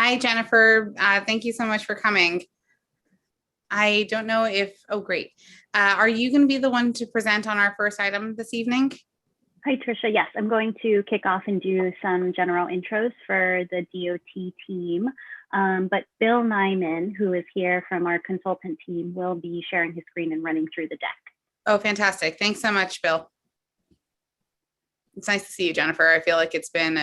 Hi, Jennifer. Thank you so much for coming. I don't know if, oh, great. Are you going to be the one to present on our first item this evening? Hi, Tricia. Yes, I'm going to kick off and do some general intros for the DOT team. But Bill Nyman, who is here from our consultant team, will be sharing his screen and running through the deck. Oh, fantastic. Thanks so much, Bill. It's nice to see you, Jennifer. I feel like it's been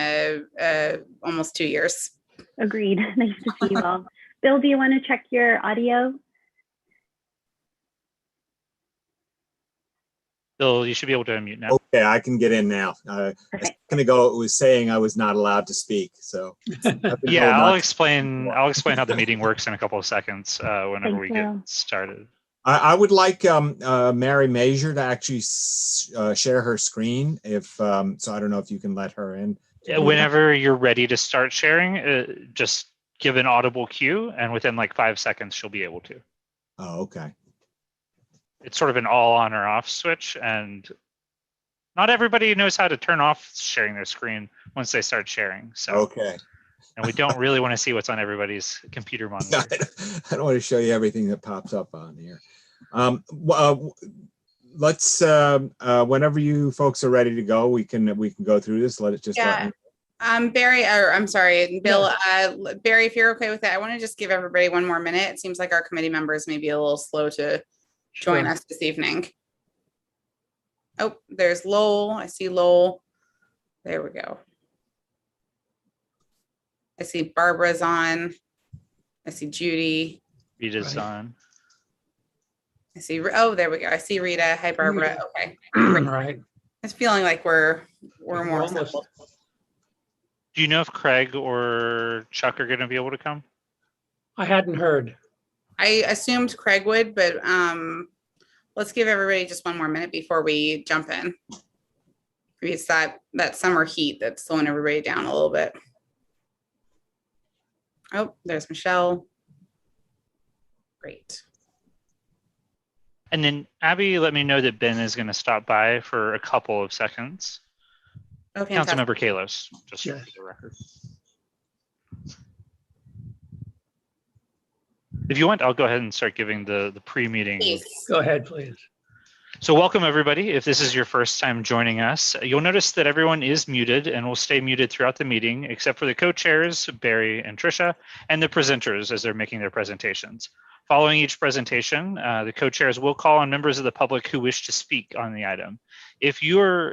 almost 2 years. Agreed. Nice to see you all. Bill, do you want to check your audio? Bill, you should be able to unmute now. Okay, I can get in now. A second ago, it was saying I was not allowed to speak. So yeah, I'll explain how the meeting works in a couple of seconds whenever we get started. I would like Mary Major to actually share her screen. So I don't know if you can let her in. Whenever you're ready to start sharing, just give an audible cue, and within like 5 seconds, she'll be able to. Oh, okay. It's sort of an all on or off switch, and not everybody knows how to turn off sharing their screen once they start sharing. So okay. And we don't really want to see what's on everybody's computer monitor. I don't want to show you everything that pops up on here. Let's whenever you folks are ready to go, we can go through this. Let it just Barry, or I'm sorry, Bill, Barry, if you're okay with it, I want to just give everybody 1 more minute. It seems like our committee members may be a little slow to join us this evening. Oh, there's Lowell. I see Lowell. There we go. I see Barbara's on. I see Judy. Rita's on. I see, oh, there we go. I see Rita. Hi, Barbara. Okay. Right. It's feeling like we're more simple. Do you know if Craig or Chuck are going to be able to come? I hadn't heard. I assumed Craig would, but let's give everybody just 1 more minute before we jump in. Maybe it's that summer heat that's slowing everybody down a little bit. Oh, there's Michelle. Great. And then Abby let me know that Ben is going to stop by for a couple of seconds. Oh, fantastic. Councilmember Kalos, just for the record. If you want, I'll go ahead and start giving the pre-meeting. Go ahead, please. So welcome, everybody. If this is your first time joining us, you'll notice that everyone is muted and will stay muted throughout the meeting, except for the co-chairs, Barry and Tricia, and the presenters as they're making their presentations. Following each presentation, the co-chairs will call on members of the public who wish to speak on the item. If you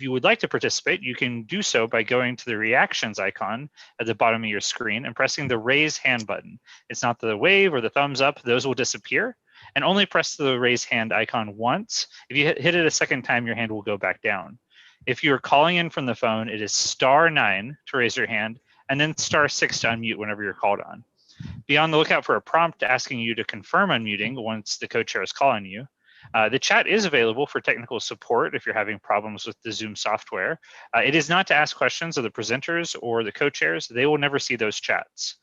would like to participate, you can do so by going to the reactions icon at the bottom of your screen and pressing the raise hand button. It's not the wave or the thumbs up, those will disappear. And only press the raise hand icon once. If you hit it a second time, your hand will go back down. If you're calling in from the phone, it is *9 to raise your hand and then *6 to unmute whenever you're called on. Be on the lookout for a prompt asking you to confirm unmuting once the co-chair is calling you. The chat is available for technical support if you're having problems with the Zoom software. It is not to ask questions of the presenters or the co-chairs. They will never see those chats.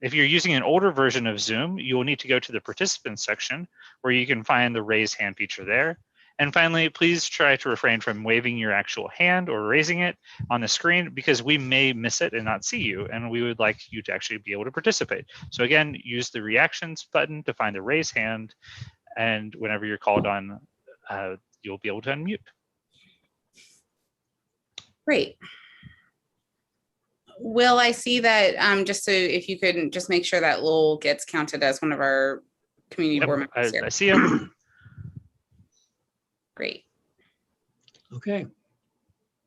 If you're using an older version of Zoom, you will need to go to the participants section where you can find the raise hand feature there. And finally, please try to refrain from waving your actual hand or raising it on the screen because we may miss it and not see you, and we would like you to actually be able to participate. So again, use the reactions button to find the raise hand, and whenever you're called on, you'll be able to unmute. Great. Will, I see that just so if you could just make sure that Lowell gets counted as one of our community board members here. I see him. Great. Okay.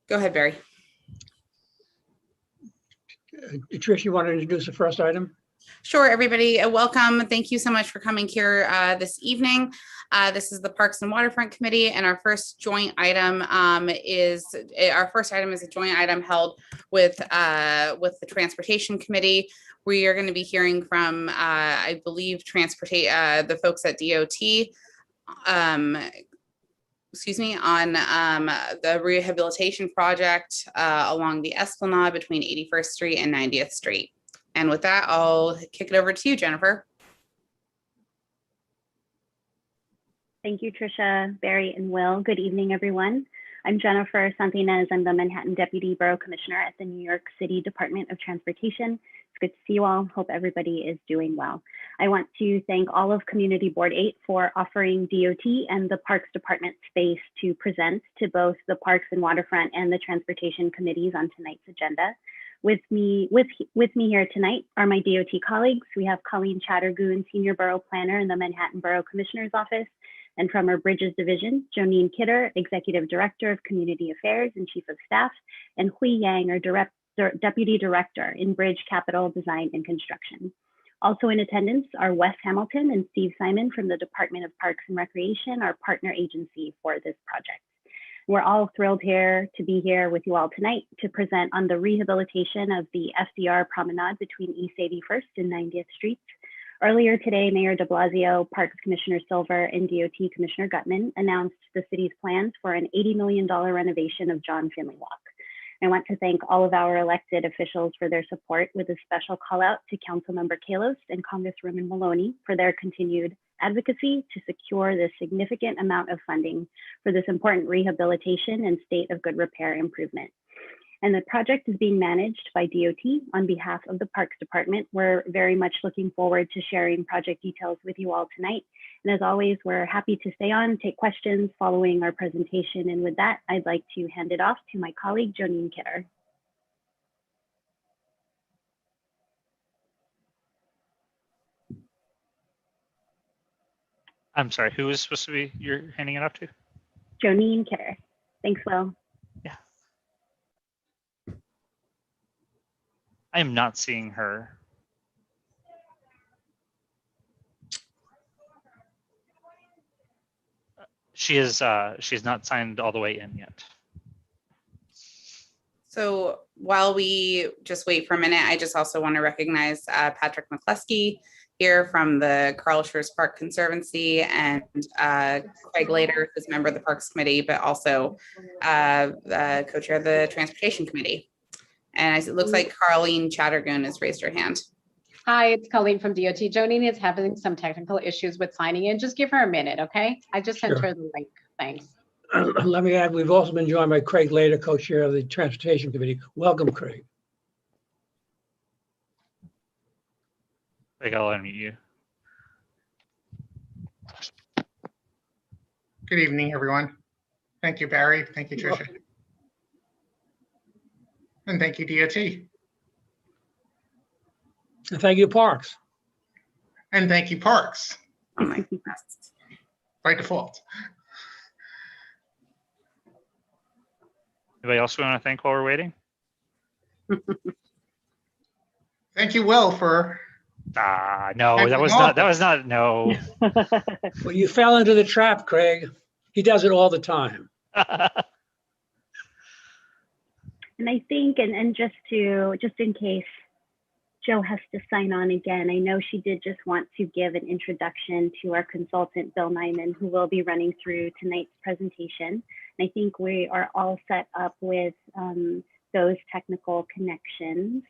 Go ahead, Barry. Trish, you want to introduce the first item? Sure, everybody. Welcome. Thank you so much for coming here this evening. This is the Parks and Waterfront Committee, and our first joint item is a joint item held with the Transportation Committee. We are going to be hearing from, I believe, the folks at DOT. On the rehabilitation project along the Esplanade between 81st Street and 90th Street. And with that, I'll kick it over to you, Jennifer. Thank you, Tricia, Barry, and Will. Good evening, everyone. I'm Jennifer Santinez. I'm the Manhattan Deputy Borough Commissioner at the New York City Department of Transportation. It's good to see you all. Hope everybody is doing well. I want to thank all of Community Board 8 for offering DOT and the Parks Department space to present to both the Parks and Waterfront and the Transportation Committees on tonight's agenda. With me here tonight are my DOT colleagues. We have Colleen Chattergoon, Senior Borough Planner in the Manhattan Borough Commissioner's Office, and from our Bridges Division, Jonine Kidder, Executive Director of Community Affairs and Chief of Staff, and Hui Yang, our Deputy Director in Bridge Capital Design and Construction. Also in attendance are Wes Hamilton and Steve Simon from the Department of Parks and Recreation, our partner agency for this project. We're all thrilled to be here with you all tonight to present on the rehabilitation of the FDR Promenade between East 81st and 90th Streets. Earlier today, Mayor de Blasio, Parks Commissioner Silver, and DOT Commissioner Gutman announced the city's plans for an $80 million renovation of John Finley Walk. I want to thank all of our elected officials for their support, with a special call out to Councilmember Kalos and Congresswoman Maloney for their continued advocacy to secure this significant amount of funding for this important rehabilitation and state of good repair improvement. And the project is being managed by DOT on behalf of the Parks Department. We're very much looking forward to sharing project details with you all tonight. And as always, we're happy to stay on, take questions following our presentation. And with that, I'd like to hand it off to my colleague, Jonine Kidder. I'm sorry, who is supposed to be, you're handing it off to? Jonine Kidder. Thanks, Will. Yeah. I am not seeing her. She's not signed all the way in yet. So while we just wait for a minute, I just also want to recognize Patrick McCluskey here from the Carl Schurz Park Conservancy, and Craig Lader, who's a member of the Parks Committee, but also the co-chair of the Transportation Committee. And it looks like Colleen Chattergoon has raised her hand. Hi, it's Colleen from DOT. Jonine is having some technical issues with signing in. Just give her a minute, okay? I just sent her the link. Thanks. Let me add, we've also been joined by Craig Lader, co-chair of the Transportation Committee. Welcome, Craig. I think I'll unmute you. Good evening, everyone. Thank you, Barry. Thank you, Tricia. And thank you, DOT. And thank you, Parks. And thank you, Parks, Oh my goodness. by default. Anybody else we want to thank while we're waiting? Thank you, Will, for No, that was not, no. Well, you fell into the trap, Craig. He does it all the time. And I think, and just in case Joe has to sign on again, I know she did just want to give an introduction to our consultant, Bill Nyman, who will be running through tonight's presentation. And I think we are all set up with those technical connections.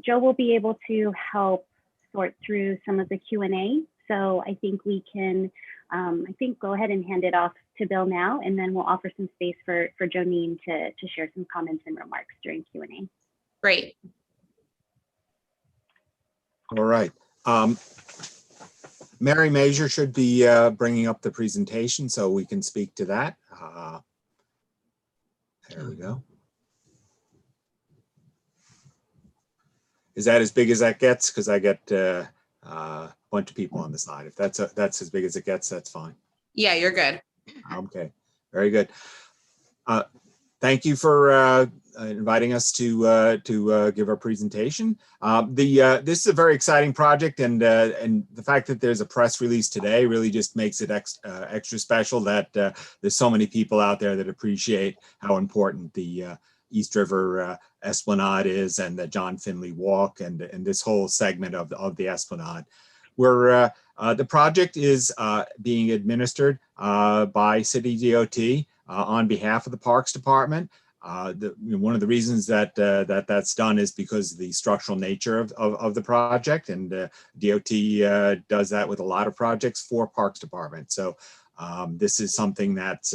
Joe will be able to help sort through some of the Q&A. So I think we can, go ahead and hand it off to Bill now, and then we'll offer some space for Jonine to share some comments and remarks during Q&A. Great. All right. Mary Major should be bringing up the presentation so we can speak to that. There we go. Is that as big as that gets? Because I get a bunch of people on the side. If that's as big as it gets, that's fine. Yeah, you're good. Okay, very good. Thank you for inviting us to give our presentation. This is a very exciting project, and the fact that there's a press release today really just makes it extra special that there's so many people out there that appreciate how important the East River Esplanade is, and the John Finley Walk, and this whole segment of the Esplanade. Where the project is being administered by City DOT on behalf of the Parks Department. One of the reasons that that's done is because of the structural nature of the project, and DOT does that with a lot of projects for Parks Department. So this is something that's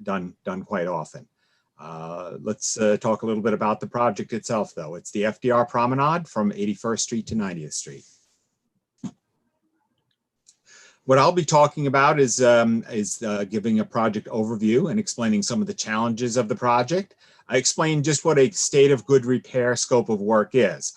done quite often. Let's talk a little bit about the project itself, though. It's the FDR Promenade from 81st Street to 90th Street. What I'll be talking about is giving a project overview and explaining some of the challenges of the project. I explain just what a state of good repair scope of work is.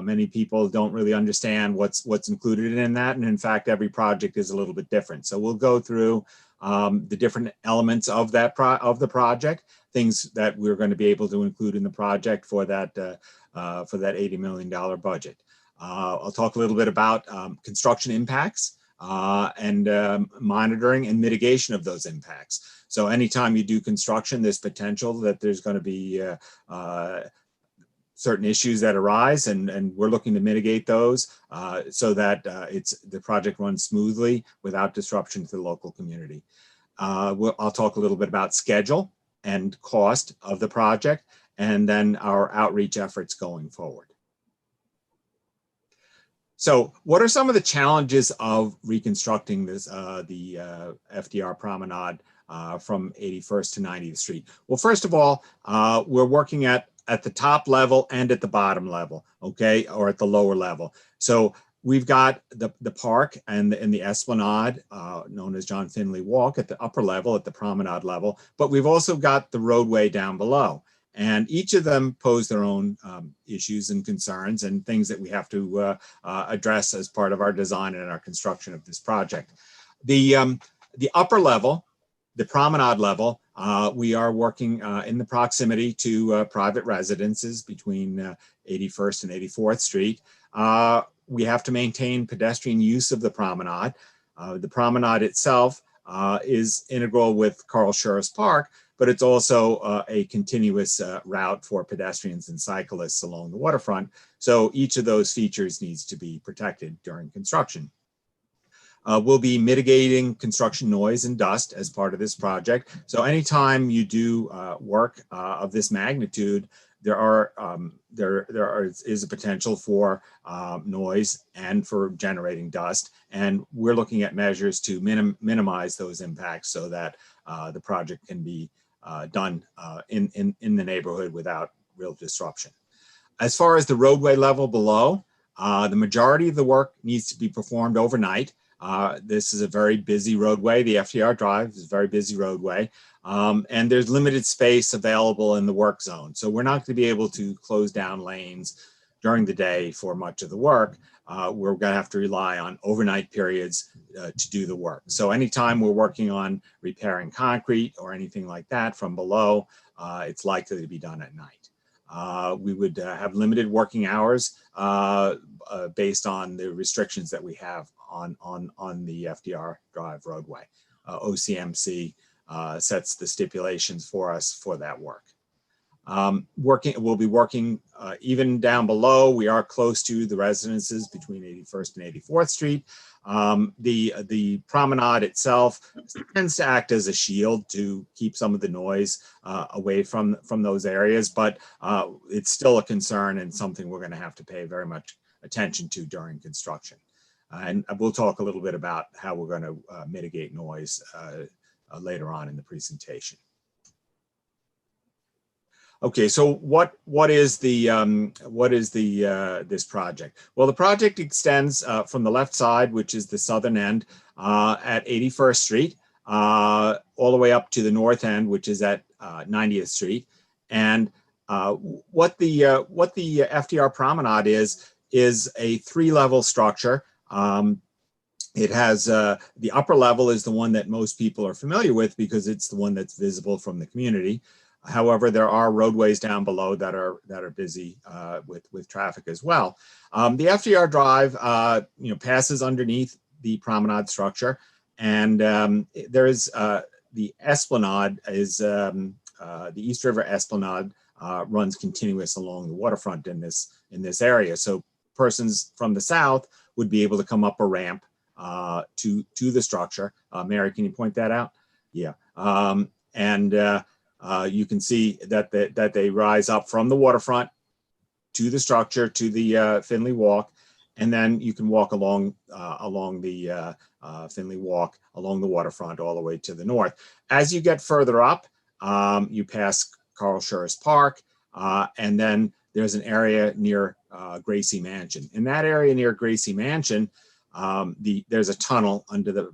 Many people don't really understand what's included in that, and in fact, every project is a little bit different. So we'll go through the different elements of the project, things that we're going to be able to include in the project for that $80 million budget. I'll talk a little bit about construction impacts. And monitoring and mitigation of those impacts. So anytime you do construction, there's potential that there's going to be certain issues that arise, and we're looking to mitigate those so that the project runs smoothly without disruption to the local community. I'll talk a little bit about schedule and cost of the project, and then our outreach efforts going forward. So what are some of the challenges of reconstructing this, the FDR Promenade from 81st to 90th Street? Well, first of all, we're working at the top level and at the bottom level, okay, or at the lower level. So we've got the park and the Esplanade, known as John Finley Walk, at the upper level, at the promenade level, but we've also got the roadway down below. And each of them pose their own issues and concerns and things that we have to address as part of our design and our construction of this project. The upper level, the promenade level, we are working in the proximity to private residences between 81st and 84th Street. We have to maintain pedestrian use of the promenade. The promenade itself is integral with Carl Schurz Park, but it's also a continuous route for pedestrians and cyclists along the waterfront. So each of those features needs to be protected during construction. We'll be mitigating construction noise and dust as part of this project. So anytime you do work of this magnitude, there is a potential for noise and for generating dust. And we're looking at measures to minimize those impacts so that the project can be done in the neighborhood without real disruption. As far as the roadway level below, the majority of the work needs to be performed overnight. This is a very busy roadway. The FDR Drive is a very busy roadway, and there's limited space available in the work zone. So we're not going to be able to close down lanes during the day for much of the work. We're going to have to rely on overnight periods to do the work. So anytime we're working on repairing concrete or anything like that from below, it's likely to be done at night. We would have limited working hours based on the restrictions that we have on the FDR Drive roadway. OCMC sets the stipulations for us for that work. We'll be working even down below. We are close to the residences between 81st and 84th Street. The promenade itself tends to act as a shield to keep some of the noise away from those areas, but it's still a concern and something we're going to have to pay very much attention to during construction. And we'll talk a little bit about how we're going to mitigate noise later on in the presentation. Okay, so what is this project? Well, the project extends from the left side, which is the southern end, at 81st Street, all the way up to the north end, which is at 90th Street. And what the FDR Promenade is a three-level structure. It has the upper level is the one that most people are familiar with because it's the one that's visible from the community. However, there are roadways down below that are busy with traffic as well. The FDR Drive, passes underneath the promenade structure, and there is the Esplanade is the East River Esplanade runs continuous along the waterfront in this area. So persons from the south would be able to come up a ramp to the structure. Mary, can you point that out? Yeah, you can see that they rise up from the waterfront to the structure to the Finley Walk, and then you can walk along the Finley Walk along the waterfront all the way to the north. As you get further up, you pass Carl Schurz Park, and then there's an area near Gracie Mansion. In that area near Gracie Mansion, there's a tunnel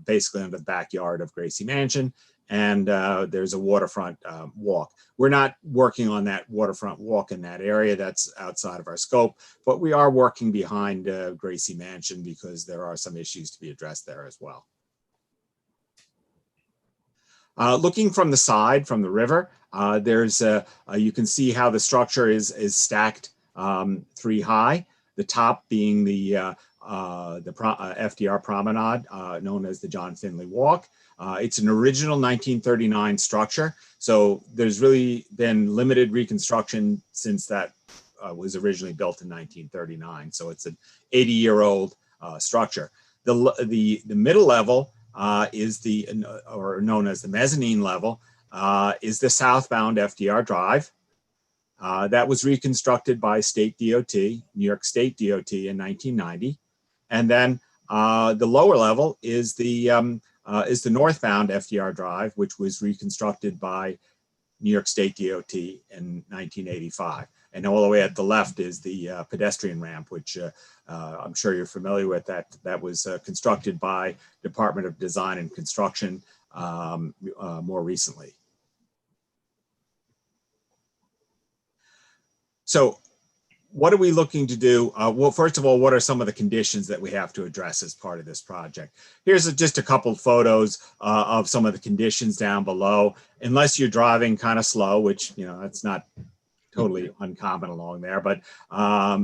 basically under the backyard of Gracie Mansion, and there's a waterfront walk. We're not working on that waterfront walk in that area. That's outside of our scope, but we are working behind Gracie Mansion because there are some issues to be addressed there as well. Looking from the side, from the river, you can see how the structure is stacked 3 high. The top being the FDR Promenade, known as the John Finley Walk. It's an original 1939 structure, so there's really been limited reconstruction since that was originally built in 1939. So it's an 80-year-old structure. The middle level is or known as the mezzanine level, is the southbound FDR Drive. That was reconstructed by State DOT, New York State DOT in 1990. And then the lower level is the northbound FDR Drive, which was reconstructed by New York State DOT in 1985. And all the way at the left is the pedestrian ramp, which I'm sure you're familiar with. That was constructed by Department of Design and Construction more recently. So what are we looking to do? Well, first of all, what are some of the conditions that we have to address as part of this project? Here's just a couple photos of some of the conditions down below. Unless you're driving kind of slow, which, that's not totally uncommon along there, but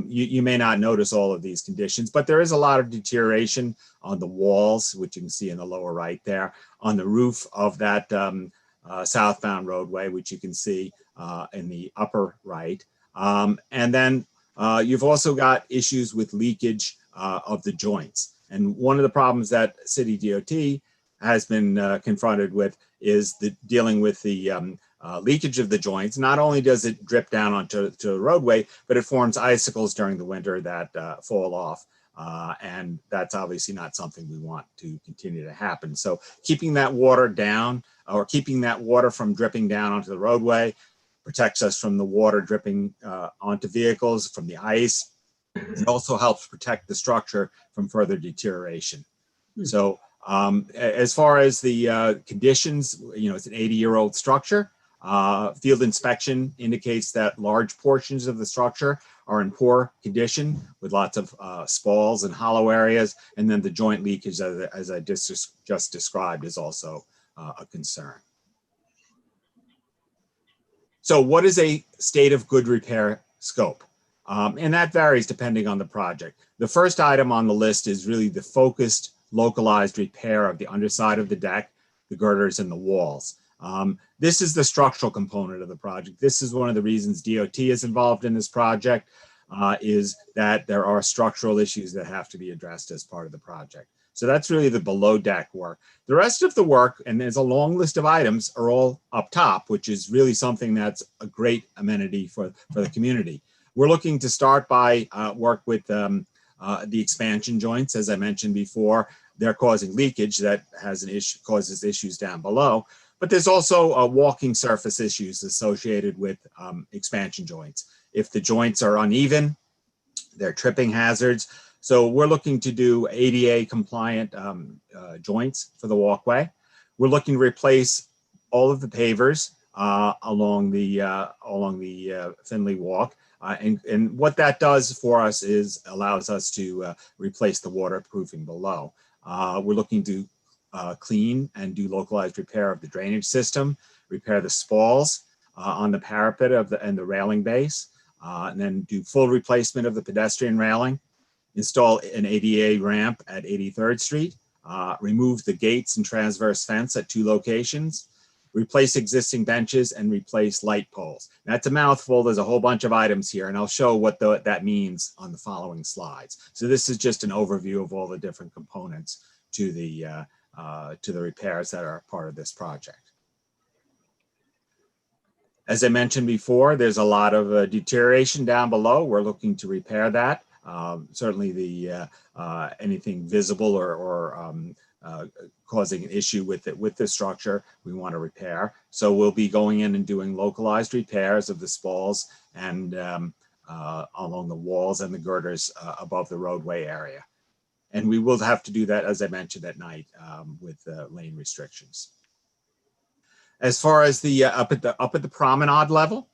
you may not notice all of these conditions, but there is a lot of deterioration on the walls, which you can see in the lower right there, on the roof of that southbound roadway, which you can see in the upper right. And then you've also got issues with leakage of the joints. And one of the problems that City DOT has been confronted with is dealing with the leakage of the joints. Not only does it drip down onto the roadway, but it forms icicles during the winter that fall off. And that's obviously not something we want to continue to happen. So keeping that water down, or keeping that water from dripping down onto the roadway, protects us from the water dripping onto vehicles, from the ice. It also helps protect the structure from further deterioration. So as far as the conditions, it's an 80-year-old structure. Field inspection indicates that large portions of the structure are in poor condition with lots of spalls and hollow areas. And then the joint leakage, as I just described, is also a concern. So what is a state of good repair scope? And that varies depending on the project. The first item on the list is really the focused, localized repair of the underside of the deck, the girders, and the walls. This is the structural component of the project. This is one of the reasons DOT is involved in this project, is that there are structural issues that have to be addressed as part of the project. So that's really the below deck work. The rest of the work, and there's a long list of items, are all up top, which is really something that's a great amenity for the community. We're looking to start by work with the expansion joints. As I mentioned before, they're causing leakage that causes issues down below. But there's also walking surface issues associated with expansion joints. If the joints are uneven, they're tripping hazards. So we're looking to do ADA compliant joints for the walkway. We're looking to replace all of the pavers along the Finley Walk. And what that does for us is allows us to replace the waterproofing below. We're looking to clean and do localized repair of the drainage system, repair the spalls on the parapet and the railing base, and then do full replacement of the pedestrian railing, install an ADA ramp at 83rd Street, remove the gates and transverse fence at 2 locations, replace existing benches, and replace light poles. That's a mouthful. There's a whole bunch of items here, and I'll show what that means on the following slides. So this is just an overview of all the different components to the repairs that are part of this project. As I mentioned before, there's a lot of deterioration down below. We're looking to repair that. Certainly anything visible or causing an issue with it, with the structure we want to repair. So we'll be going in and doing localized repairs of the spalls and along the walls and the girders above the roadway area. And we will have to do that, as I mentioned, at night with lane restrictions. As far as the up at the promenade level,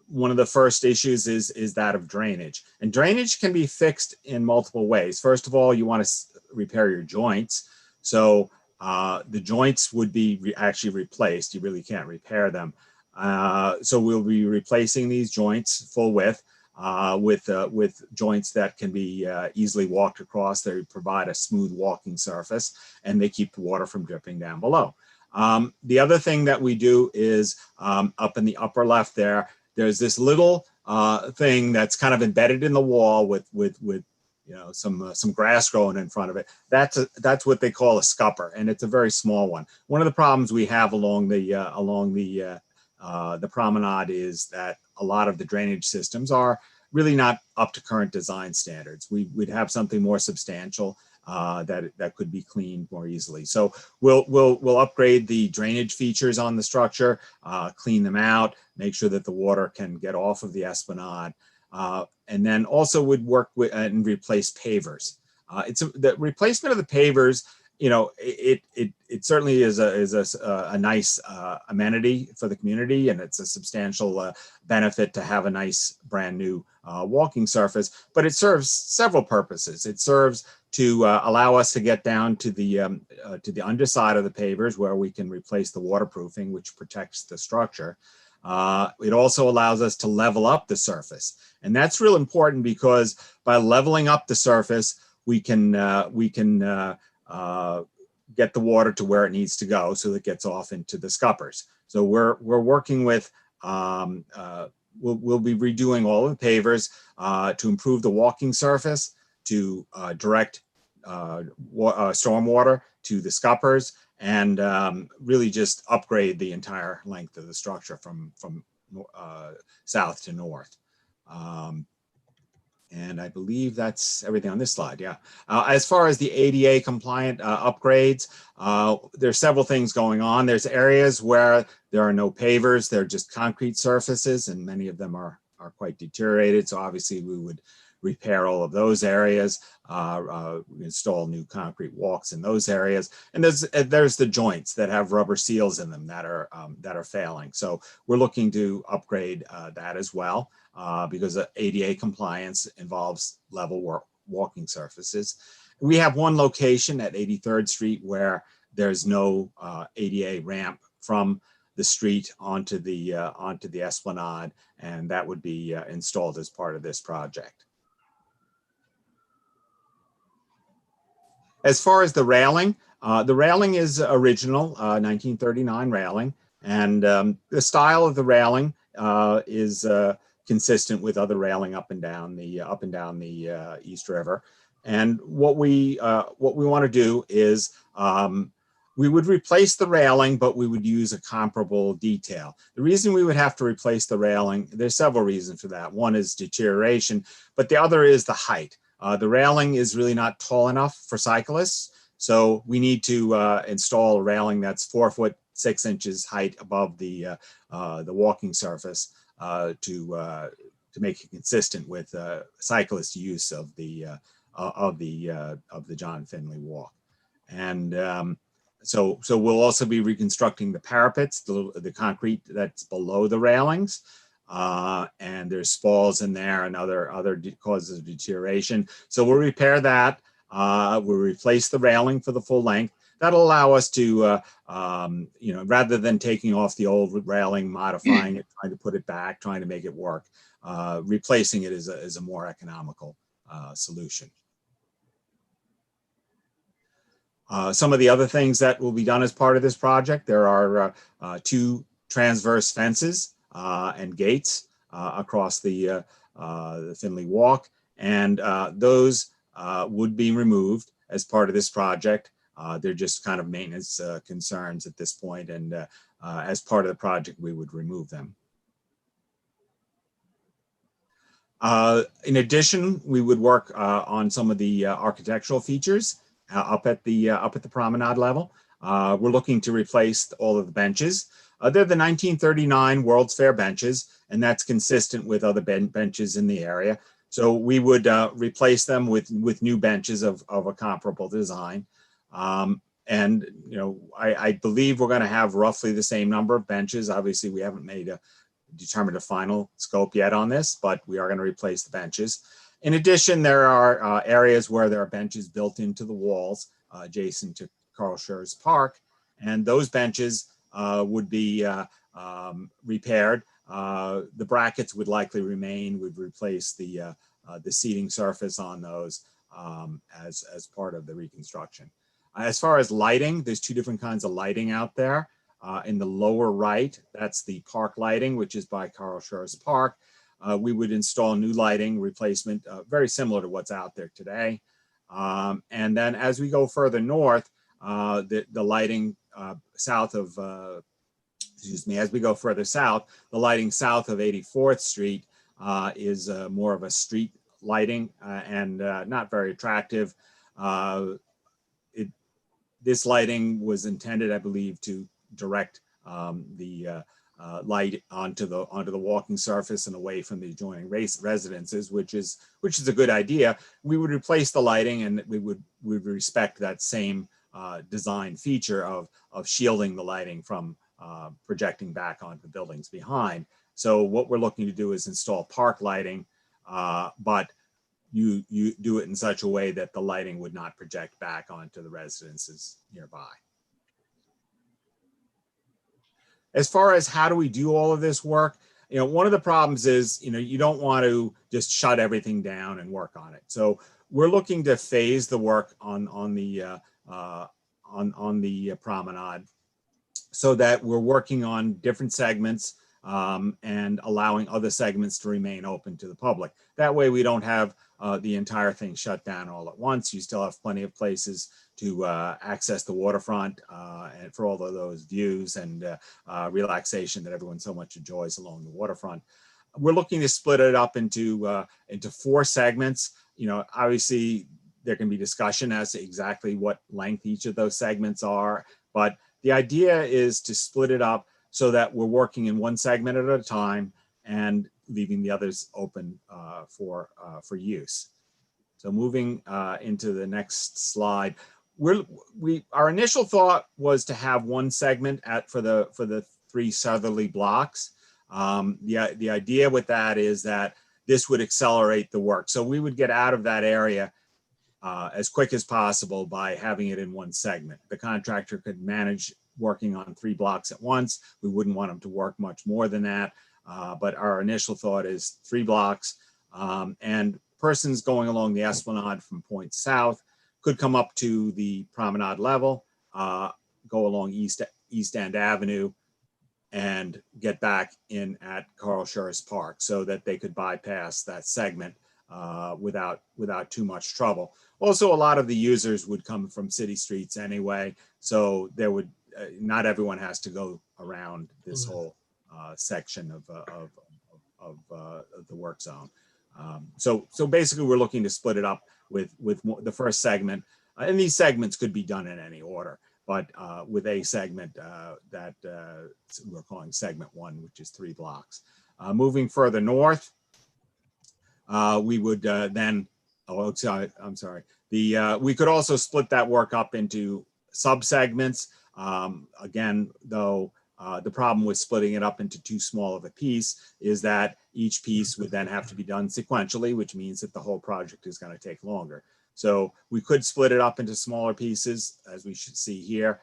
one of the first issues is that of drainage. And drainage can be fixed in multiple ways. First of all, you want to repair your joints. So the joints would be actually replaced. You really can't repair them. So we'll be replacing these joints full width with joints that can be easily walked across. They provide a smooth walking surface and they keep the water from dripping down below. The other thing that we do is up in the upper left there's this little thing that's kind of embedded in the wall with some grass growing in front of it. That's what they call a scupper, and it's a very small one. One of the problems we have along the promenade is that a lot of the drainage systems are really not up to current design standards. We'd have something more substantial that could be cleaned more easily. So we'll upgrade the drainage features on the structure, clean them out, make sure that the water can get off of the esplanade, and then also would work with and replace pavers. The replacement of the pavers, it certainly is a nice amenity for the community, and it's a substantial benefit to have a nice brand new walking surface, but it serves several purposes. It serves to allow us to get down to the underside of the pavers where we can replace the waterproofing, which protects the structure. It also allows us to level up the surface. And that's real important because by leveling up the surface, we can get the water to where it needs to go so it gets off into the scuppers. So we're working with, we'll be redoing all of the pavers to improve the walking surface, to direct stormwater to the scuppers, and really just upgrade the entire length of the structure from south to north. And I believe that's everything on this slide. Yeah. As far as the ADA compliant upgrades, there's several things going on. There's areas where there are no pavers, they're just concrete surfaces, and many of them are quite deteriorated. So obviously we would repair all of those areas, install new concrete walks in those areas. And there's the joints that have rubber seals in them that are failing. So we're looking to upgrade that as well, because ADA compliance involves level walking surfaces. We have one location at 83rd Street where there's no ADA ramp from the street onto the esplanade, and that would be installed as part of this project. As far as the railing is original 1939 railing, and the style of the railing is consistent with other railing up and down the East River. And what we want to do is we would replace the railing, but we would use a comparable detail. The reason we would have to replace the railing, there's several reasons for that. One is deterioration, but the other is the height. The railing is really not tall enough for cyclists, so we need to install a railing that's 4 foot 6 inches height above the walking surface to make it consistent with cyclist use of the John Finley Walk. And so we'll also be reconstructing the parapets, the concrete that's below the railings. And there's spalls in there and other causes of deterioration. So we'll repair that. We'll replace the railing for the full length. That'll allow us to, rather than taking off the old railing, modifying it, trying to put it back, trying to make it work, replacing it is a more economical solution. Some of the other things that will be done as part of this project, there are 2 transverse fences and gates across the Finley Walk, and those would be removed as part of this project. They're just kind of maintenance concerns at this point, and as part of the project, we would remove them. In addition, we would work on some of the architectural features. up at the promenade level. We're looking to replace all of the benches. They're the 1939 World's Fair benches, and that's consistent with other benches in the area. So we would replace them with new benches of a comparable design. And I believe we're going to have roughly the same number of benches. Obviously, we haven't determined a final scope yet on this, but we are going to replace the benches. In addition, there are areas where there are benches built into the walls adjacent to Carl Schurz Park, and those benches would be repaired. The brackets would likely remain. We'd replace the seating surface on those as part of the reconstruction. As far as lighting, there's two different kinds of lighting out there. In the lower right, that's the park lighting, which is by Carl Schurz Park. We would install new lighting replacement, very similar to what's out there today. And then as we go further north, the lighting south of, as we go further south, the lighting south of 84th Street is more of a street lighting and not very attractive. This lighting was intended, I believe, to direct the light onto the walking surface and away from the adjoining residences, which is a good idea. We would replace the lighting, and we would respect that same design feature of shielding the lighting from projecting back onto the buildings behind. So what we're looking to do is install park lighting, but you do it in such a way that the lighting would not project back onto the residences nearby. As far as how do we do all of this work, one of the problems is, you don't want to just shut everything down and work on it. So we're looking to phase the work on the promenade so that we're working on different segments and allowing other segments to remain open to the public. That way we don't have the entire thing shut down all at once. You still have plenty of places to access the waterfront and for all of those views and relaxation that everyone so much enjoys along the waterfront. We're looking to split it up into 4 segments. Obviously there can be discussion as to exactly what length each of those segments are, but the idea is to split it up so that we're working in one segment at a time and leaving the others open for use. So moving into the next slide, our initial thought was to have one segment for the 3 southerly blocks. The idea with that is that this would accelerate the work. So we would get out of that area as quick as possible by having it in one segment. The contractor could manage working on 3 blocks at once. We wouldn't want them to work much more than that. But our initial thought is 3 blocks, and persons going along the Esplanade from Point South could come up to the promenade level, go along East End Avenue, and get back in at Carl Schurz Park so that they could bypass that segment without too much trouble. Also, a lot of the users would come from city streets anyway, so there would not everyone has to go around this whole section of the work zone. So basically, we're looking to split it up with the first segment, and these segments could be done in any order. But with a segment that we're calling segment 1, which is 3 blocks. Moving further north, we would then, I'm sorry. We could also split that work up into sub-segments. Again, though, the problem with splitting it up into too small of a piece is that each piece would then have to be done sequentially, which means that the whole project is going to take longer. So we could split it up into smaller pieces, as we should see here,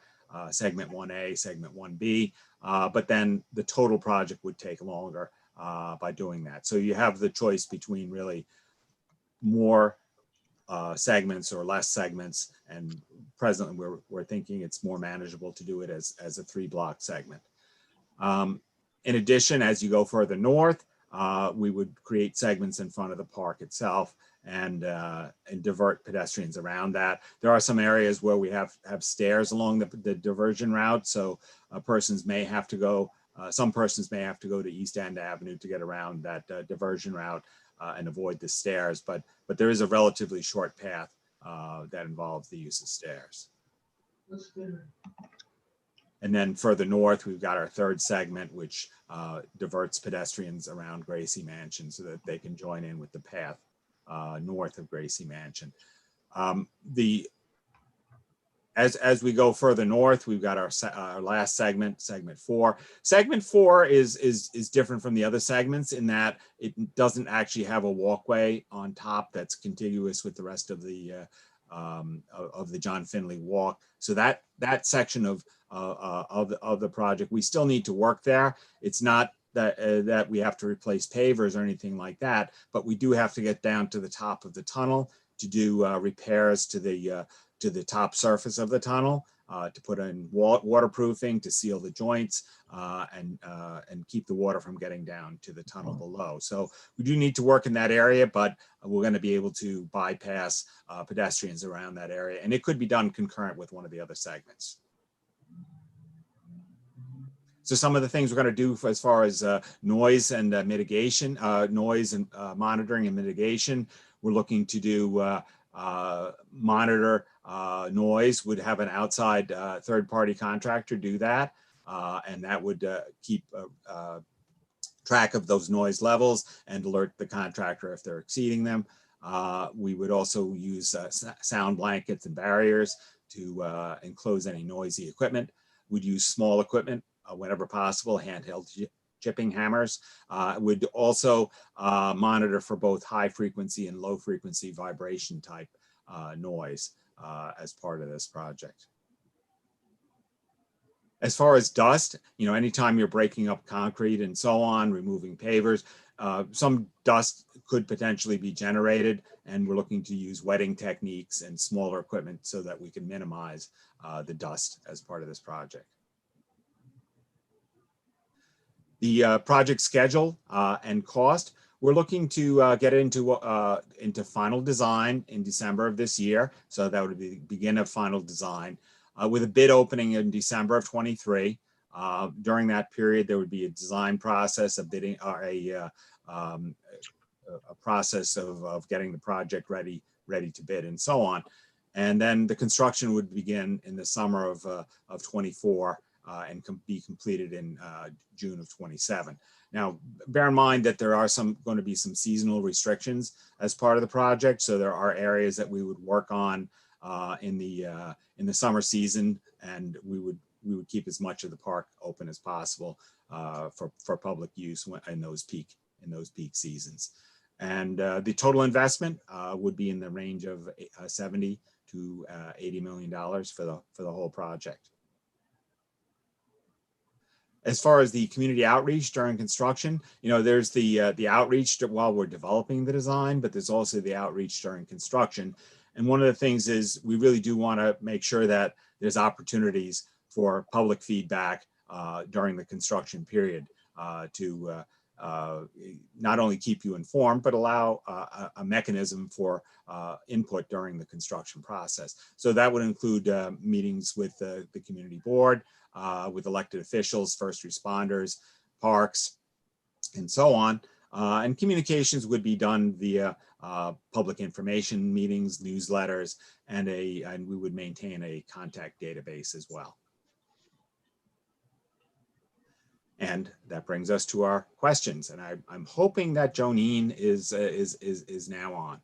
segment 1A, segment 1B, but then the total project would take longer by doing that. So you have the choice between really more segments or less segments, and presently we're thinking it's more manageable to do it as a 3-block segment. In addition, as you go further north, we would create segments in front of the park itself and divert pedestrians around that. There are some areas where we have stairs along the diversion route, so persons may have to go, some persons may have to go to East End Avenue to get around that diversion route and avoid the stairs, but there is a relatively short path that involves the use of stairs. And then further north, we've got our third segment, which diverts pedestrians around Gracie Mansion so that they can join in with the path north of Gracie Mansion. As we go further north, we've got our last segment, segment 4. Segment 4 is different from the other segments in that it doesn't actually have a walkway on top that's contiguous with the rest of the John Finley Walk. So that section of the project, we still need to work there. It's not that we have to replace pavers or anything like that, but we do have to get down to the top of the tunnel to do repairs to the top surface of the tunnel, to put in waterproofing, to seal the joints, and keep the water from getting down to the tunnel below. So we do need to work in that area, but we're going to be able to bypass pedestrians around that area, and it could be done concurrent with one of the other segments. So some of the things we're going to do as far as noise and mitigation, noise and monitoring and mitigation, we're looking to do monitor noise, would have an outside third-party contractor do that, and that would keep track of those noise levels and alert the contractor if they're exceeding them. We would also use sound blankets and barriers to enclose any noisy equipment. We'd use small equipment whenever possible, handheld chipping hammers. Would also monitor for both high frequency and low frequency vibration type noise as part of this project. As far as dust, anytime you're breaking up concrete and so on, removing pavers, some dust could potentially be generated, and we're looking to use wetting techniques and smaller equipment so that we can minimize the dust as part of this project. The project schedule and cost, we're looking to get into final design in December of this year. So that would be the beginning of final design with a bid opening in December of 23. During that period, there would be a design process, a bidding, or a process of getting the project ready to bid and so on. And then the construction would begin in the summer of 24. And be completed in June of 27. Now, bear in mind that there are going to be some seasonal restrictions as part of the project. So there are areas that we would work on in the summer season, and we would keep as much of the park open as possible for public use in those peak seasons. And the total investment would be in the range of $70 to $80 million for the whole project. As far as the community outreach during construction, there's the outreach while we're developing the design, but there's also the outreach during construction. And one of the things is we really do want to make sure that there's opportunities for public feedback during the construction period to not only keep you informed, but allow a mechanism for input during the construction process. So that would include meetings with the community board, with elected officials, first responders, parks, and so on. And communications would be done via public information meetings, newsletters, and we would maintain a contact database as well. And that brings us to our questions. And I'm hoping that Jonine is now on.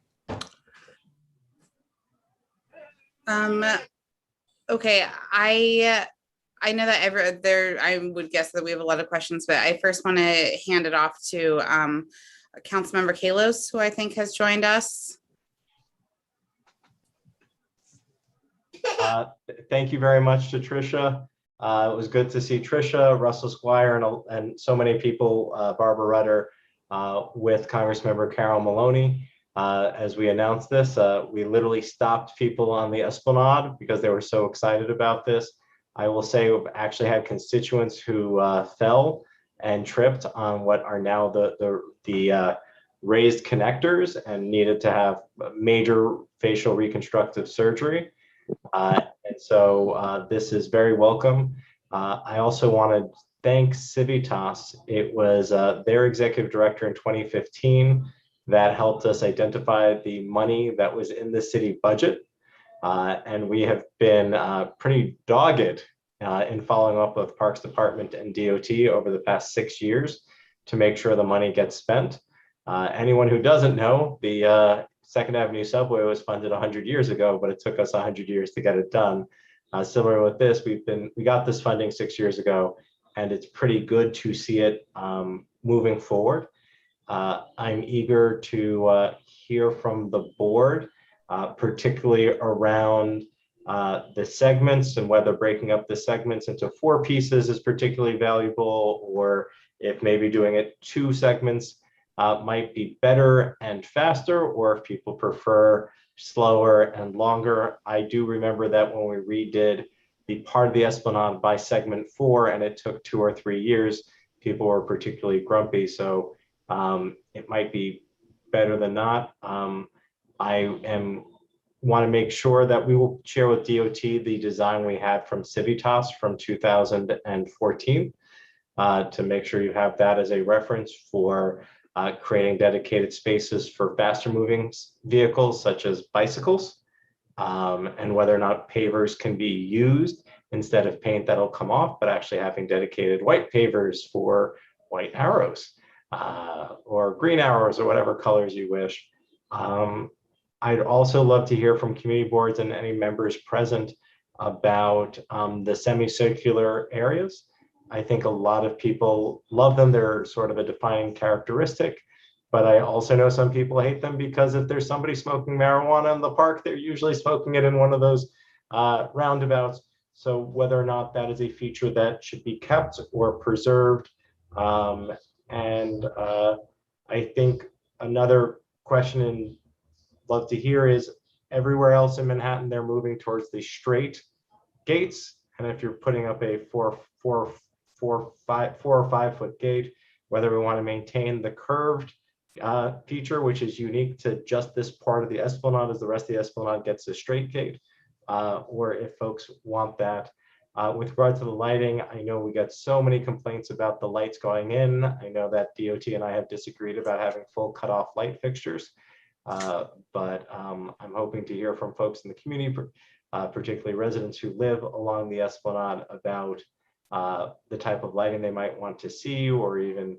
Okay, I know that I would guess that we have a lot of questions, but I first want to hand it off to Councilmember Kalos, who I think has joined us. Thank you very much to Tricia. It was good to see Tricia, Russell Squire, and so many people, Barbara Rutter, with Congressmember Carol Maloney. As we announced this, we literally stopped people on the Esplanade because they were so excited about this. I will say we've actually had constituents who fell and tripped on what are now the raised connectors and needed to have major facial reconstructive surgery. And so this is very welcome. I also want to thank Civitas. It was their executive director in 2015 that helped us identify the money that was in the city budget And we have been pretty dogged in following up with Parks Department and DOT over the past 6 years to make sure the money gets spent. Anyone who doesn't know, the Second Avenue subway was funded 100 years ago, but it took us 100 years to get it done. Similar with this, we got this funding 6 years ago, and it's pretty good to see it moving forward. I'm eager to hear from the board, particularly around the segments and whether breaking up the segments into 4 pieces is particularly valuable, or if maybe doing it 2 segments might be better and faster, or if people prefer slower and longer. I do remember that when we redid the part of the Esplanade by segment 4 and it took 2 or 3 years, people were particularly grumpy. So it might be better than not. I want to make sure that we will share with DOT the design we had from Civitas from 2014 to make sure you have that as a reference for creating dedicated spaces for faster moving vehicles such as bicycles, and whether or not pavers can be used instead of paint that'll come off, but actually having dedicated white pavers for white arrows or green arrows or whatever colors you wish. I'd also love to hear from community boards and any members present about the semicircular areas. I think a lot of people love them. They're sort of a defining characteristic, but I also know some people hate them because if there's somebody smoking marijuana in the park, they're usually smoking it in one of those roundabouts. So whether or not that is a feature that should be kept or preserved. I think another question and love to hear is everywhere else in Manhattan, they're moving towards the straight gates. And if you're putting up a 4 or 5 foot gate, whether we want to maintain the curved feature, which is unique to just this part of the Esplanade, as the rest of the Esplanade gets a straight gate, or if folks want that. With regard to the lighting, I know we got so many complaints about the lights going in. I know that DOT and I have disagreed about having full cutoff light fixtures, but I'm hoping to hear from folks in the community, particularly residents who live along the Esplanade, about the type of lighting they might want to see, or even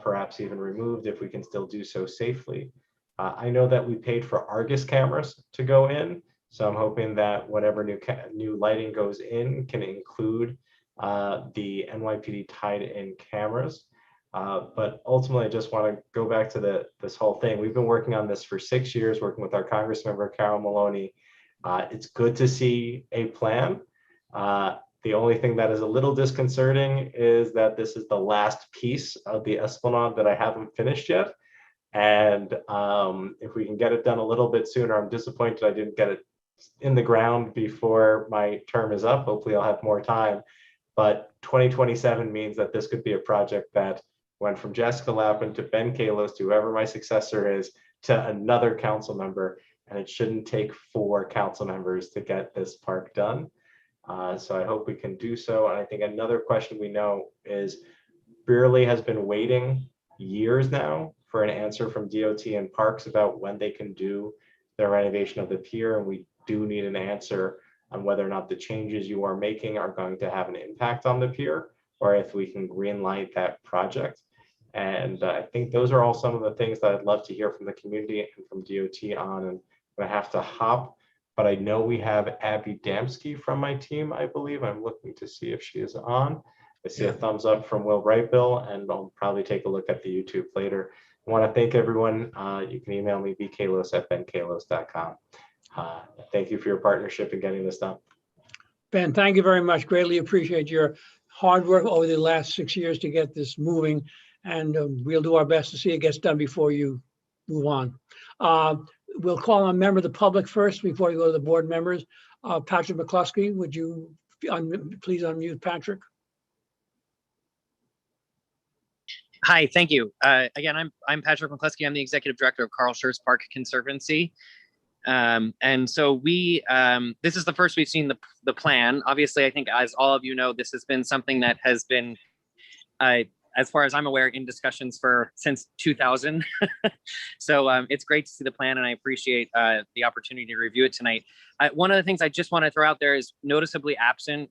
perhaps even removed if we can still do so safely. I know that we paid for Argus cameras to go in, so I'm hoping that whatever new lighting goes in can include the NYPD tied-in cameras. But ultimately, I just want to go back to this whole thing. We've been working on this for 6 years, working with our Congressmember Carol Maloney. It's good to see a plan. The only thing that is a little disconcerting is that this is the last piece of the Esplanade that I haven't finished yet. And if we can get it done a little bit sooner, I'm disappointed I didn't get it in the ground before my term is up. Hopefully I'll have more time. But 2027 means that this could be a project that went from Jessica Lappin to Ben Kalos to whoever my successor is to another council member. And it shouldn't take 4 council members to get this park done. So I hope we can do so. And I think another question we know is Brearley has been waiting years now for an answer from DOT and Parks about when they can do the renovation of the pier. And we do need an answer on whether or not the changes you are making are going to have an impact on the pier, or if we can green light that project. And I think those are all some of the things that I'd love to hear from the community and from DOT on. And I have to hop, but I know we have Abby Damsky from my team, I believe. I'm looking to see if she is on. I see a thumbs up from Will Brightbill, and I'll probably take a look at the YouTube later. I want to thank everyone. You can email me, bkalos@benkalos.com. Thank you for your partnership in getting this done. Ben, thank you very much. Greatly appreciate your hard work over the last 6 years to get this moving, and we'll do our best to see it gets done before you move on. We'll call on a member of the public first before we go to the board members. Patrick McCluskey, would you please unmute Patrick? Hi, thank you. Again, I'm Patrick McCluskey. I'm the executive director of Carl Schurz Park Conservancy. And so this is the first we've seen the plan. Obviously, I think as all of you know, this has been something that has been as far as I'm aware, in discussions since 2000. So it's great to see the plan, and I appreciate the opportunity to review it tonight. One of the things I just want to throw out there is noticeably absent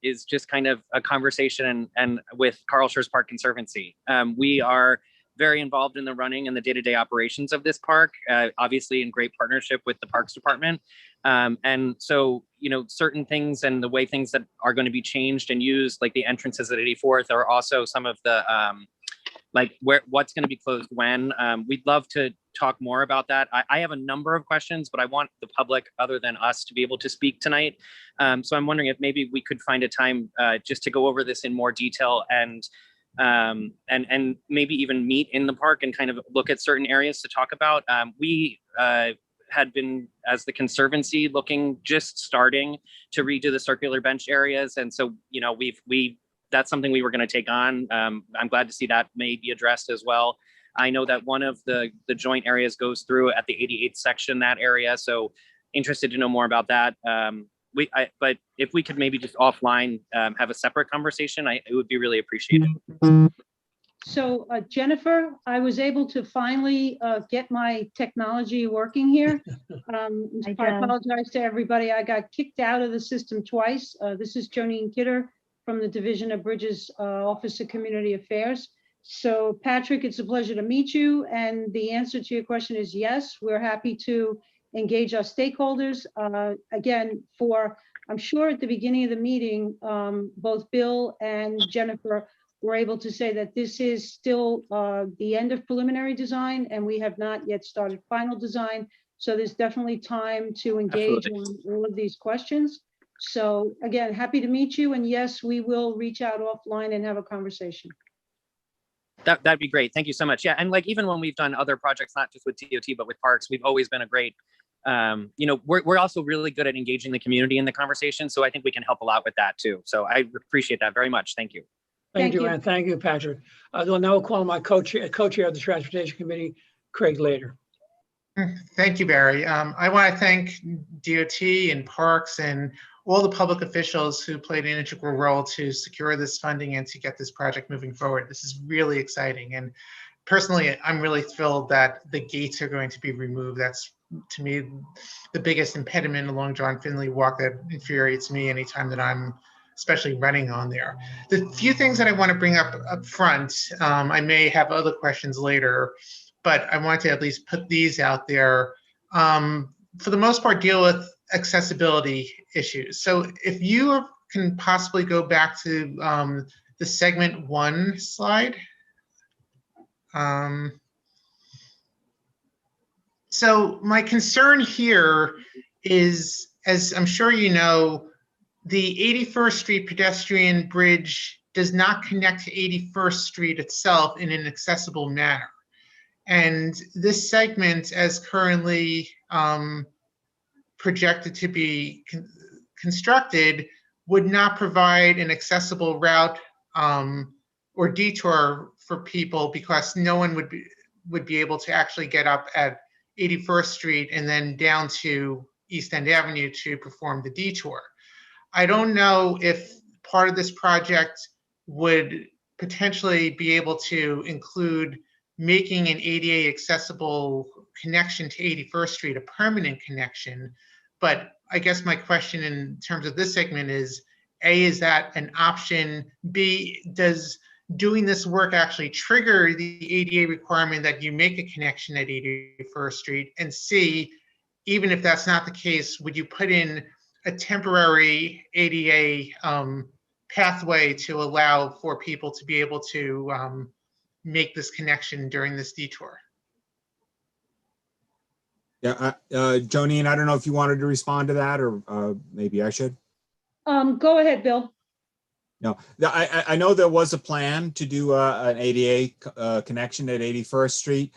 is just kind of a conversation and with Carl Schurz Park Conservancy. We are very involved in the running and the day-to-day operations of this park, obviously in great partnership with the Parks Department. And so, certain things and the way things that are going to be changed and used, like the entrances at 84th, are also some of the, what's going to be closed when. We'd love to talk more about that. I have a number of questions, but I want the public other than us to be able to speak tonight. So I'm wondering if maybe we could find a time just to go over this in more detail and maybe even meet in the park and kind of look at certain areas to talk about. We had been, as the Conservancy, starting to redo the circular bench areas. And so, that's something we were going to take on. I'm glad to see that may be addressed as well. I know that one of the joint areas goes through at the 88th section, that area. So interested to know more about that. But if we could maybe just offline have a separate conversation, it would be really appreciated. So Jennifer, I was able to finally get my technology working here. I apologize to everybody. I got kicked out of the system twice. This is Jonine Kidder from the Division of Bridges Office of Community Affairs. So Patrick, it's a pleasure to meet you. And the answer to your question is yes, we're happy to engage our stakeholders. Again, I'm sure at the beginning of the meeting, both Bill and Jennifer were able to say that this is still the end of preliminary design, and we have not yet started final design. So there's definitely time to engage on all of these questions. So again, happy to meet you. And yes, we will reach out offline and have a conversation. That'd be great. Thank you so much. Yeah, and even when we've done other projects, not just with DOT, but with parks, we've always been a great, we're also really good at engaging the community in the conversation. So I think we can help a lot with that too. So I appreciate that very much. Thank you. Thank you, and thank you, Patrick. I'll now call my co-chair of the Transportation Committee, Craig Lader. Thank you, Barry. I want to thank DOT and Parks and all the public officials who played an integral role to secure this funding and to get this project moving forward. This is really exciting. And personally, I'm really thrilled that the gates are going to be removed. That's, to me, the biggest impediment along John Finley Walk that infuriates me anytime that I'm especially running on there. The few things that I want to bring up front, I may have other questions later, but I want to at least put these out there. For the most part, deal with accessibility issues. So if you can possibly go back to the segment 1 slide. So my concern here is, as I'm sure you know, the 81st Street pedestrian bridge does not connect to 81st Street itself in an accessible manner. And this segment, as currently projected to be constructed, would not provide an accessible route or detour for people, because no one would be able to actually get up at 81st Street and then down to East End Avenue to perform the detour. I don't know if part of this project would potentially be able to include making an ADA accessible connection to 81st Street a permanent connection. But I guess my question in terms of this segment is, A, is that an option? B, does doing this work actually trigger the ADA requirement that you make a connection at 81st Street? And C, even if that's not the case, would you put in a temporary ADA pathway to allow for people to be able to make this connection during this detour? Yeah, Jonine, I don't know if you wanted to respond to that, or maybe I should. Go ahead, Bill. No, I know there was a plan to do an ADA connection at 81st Street.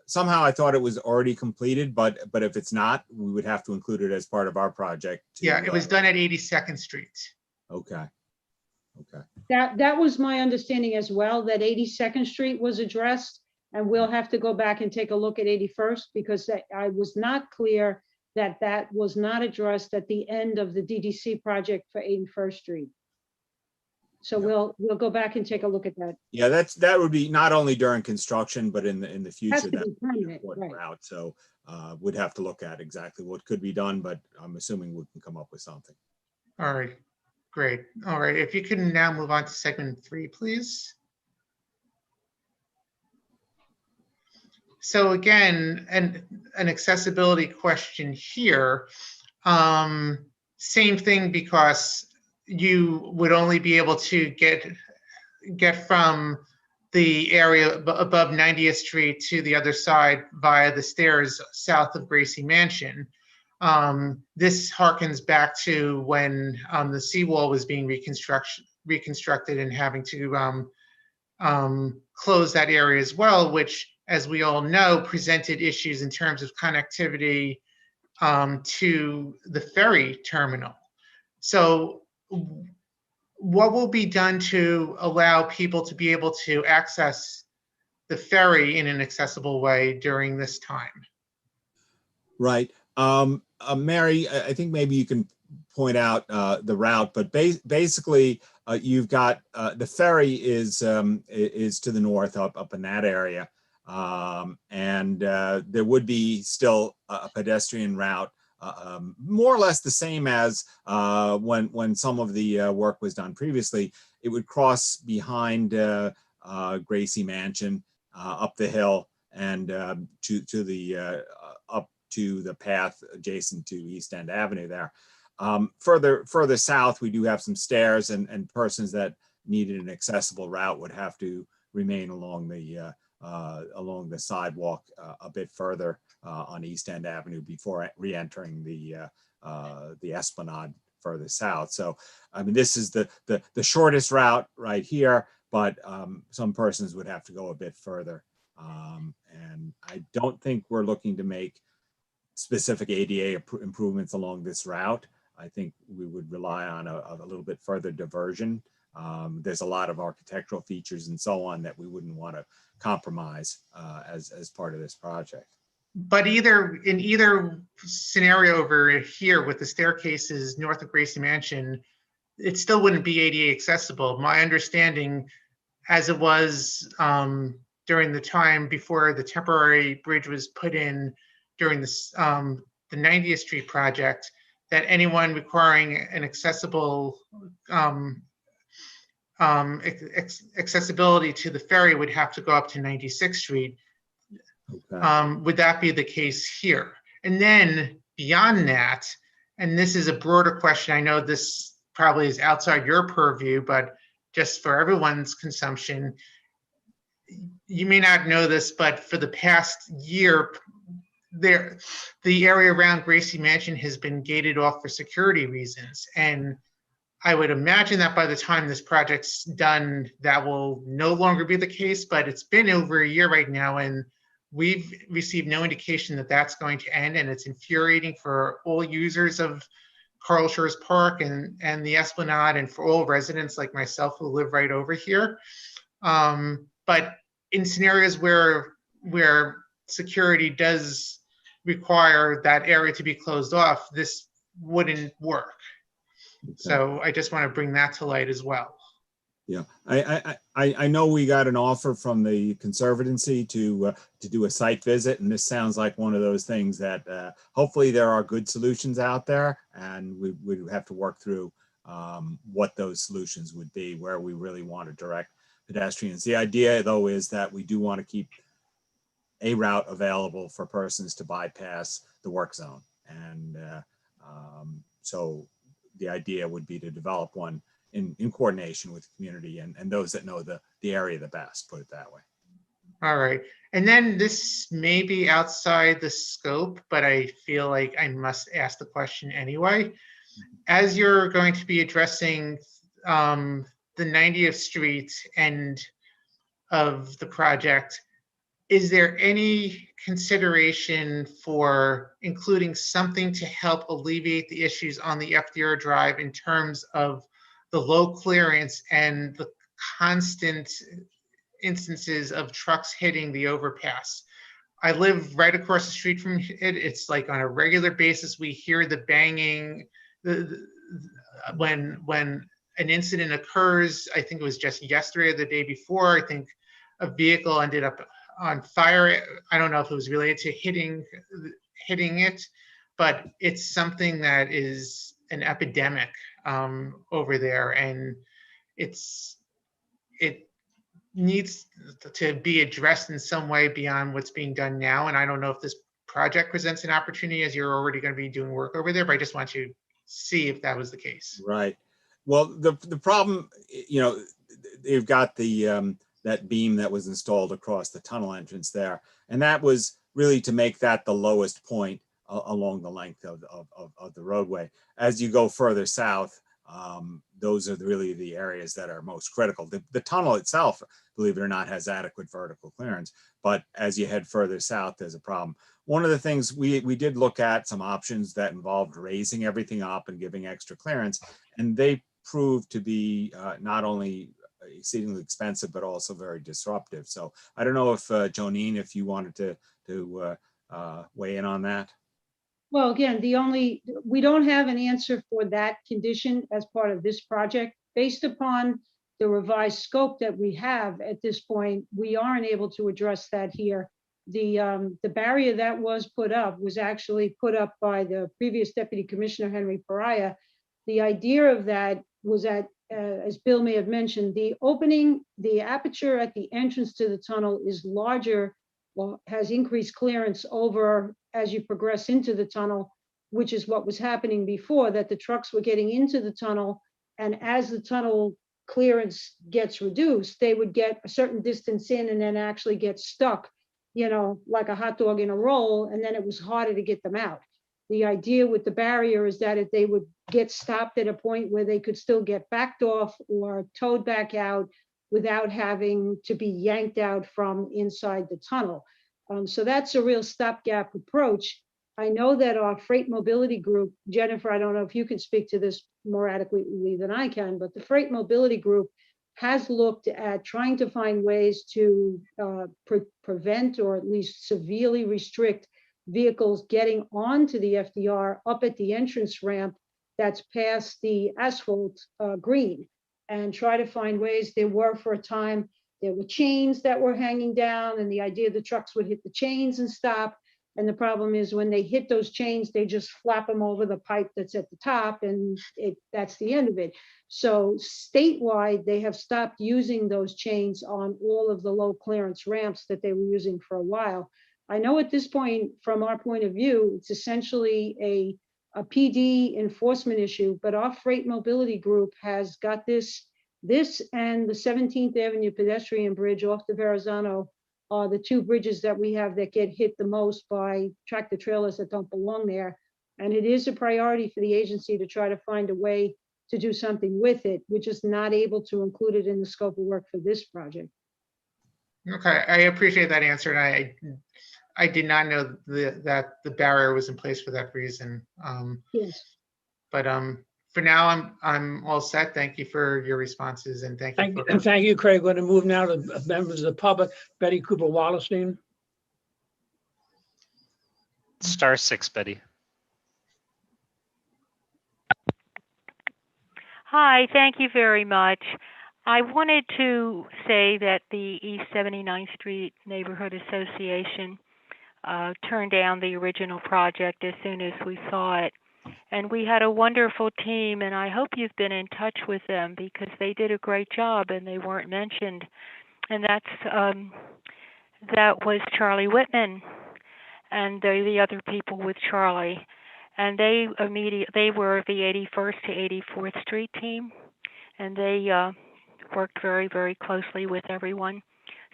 Somehow I thought it was already completed, but if it's not, we would have to include it as part of our project. Yeah, it was done at 82nd Street. Okay. Okay. That was my understanding as well, that 82nd Street was addressed, and we'll have to go back and take a look at 81st, because I was not clear that that was not addressed at the end of the DDC project for 81st Street. So Yeah. we'll go back and take a look at that. Yeah, that would be not only during construction, but in the Has future. to That be would be an permanent, important right? route. So we'd have to look at exactly what could be done, but I'm assuming we can come up with something. All right, great. All right, if you can now move on to segment 3, please. So again, an accessibility question here. Same thing, because you would only be able to get from the area above 90th Street to the other side via the stairs south of Gracie Mansion. This harkens back to when the seawall was being reconstructed and having to close that area as well, which, as we all know, presented issues in terms of connectivity to the ferry terminal. So what will be done to allow people to be able to access the ferry in an accessible way during this time? Right. Mary, I think maybe you can point out the route, but basically you've got the ferry is to the north up in that area. And there would be still a pedestrian route, more or less the same as when some of the work was done previously. It would cross behind Gracie Mansion, up the hill, and to the up to the path adjacent to East End Avenue there. Further south, we do have some stairs, and persons that needed an accessible route would have to remain along the sidewalk a bit further on East End Avenue before re-entering the Esplanade further south. So, I mean, this is the shortest route right here, but some persons would have to go a bit further. And I don't think we're looking to make specific ADA improvements along this route. I think we would rely on a little bit further diversion. There's a lot of architectural features and so on that we wouldn't want to compromise as part of this project. But in either scenario over here with the staircases north of Gracie Mansion, it still wouldn't be ADA accessible. My understanding, as it was during the time before the temporary bridge was put in during the 90th Street project, that anyone requiring an accessible accessibility to the ferry would have to go up to 96th Street. Okay. Would that be the case here? And then beyond that, and this is a broader question, I know this probably is outside your purview, but just for everyone's consumption, you may not know this, but for the past year, the area around Gracie Mansion has been gated off for security reasons. And I would imagine that by the time this project's done, that will no longer be the case, but it's been over a year right now, and we've received no indication that that's going to end, and it's infuriating for all users of Carl Schurz Park and the Esplanade, and for all residents like myself who live right over here. But in scenarios where security does require that area to be closed off, this wouldn't work. Okay. So I just want to bring that to light as well. Yeah, I know we got an offer from the Conservancy to do a site visit, and this sounds like one of those things that hopefully there are good solutions out there, and we would have to work through what those solutions would be, where we really want to direct pedestrians. The idea, though, is that we do want to keep a route available for persons to bypass the work zone, and so the idea would be to develop one in coordination with the community and those that know the area the best, put it that way. All right. And then this may be outside the scope, but I feel like I must ask the question anyway. As you're going to be addressing the 90th Street end of the project, is there any consideration for including something to help alleviate the issues on the FDR Drive in terms of the low clearance and the constant instances of trucks hitting the overpass? I live right across the street from it. It's like on a regular basis, we hear the banging when an incident occurs, I think it was just yesterday or the day before, I think a vehicle ended up on fire. I don't know if it was related to hitting it, but it's something that is an epidemic over there, and it needs to be addressed in some way beyond what's being done now. And I don't know if this project presents an opportunity, as you're already going to be doing work over there, but I just want you to see if that was the case. Right. Well, the problem, you know, they've got the that beam that was installed across the tunnel entrance there, and that was really to make that the lowest point along the length of the roadway. As you go further south, those are really the areas that are most critical. The tunnel itself, believe it or not, has adequate vertical clearance, but as you head further south, there's a problem. One of the things we did look at some options that involved raising everything up and giving extra clearance, and they proved to be not only exceedingly expensive, but also very disruptive. So I don't know if Jonine, if you wanted to weigh in on that. Well, again, we don't have an answer for that condition as part of this project. Based upon the revised scope that we have at this point, we aren't able to address that here. The barrier that was put up was actually put up by the previous Deputy Commissioner, Henry Pariah. The idea of that was that, as Bill may have mentioned, the aperture at the entrance to the tunnel is larger, well, has increased clearance over as you progress into the tunnel, which is what was happening before, that the trucks were getting into the tunnel, and as the tunnel clearance gets reduced, they would get a certain distance in and then actually get stuck, you know, like a hot dog in a roll, and then it was harder to get them out. The idea with the barrier is that if they would get stopped at a point where they could still get backed off or towed back out without having to be yanked out from inside the tunnel. So that's a real stopgap approach. I know that our freight mobility group, Jennifer, I don't know if you can speak to this more adequately than I can, but the freight mobility group has looked at trying to find ways to prevent or at least severely restrict vehicles getting onto the FDR up at the entrance ramp that's past the asphalt green, and try to find ways. There were, for a time, there were chains that were hanging down, and the idea the trucks would hit the chains and stop. And the problem is when they hit those chains, they just flap them over the pipe that's at the top, and that's the end of it. So statewide, they have stopped using those chains on all of the low clearance ramps that they were using for a while. I know at this point, from our point of view, it's essentially a PD enforcement issue, but our freight mobility group has got this and the 17th Avenue pedestrian bridge off the Verrazano are the two bridges that we have that get hit the most by tractor trailers that don't belong there. And it is a priority for the agency to try to find a way to do something with it. We're just not able to include it in the scope of work for this project. Okay, I appreciate that answer. And I did not know that the barrier was in place for that reason. Yes. But for now, I'm all set. Thank you for your responses, and thank you. And thank you, Craig. We're going to move now to members of the public. Betty Cooper Wallerstein. *6, Betty. Hi, thank you very much. I wanted to say that the East 79th Street Neighborhood Association turned down the original project as soon as we saw it. And we had a wonderful team, and I hope you've been in touch with them because they did a great job and they weren't mentioned. And that was Charlie Whitman and the other people with Charlie. And they were the 81st to 84th Street team, and they worked very, very closely with everyone.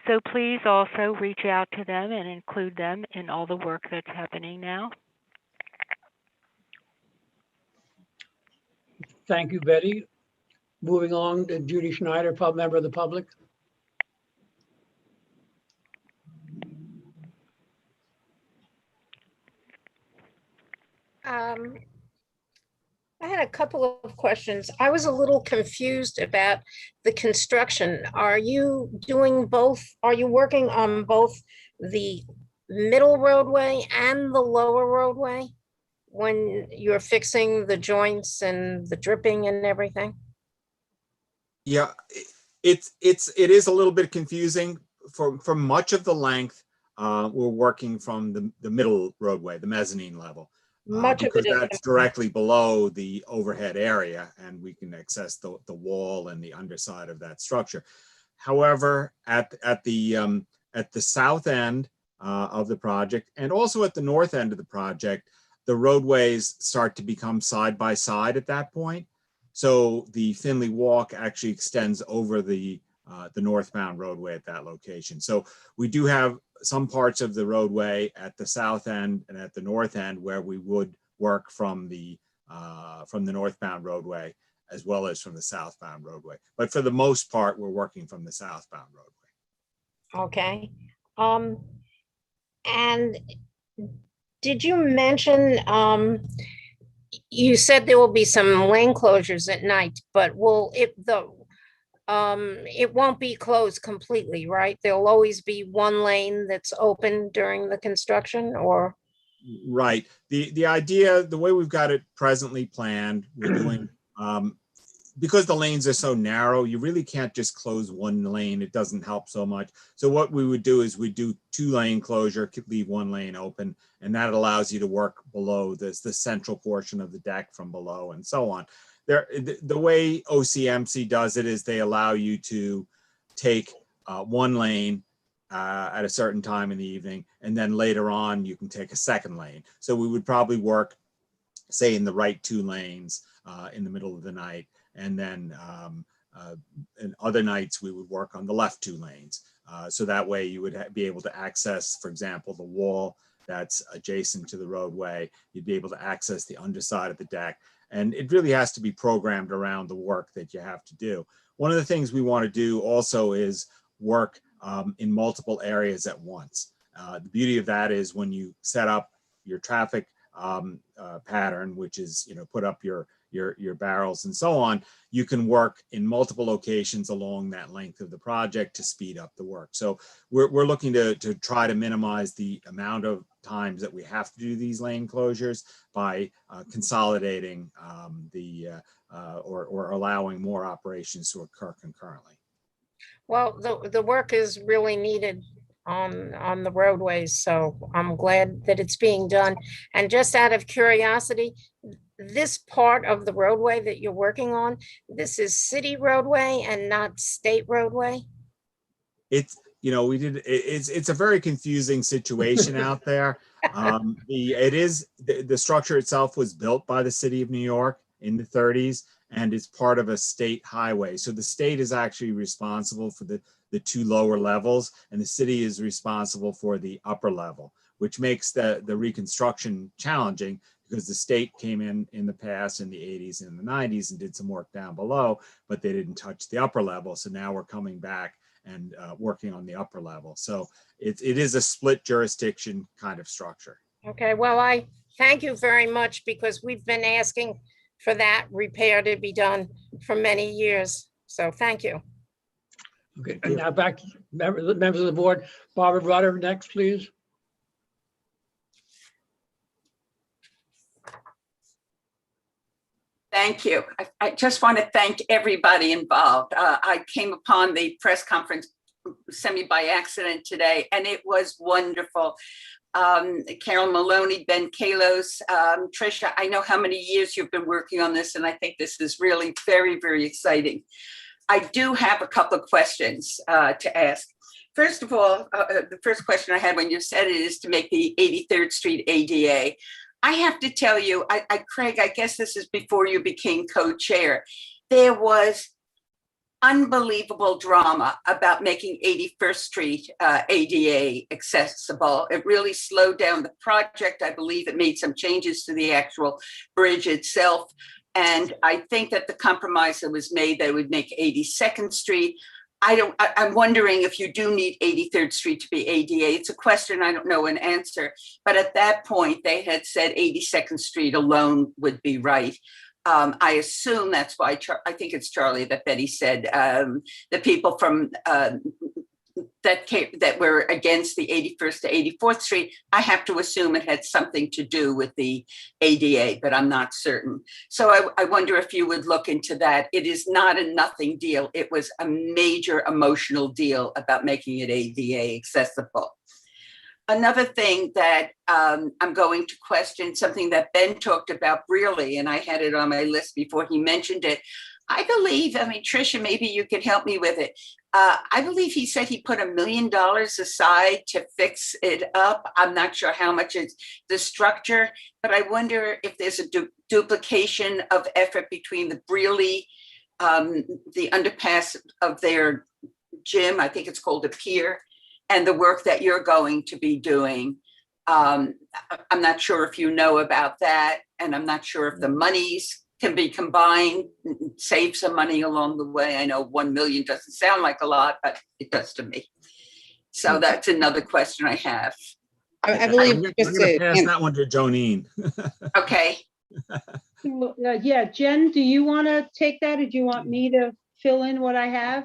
So please also reach out to them and include them in all the work that's happening now. Thank you, Betty. Moving along to Judy Schneider, member of the public. I had a couple of questions. I was a little confused about the construction. Are you doing both? Are you working on both the middle roadway and the lower roadway when you're fixing the joints and the dripping and everything? Yeah, it is a little bit confusing. For much of the length, we're working from the middle roadway, the mezzanine level, Much of because it is. that's directly below the overhead area, and we can access the wall and the underside of that structure. However, at the south end of the project, and also at the north end of the project, the roadways start to become side by side at that point. So the Finley Walk actually extends over the northbound roadway at that location. So we do have some parts of the roadway at the south end and at the north end where we would work from the northbound roadway as well as from the southbound roadway. But for the most part, we're working from the southbound roadway. Okay. And did you mention, you said there will be some lane closures at night, but it won't be closed completely, right? There'll always be one lane that's open during the construction, or? Right. The idea, the way we've got it presently planned, we're doing, because the lanes are so narrow, you really can't just close one lane. It doesn't help so much. So what we would do is we do 2-lane closure, leave one lane open, and that allows you to work below the central portion of the deck from below and so on. The way OCMC does it is they allow you to take one lane at a certain time in the evening, and then later on you can take a second lane. So we would probably work, say, in the right 2 lanes in the middle of the night, and then in other nights we would work on the left 2 lanes. So that way you would be able to access, for example, the wall that's adjacent to the roadway. You'd be able to access the underside of the deck. And it really has to be programmed around the work that you have to do. One of the things we want to do also is work in multiple areas at once. The beauty of that is when you set up your traffic pattern, which is, put up your barrels and so on, you can work in multiple locations along that length of the project to speed up the work. So we're looking to try to minimize the amount of times that we have to do these lane closures by consolidating or allowing more operations to occur concurrently. Well, the work is really needed on the roadways, so I'm glad that it's being done. And just out of curiosity, this part of the roadway that you're working on, this is city roadway and not state roadway? It's a very confusing situation out there. The structure itself was built by the city of New York in the 30s, and it's part of a state highway. So the state is actually responsible for the 2 lower levels, and the city is responsible for the upper level, which makes the reconstruction challenging because the state came in the past in the 80s and the 90s and did some work down below, but they didn't touch the upper level. So now we're coming back and working on the upper level. So it is a split jurisdiction kind of structure. Okay, well, I thank you very much, because we've been asking for that repair to be done for many years. So thank you. Okay, and now back to members of the board. Barbara Rutter next, please. Thank you. I just want to thank everybody involved. I came upon the press conference semi by accident today, and it was wonderful. Carol Maloney, Ben Kalos, Tricia, I know how many years you've been working on this, and I think this is really very, very exciting. I do have a couple of questions to ask. First of all, the first question I had when you said it is to make the 83rd Street ADA. I have to tell you, Craig, I guess this is before you became co-chair. There was unbelievable drama about making 81st Street ADA accessible. It really slowed down the project. I believe it made some changes to the actual bridge itself. And I think that the compromise that was made, that would make 82nd Street. I'm wondering if you do need 83rd Street to be ADA. It's a question I don't know an answer. But at that point, they had said 82nd Street alone would be right. I assume that's why, I think it's Charlie that Betty said, the people from that were against the 81st to 84th Street, I have to assume it had something to do with the ADA, but I'm not certain. So I wonder if you would look into that. It is not a nothing deal. It was a major emotional deal about making it ADA accessible. Another thing that I'm going to question, something that Ben talked about really, and I had it on my list before he mentioned it. I believe, I mean, Tricia, maybe you could help me with it. I believe he said he put $1 million aside to fix it up. I'm not sure how much is the structure, but I wonder if there's a duplication of effort between the Brearley, the underpass of their gym, I think it's called a pier, and the work that you're going to be doing. I'm not sure if you know about that, and I'm not sure if the monies can be combined, save some money along the way. I know 1 million doesn't sound like a lot, but it does to me. So that's another question I have. I believe I'm going to pass that one to Jonine. Okay. Yeah, Jen, do you want to take that, or do you want me to fill in what I have?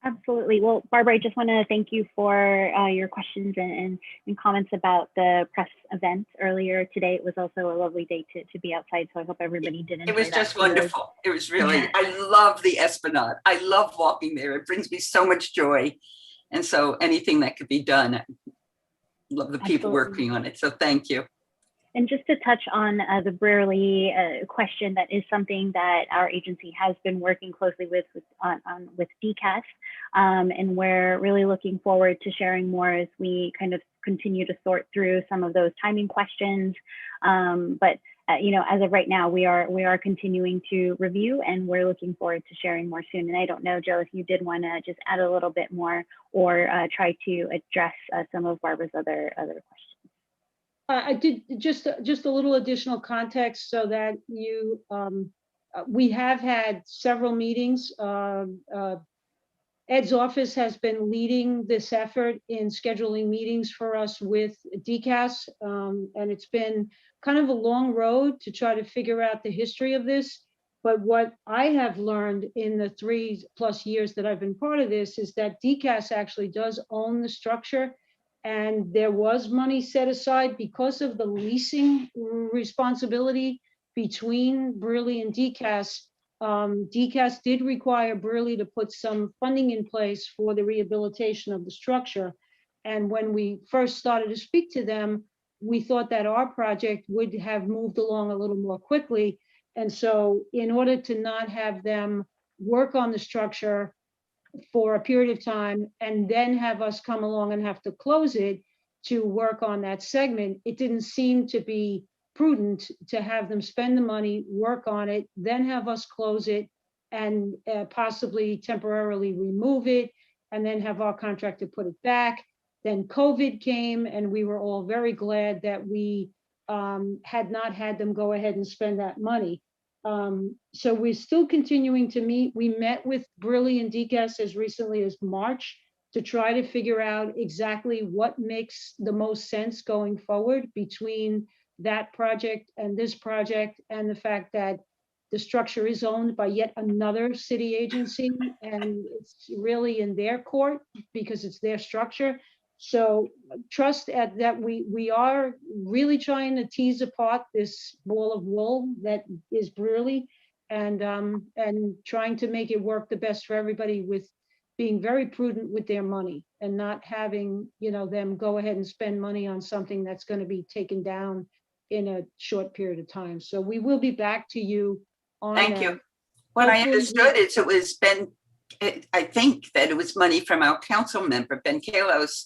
Absolutely. Well, Barbara, I just want to thank you for your questions and comments about the press event earlier today. It was also a lovely day to be outside, so I hope everybody did enjoy that. It was just wonderful. It was really, I love the Esplanade. I love walking there. It brings me so much joy. And so anything that could be done, I love the people working on it. So thank you. And just to touch on the Brearley question, that is something that our agency has been working closely with DCAS, and we're really looking forward to sharing more as we kind of continue to sort through some of those timing questions. But you know, as of right now, we are continuing to review, and we're looking forward to sharing more soon. And I don't know, Jill, if you did want to just add a little bit more or try to address some of Barbara's other questions. I did just a little additional context so that you, we have had several meetings. Ed's office has been leading this effort in scheduling meetings for us with DCAS, and it's been kind of a long road to try to figure out the history of this. But what I have learned in the 3+ years that I've been part of this is that DCAS actually does own the structure. And there was money set aside because of the leasing responsibility between Brearley and DCAS. DCAS did require Brearley to put some funding in place for the rehabilitation of the structure. And when we first started to speak to them, we thought that our project would have moved along a little more quickly. And so in order to not have them work on the structure for a period of time and then have us come along and have to close it to work on that segment, it didn't seem to be prudent to have them spend the money, work on it, then have us close it and possibly temporarily remove it, and then have our contractor put it back. Then COVID came, and we were all very glad that we had not had them go ahead and spend that money. So we're still continuing to meet. We met with Brearley and DCAS as recently as March to try to figure out exactly what makes the most sense going forward between that project and this project, and the fact that the structure is owned by yet another city agency, and it's really in their court because it's their structure. So trust that we are really trying to tease apart this ball of wool that is Brearley, and trying to make it work the best for everybody, with being very prudent with their money and not having, you know, them go ahead and spend money on something that's going to be taken down in a short period of time. So we will be back to you on Thank that. you. What I understood is it was Ben, I think that it was money from our council member, Ben Kalos.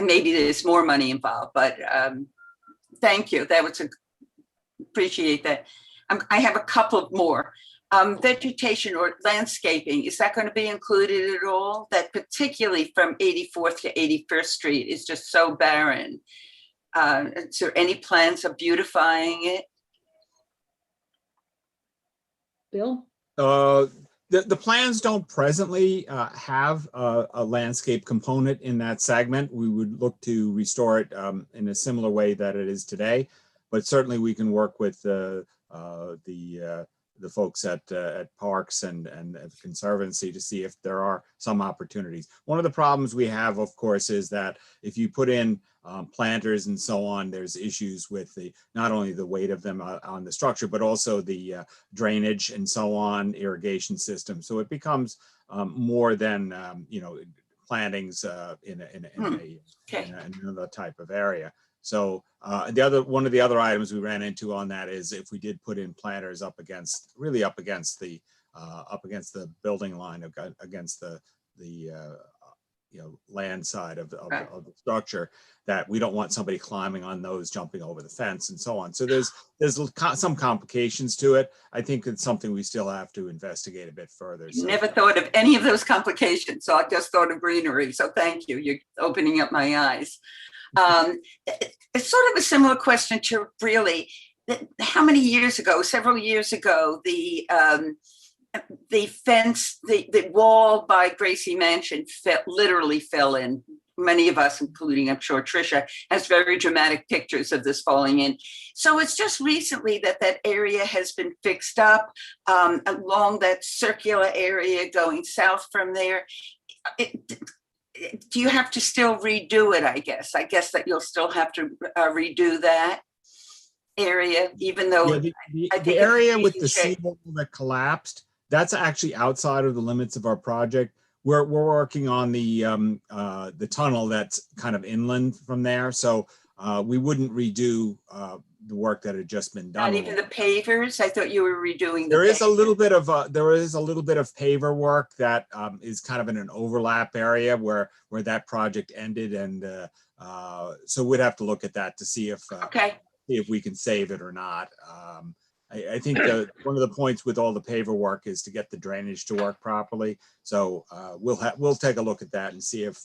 Maybe there's more money involved, but thank you. That was appreciate that. I have a couple more. Vegetation or landscaping, is that going to be included at all? That particularly from 84th to 81st Street is just so barren. Is there any plans of beautifying it? Bill? The plans don't presently have a landscape component in that segment. We would look to restore it in a similar way that it is today, but certainly we can work with the the folks at Parks and at the Conservancy to see if there are some opportunities. One of the problems we have, of course, is that if you put in planters and so on, there's issues with not only the weight of them on the structure, but also the drainage and so on, irrigation system. So it becomes more than plantings in another type of area. So one of the other items we ran into on that is if we did put in planters up against the building line, against the land side of the structure, that we don't want somebody climbing on those, jumping over the fence and so on. So there's some complications to it. I think it's something we still have to investigate a bit further. So, never thought of any of those complications. So I just thought of greenery. So thank you. You're opening up my eyes. It's sort of a similar question to really, how many years ago, several years ago, the fence, the wall by Gracie Mansion literally fell in. Many of us, including I'm sure Tricia, has very dramatic pictures of this falling in. So it's just recently that area has been fixed up along that circular area going south from there. Do you have to still redo it, I guess? I guess that you'll still have to redo that area, even though the area with the seawall that collapsed, that's actually outside of the limits of our project. We're working on the tunnel that's kind of inland from there. So we wouldn't redo the work that had just been done. Not even the pavers? I thought you were redoing there is a little bit of paver work that is kind of in an overlap area where that project ended, and so we'd have to look at that to see if we can save it or not. I think one of the points with all the paver work is to get the drainage to work properly. So we'll take a look at that and see if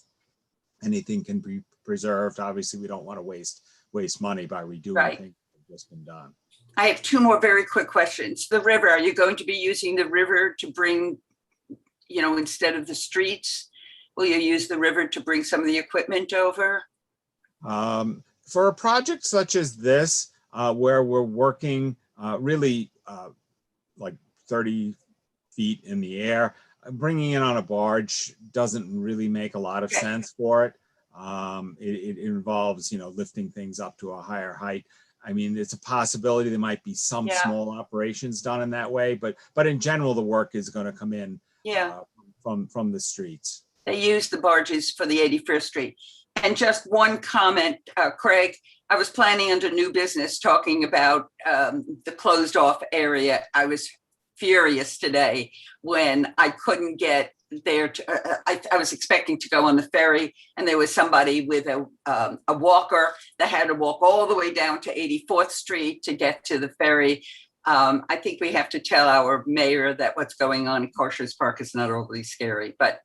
anything can be preserved. Obviously, we don't want to waste money by redoing things that have just been done. I have two more very quick questions. The river, are you going to be using the river to bring, instead of the streets? Will you use the river to bring some of the equipment over? For a project such as this, where we're working really like 30 feet in the air, bringing it on a barge doesn't really make a lot of sense for it. It involves, lifting things up to a higher height. I mean, it's a possibility there might be some small operations done in that way, but in general, the work is going to come in from the streets. They use the barges for the 81st Street. And just one comment, Craig, I was planning under new business talking about the closed off area. I was furious today when I couldn't get there. I was expecting to go on the ferry, and there was somebody with a walker that had to walk all the way down to 84th Street to get to the ferry. I think we have to tell our mayor that what's going on in Carshers Park is not overly scary, but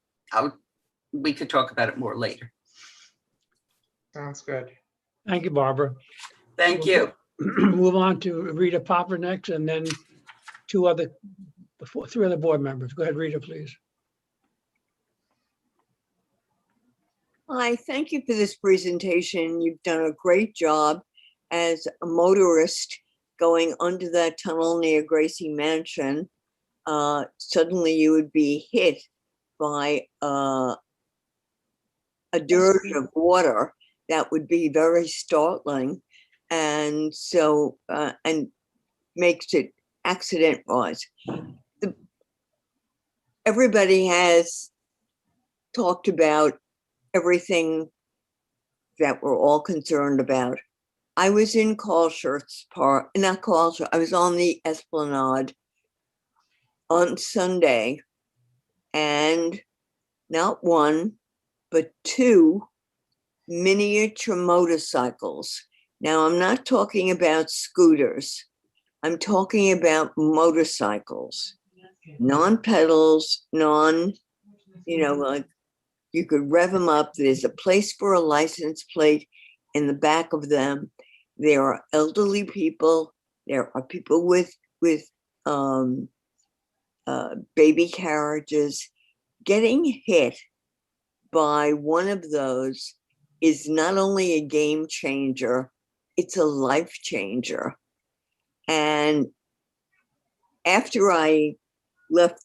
we could talk about it more later. Sounds good. Thank you, Barbara. Thank you. Move on to Rita Popper next, and then three other board members. Go ahead, Rita, please. Hi, thank you for this presentation. You've done a great job as a motorist going under that tunnel near Gracie Mansion. Suddenly you would be hit by a dirge of water that would be very startling, and so and makes it accident-wise. Everybody has talked about everything that we're all concerned about. I was in Carshers Park, not Carshers, I was on the Esplanade on Sunday, and not one, but two miniature motorcycles. Now, I'm not talking about scooters. I'm talking about motorcycles, non-pedals, like you could rev them up. There's a place for a license plate in the back of them. There are elderly people. There are people with baby carriages. Getting hit by one of those is not only a game changer, it's a life changer. And after I left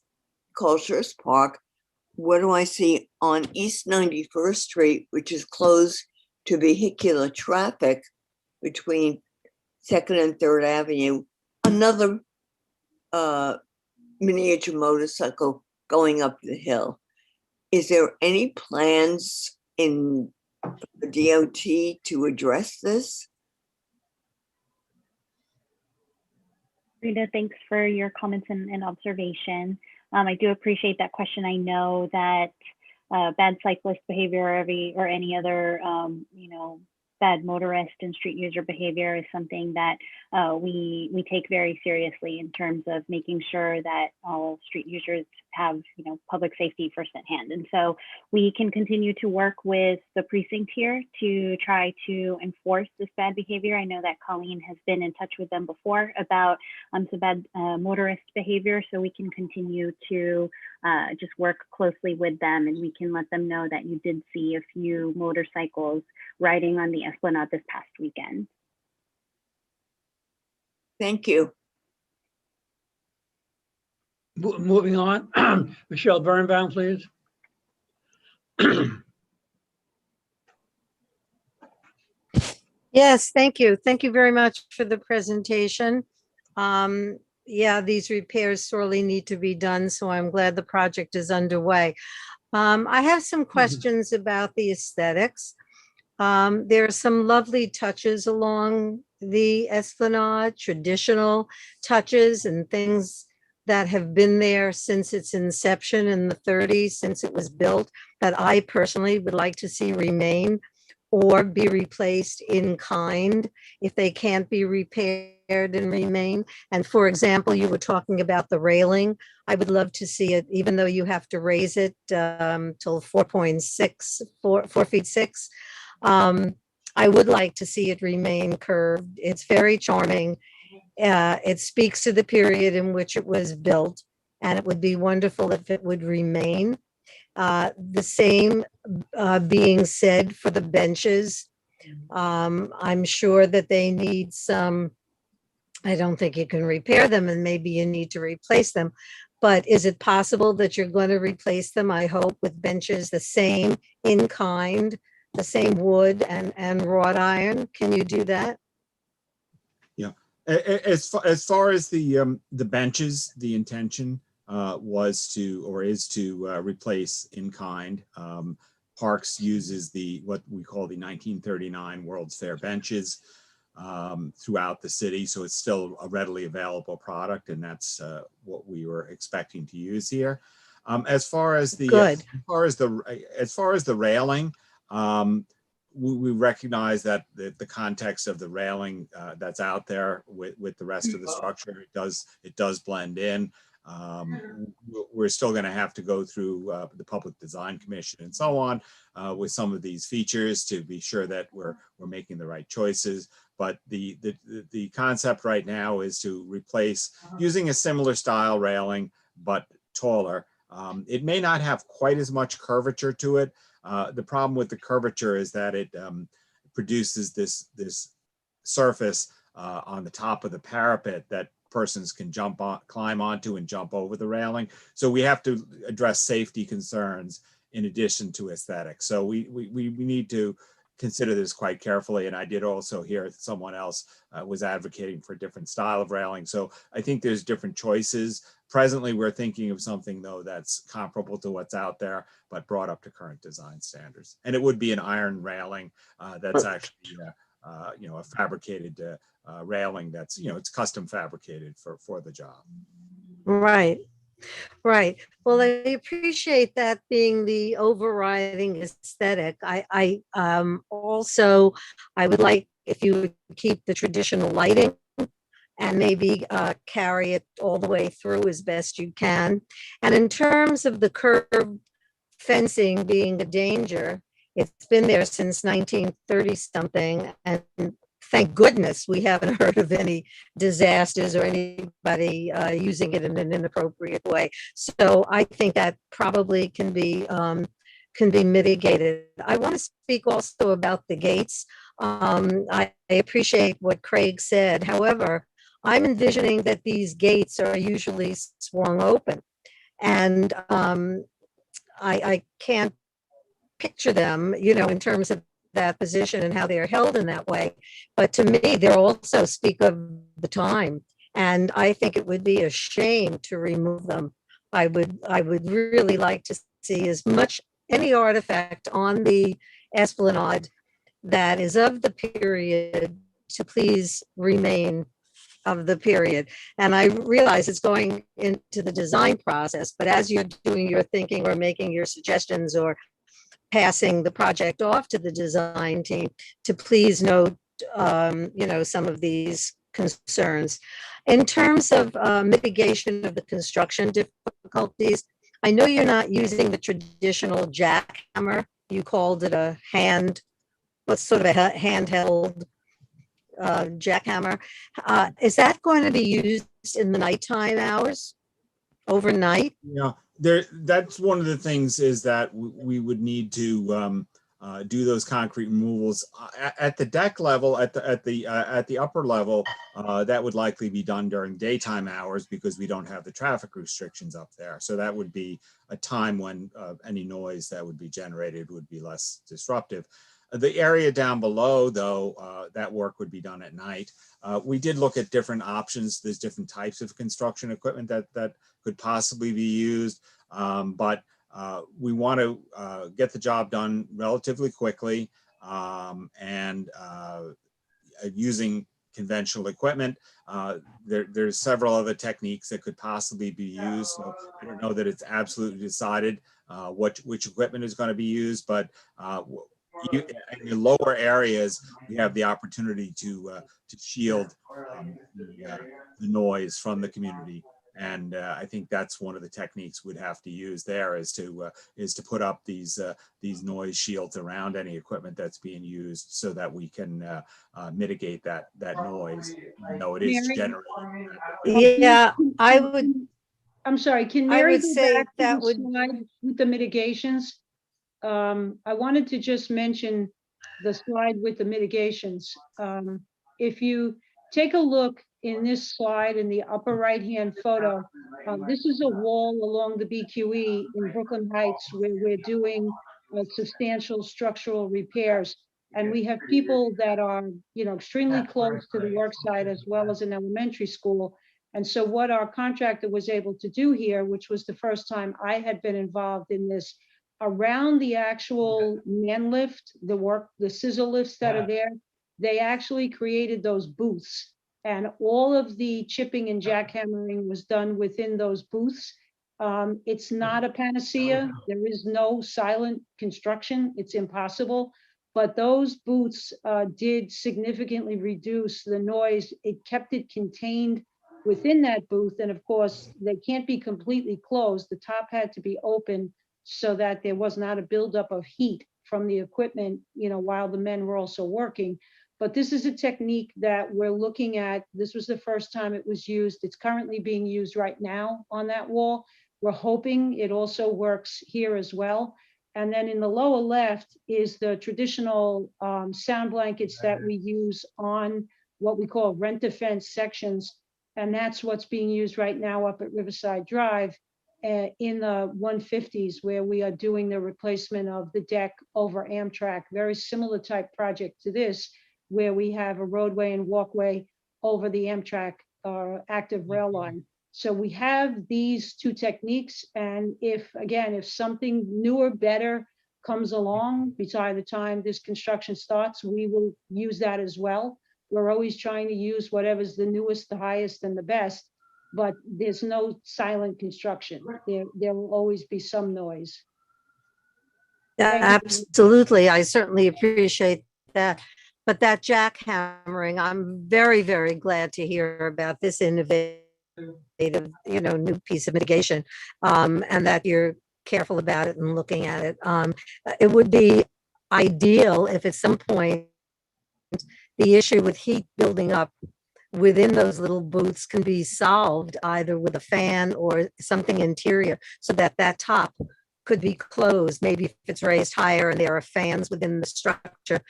Cultures Park, what do I see on East 91st Street, which is closed to vehicular traffic between 2nd and 3rd Avenue, another miniature motorcycle going up the hill. Is there any plans in the DOT to address this? Rita, thanks for your comments and observation. I do appreciate that question. I know that bad cyclist behavior or any other, bad motorist and street user behavior is something that we take very seriously in terms of making sure that all street users have, public safety first at hand. And so we can continue to work with the precinct here to try to enforce this bad behavior. I know that Colleen has been in touch with them before about some bad motorist behavior, so we can continue to just work closely with them, and we can let them know that you did see a few motorcycles riding on the Esplanade this past weekend. Thank you. Moving on, Michelle Birnbaum, please. Yes, thank you. Thank you very much for the presentation. Yeah, these repairs sorely need to be done, so I'm glad the project is underway. I have some questions about the aesthetics. There are some lovely touches along the Esplanade, traditional touches and things that have been there since its inception in the 30s, since it was built, that I personally would like to see remain or be replaced in kind if they can't be repaired and remain. And for example, you were talking about the railing. I would love to see it, even though you have to raise it till 4 feet 6. I would like to see it remain curved. It's very charming. It speaks to the period in which it was built, and it would be wonderful if it would remain. The same being said for the benches. I'm sure that they need some, I don't think you can repair them, and maybe you need to replace them. But is it possible that you're going to replace them, I hope, with benches the same in kind, the same wood and wrought iron? Can you do that? Yeah. As far as the benches, the intention was to, or is to, replace in kind. Parks uses what we call the 1939 World's Fair benches throughout the city, so it's still a readily available product, and that's what we were expecting to use here. As far as the railing, we recognize that the context of the railing that's out there with the rest of the structure, it does blend in. We're still going to have to go through the Public Design Commission and so on with some of these features to be sure that we're making the right choices. But the concept right now is to replace using a similar style railing, but taller. It may not have quite as much curvature to it. The problem with the curvature is that it produces this surface on the top of the parapet that persons can climb onto and jump over the railing. So we have to address safety concerns in addition to aesthetics. So we need to consider this quite carefully. And I did also hear someone else was advocating for a different style of railing. So I think there's different choices. Presently, we're thinking of something though that's comparable to what's out there, but brought up to current design standards. And it would be an iron railing that's actually a fabricated railing that's, it's custom fabricated for the job. Right. Right. Well, I appreciate that being the overriding aesthetic. I also, I would like if you would keep the traditional lighting and maybe carry it all the way through as best you can. And in terms of the curved fencing being a danger, it's been there since 1930 something, and thank goodness we haven't heard of any disasters or anybody using it in an inappropriate way. So I think that probably can be mitigated. I want to speak also about the gates. I appreciate what Craig said. However, I'm envisioning that these gates are usually swung open. And I can't picture them, in terms of that position and how they are held in that way. But to me, they also speak of the time. And I think it would be a shame to remove them. I would really like to see as much any artifact on the esplanade that is of the period to please remain of the period. And I realize it's going into the design process, but as you're doing your thinking or making your suggestions or passing the project off to the design team, to please note, some of these concerns. In terms of mitigation of the construction difficulties, I know you're not using the traditional jackhammer. You called it a what's sort of a handheld jackhammer. Is that going to be used in the nighttime hours, overnight? Yeah, that's one of the things, is that we would need to do those concrete removals at the deck level, at the upper level. That would likely be done during daytime hours because we don't have the traffic restrictions up there. So that would be a time when any noise that would be generated would be less disruptive. The area down below, though, that work would be done at night. We did look at different options. There's different types of construction equipment that could possibly be used, but we want to get the job done relatively quickly, and using conventional equipment. There's several other techniques that could possibly be used. So I don't know that it's absolutely decided which equipment is going to be used, but in the lower areas, we have the opportunity to shield the noise from the community, and I think that's one of the techniques we'd have to use there, is to put up these noise shields around any equipment that's being used, so that we can mitigate that noise, even though it is Mary? generated. Yeah, I would. I'm sorry, can I Mary would go say back to that the would. slide with the mitigations? I wanted to just mention the slide with the mitigations. If you take a look in this slide in the upper right-hand photo, this is a wall along the BQE in Brooklyn Heights where we're doing substantial structural repairs. And we have people that are, extremely close to the work site as well as an elementary school. And so what our contractor was able to do here, which was the first time I had been involved in this, around the actual man lift, the scissor lifts that are there, they actually created those booths. And all of the chipping and jackhammering was done within those booths. It's not a panacea. There is no silent construction. It's impossible. But those booths did significantly reduce the noise. It kept it contained within that booth. And of course, they can't be completely closed. The top had to be open so that there was not a buildup of heat from the equipment, while the men were also working. But this is a technique that we're looking at. This was the first time it was used. It's currently being used right now on that wall. We're hoping it also works here as well. And then in the lower left is the traditional sound blankets that we use on what we call rent-a-fence sections. And that's what's being used right now up at Riverside Drive in the 150s, where we are doing the replacement of the deck over Amtrak. Very similar type project to this, where we have a roadway and walkway over the Amtrak active rail line. So we have these two techniques. And if something newer, better comes along by the time this construction starts, we will use that as well. We're always trying to use whatever's the newest, the highest, and the best, but there's no silent construction. There will always be some noise. Absolutely. I certainly appreciate that. But that jackhammering, I'm very, very glad to hear about this innovative, new piece of mitigation, and that you're careful about it and looking at it. It would be ideal if at some point the issue with heat building up within those little booths can be solved either with a fan or something interior, so that that top could be closed. Maybe if it's raised higher and there are fans within the structure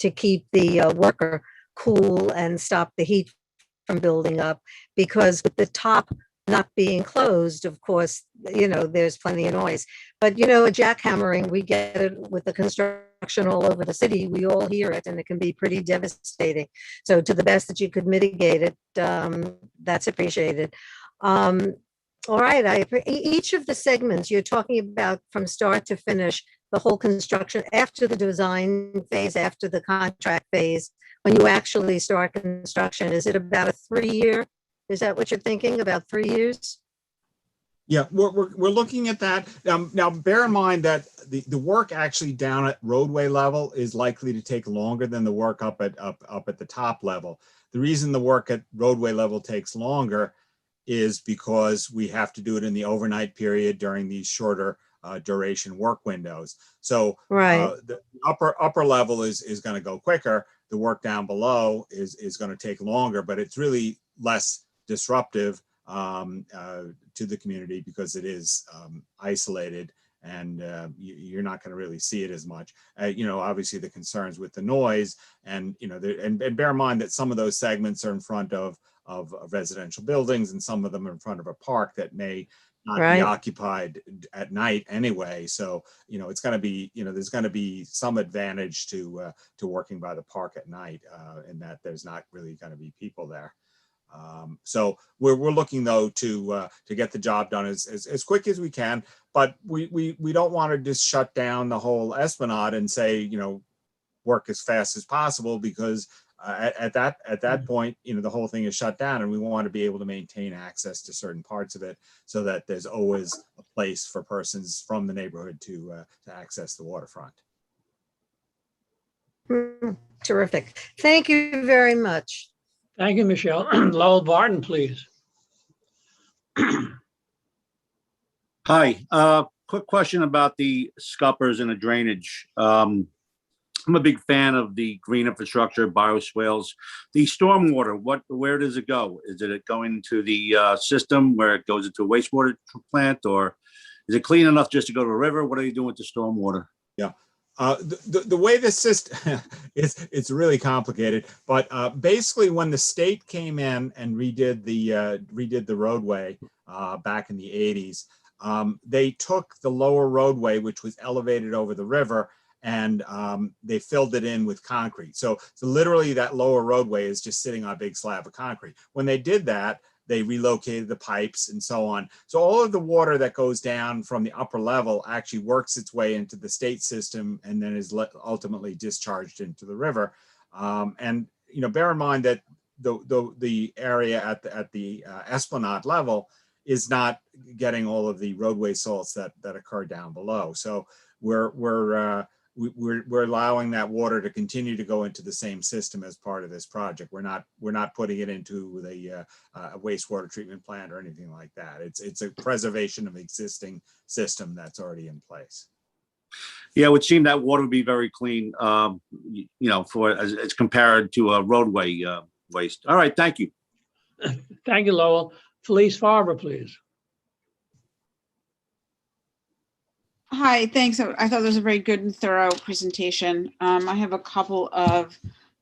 to keep the worker cool and stop the heat from building up, because with the top not being closed, of course, there's plenty of noise. But, a jackhammering, we get it with the construction all over the city. We all hear it, and it can be pretty devastating. So to the best that you could mitigate it, that's appreciated. All right, each of the segments you're talking about from start to finish, the whole construction, after the design phase, after the contract phase, when you actually start construction, is it about a 3-year? Is that what you're thinking, about 3 years? Yeah, we're looking at that. Now, bear in mind that the work actually down at roadway level is likely to take longer than the work up at the top level. The reason the work at roadway level takes longer is because we have to do it in the overnight period during these shorter duration work windows. So right. The upper level is going to go quicker. The work down below is going to take longer, but it's really less disruptive to the community because it is isolated, and you're not going to really see it as much. Obviously the concerns with the noise, and and bear in mind that some of those segments are in front of residential buildings, and some of them are in front of a park that may not be occupied at night anyway. So it's going to be there's going to be some advantage to working by the park at night, in that there's not really going to be people there. So we're looking though to get the job done as quick as we can, but we don't want to just shut down the whole Esplanade and say work as fast as possible, because at that point the whole thing is shut down, and we want to be able to maintain access to certain parts of it so that there's always a place for persons from the neighborhood to access the waterfront. Terrific. Thank you very much. Thank you, Michelle. Lowell Barton, please. Hi, quick question about the scuppers and the drainage. I'm a big fan of the green infrastructure, bioswales. The stormwater, where does it go? Is it going to the system where it goes into a wastewater plant, or is it clean enough just to go to a river? What are you doing with the stormwater? Yeah. The way the system it's really complicated, but basically when the state came in and redid the roadway back in the 80s, they took the lower roadway, which was elevated over the river, and they filled it in with concrete. So literally that lower roadway is just sitting on a big slab of concrete. When they did that, they relocated the pipes and so on. So all of the water that goes down from the upper level actually works its way into the state system and then is ultimately discharged into the river. And bear in mind that the area at the Esplanade level is not getting all of the roadway salts that occur down below. So we're allowing that water to continue to go into the same system as part of this project. We're not putting it into the wastewater treatment plant or anything like that. It's a preservation of existing system that's already in place. Yeah, it would seem that water would be very clean, as compared to a roadway waste. All right, thank you. Thank you, Lowell. Felice Farber, please. Hi, thanks. I thought it was a very good and thorough presentation. I have a couple of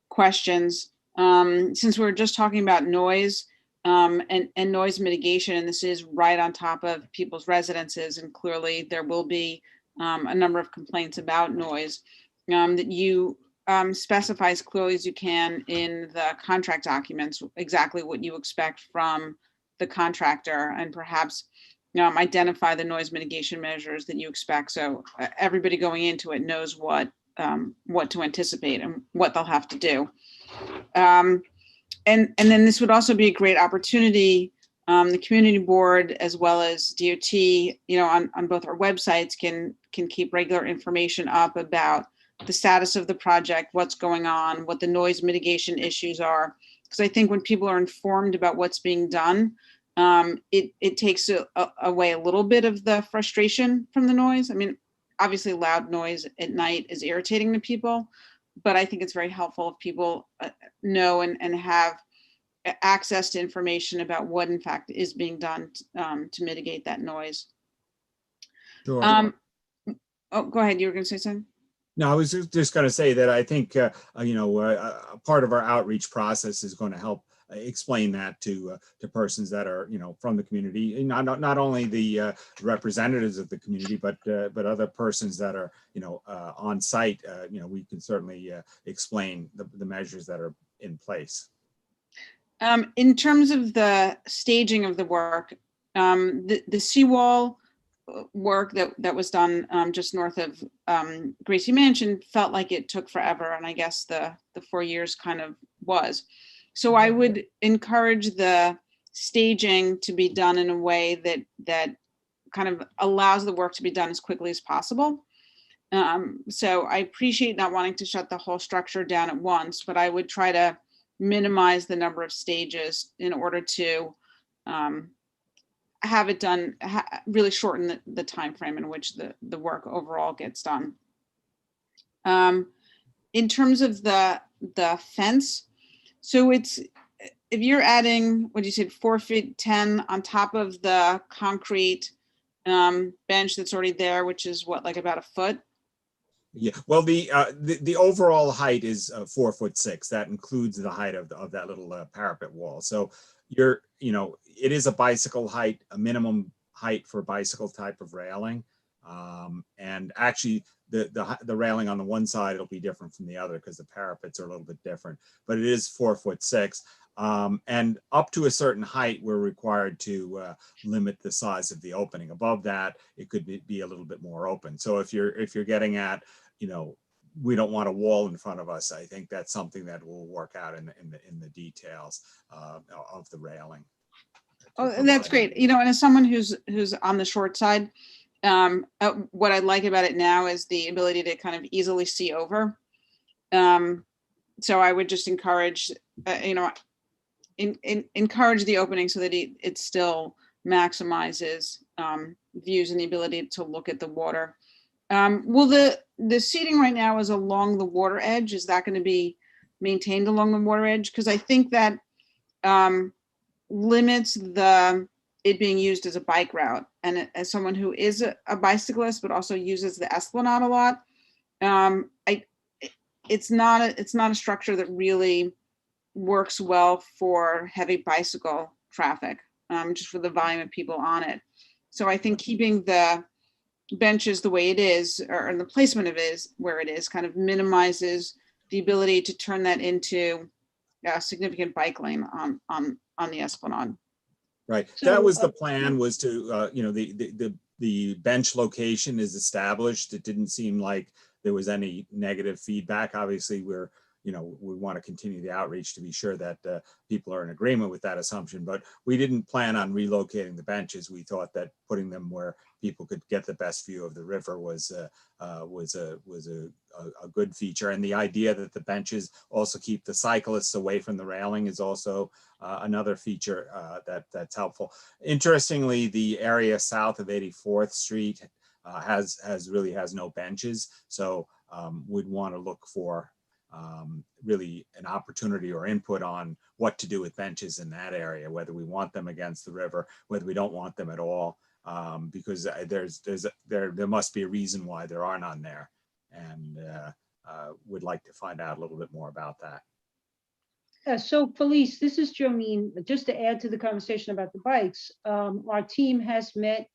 questions. Since we were just talking about noise and noise mitigation, and this is right on top of people's residences, and clearly there will be a number of complaints about noise, that you specify as clearly as you can in the contract documents exactly what you expect from the contractor, and perhaps identify the noise mitigation measures that you expect, so everybody going into it knows what to anticipate and what they'll have to do. And then this would also be a great opportunity. The community board as well as DOT, on both our websites can keep regular information up about the status of the project, what's going on, what the noise mitigation issues are. Because I think when people are informed about what's being done, it takes away a little bit of the frustration from the noise. I mean, obviously loud noise at night is irritating to people, but I think it's very helpful if people know and have access to information about what in fact is being done to mitigate that noise. Sure. Oh, go ahead. You were going to say something? No, I was just going to say that I think, part of our outreach process is going to help explain that to persons that are, from the community, not only the representatives of the community, but other persons that are, on site. We can certainly explain the measures that are in place. In terms of the staging of the work, the seawall work that was done just north of Gracie Mansion felt like it took forever, and I guess the 4 years kind of was. So I would encourage the staging to be done in a way that kind of allows the work to be done as quickly as possible. So I appreciate not wanting to shut the whole structure down at once, but I would try to minimize the number of stages in order to have it done, really shorten the time frame in which the work overall gets done. In terms of the fence, so if you're adding, what you said, 4 feet 10 on top of the concrete bench that's already there, which is what, like about a foot? Yeah, well, the overall height is 4'6". That includes the height of that little parapet wall. So it is a bicycle height, a minimum height for bicycle type of railing. And actually the railing on the one side, it'll be different from the other because the parapets are a little bit different, but it is 4'6". And up to a certain height, we're required to limit the size of the opening. Above that, it could be a little bit more open. So if you're getting at, we don't want a wall in front of us, I think that's something that will work out in the details of the railing. Oh, and that's great. And as someone who's on the short side, what I like about it now is the ability to kind of easily see over. So I would just encourage, encourage the opening so that it still maximizes views and the ability to look at the water. Well, the seating right now is along the water edge. Is that going to be maintained along the water edge? Because I think that limits it being used as a bike route. And as someone who is a bicyclist but also uses the Esplanade a lot, it's not a structure that really works well for heavy bicycle traffic, just for the volume of people on it. So I think keeping the benches the way it is, or the placement of it is where it is, kind of minimizes the ability to turn that into a significant bike lane on the Esplanade. Right. So, that was the plan, was to, the bench location is established. It didn't seem like there was any negative feedback. Obviously, we want to continue the outreach to be sure that people are in agreement with that assumption, but we didn't plan on relocating the benches. We thought that putting them where people could get the best view of the river was a good feature. And the idea that the benches also keep the cyclists away from the railing is also another feature that's helpful. Interestingly, the area south of 84th Street really has no benches. So we'd want to look for really an opportunity or input on what to do with benches in that area, whether we want them against the river, whether we don't want them at all, because there must be a reason why there are none there, and would like to find out a little bit more about that. So Felice, this is Jolene. Just to add to the conversation about the bikes, our team has met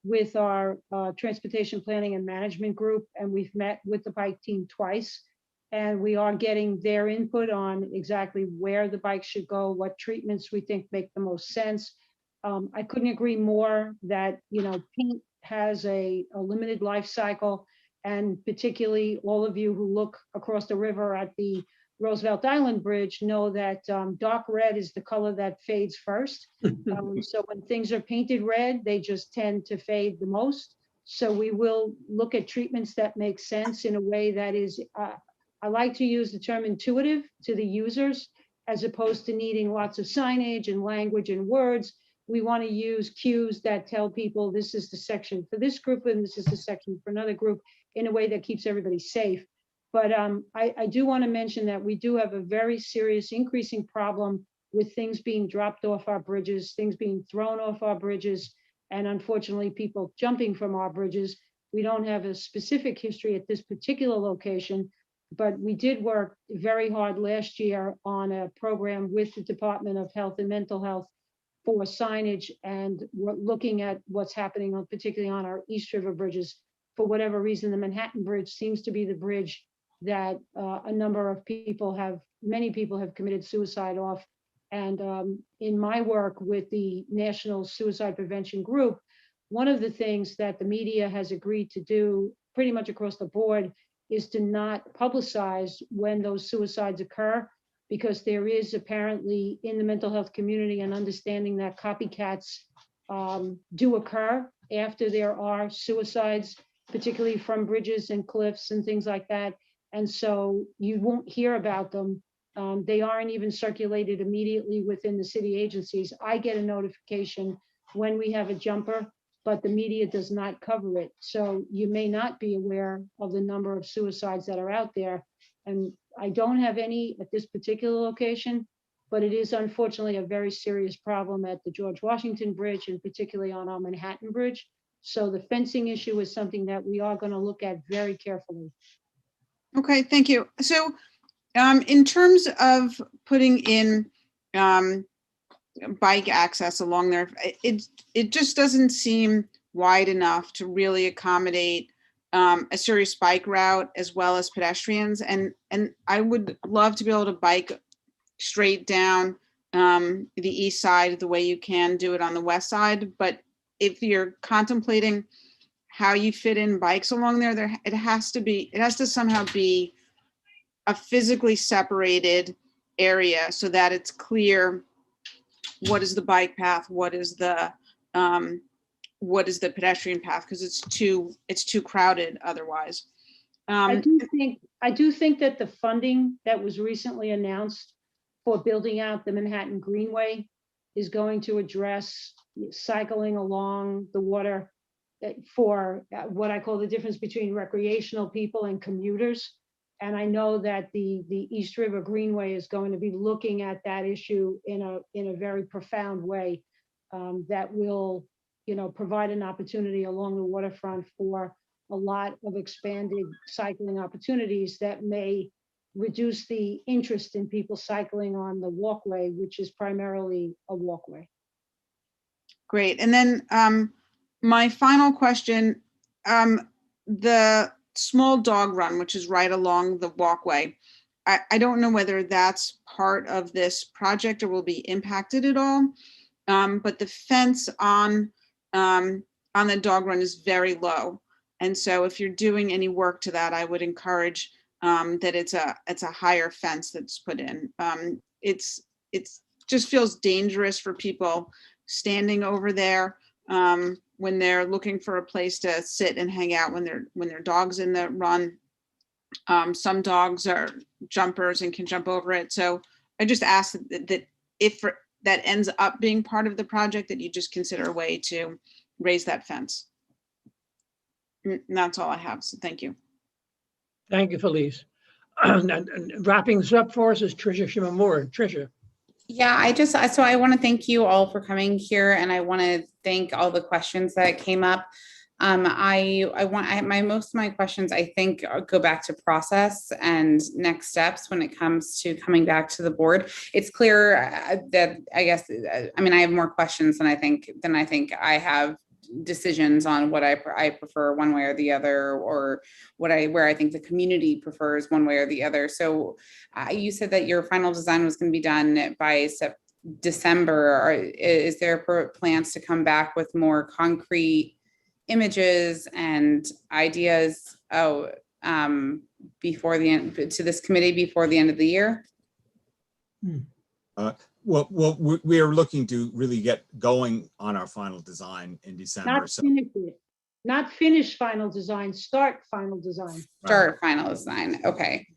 with our transportation planning and management group, and we've met with the bike team twice. And we are getting their input on exactly where the bikes should go, what treatments we think make the most sense. I couldn't agree more that, paint has a limited life cycle, and particularly all of you who look across the river at the Roosevelt Island Bridge know that dark red is the color that fades first. So when things are painted red, they just tend to fade the most. So we will look at treatments that make sense in a way that is, I like to use the term intuitive to the users, as opposed to needing lots of signage and language and words. We want to use cues that tell people this is the section for this group and this is the section for another group, in a way that keeps everybody safe. But I do want to mention that we do have a very serious increasing problem with things being dropped off our bridges, things being thrown off our bridges, and unfortunately people jumping from our bridges. We don't have a specific history at this particular location, But we did work very hard last year on a program with the Department of Health and Mental Health for signage, and we're looking at what's happening on, particularly on our East River bridges. For whatever reason, the Manhattan Bridge seems to be the bridge that a number of people have, many people have committed suicide off. And in my work with the National Suicide Prevention Group, one of the things that the media has agreed to do pretty much across the board is to not publicize when those suicides occur, because there is apparently in the mental health community an understanding that copycats do occur after there are suicides, particularly from bridges and cliffs and things like that. And so you won't hear about them. They aren't even circulated immediately within the city agencies. I get a notification when we have a jumper, but the media does not cover it. So you may not be aware of the number of suicides that are out there. And I don't have any at this particular location, but it is unfortunately a very serious problem at the George Washington Bridge and particularly on our Manhattan Bridge. So the fencing issue is something that we are going to look at very carefully. Okay, thank you. So in terms of putting in bike access along there, it just doesn't seem wide enough to really accommodate a serious bike route as well as pedestrians. And I would love to be able to bike straight down the east side the way you can do it on the west side. But if you're contemplating how you fit in bikes along there, it has to somehow be a physically separated area so that it's clear what is the bike path, what is the pedestrian path, because it's too crowded otherwise. I do think that the funding that was recently announced for building out the Manhattan Greenway is going to address cycling along the water for what I call the difference between recreational people and commuters. And I know that the East River Greenway is going to be looking at that issue in a very profound way that will, provide an opportunity along the waterfront for a lot of expanded cycling opportunities that may reduce the interest in people cycling on the walkway, which is primarily a walkway. Great. And then my final question, the small dog run, which is right along the walkway, I don't know whether that's part of this project or will be impacted at all, but the fence on the dog run is very low. And so if you're doing any work to that, I would encourage that it's a higher fence that's put in. It's just feels dangerous for people standing over there when they're looking for a place to sit and hang out when their dog's in the run. Some dogs are jumpers and can jump over it. So I just ask that if that ends up being part of the project, that you just consider a way to raise that fence. And that's all I have. So thank you. Thank you, Felice. And wrapping this up for us is Tricia Shimamura. Tricia. Yeah, I want to thank you all for coming here, and I want to thank all the questions that came up. Most of my questions, I think, go back to process and next steps when it comes to coming back to the board. It's clear that I have more questions than I think I have decisions on what I prefer one way or the other, or where I think the community prefers one way or the other. So you said that your final design was going to be done by December. Is there plans to come back with more concrete images and ideas before the end to this committee before the end of the year? Well, we are looking to really get going on our final design in December. Not finish final design, start final design. Start final design. Okay.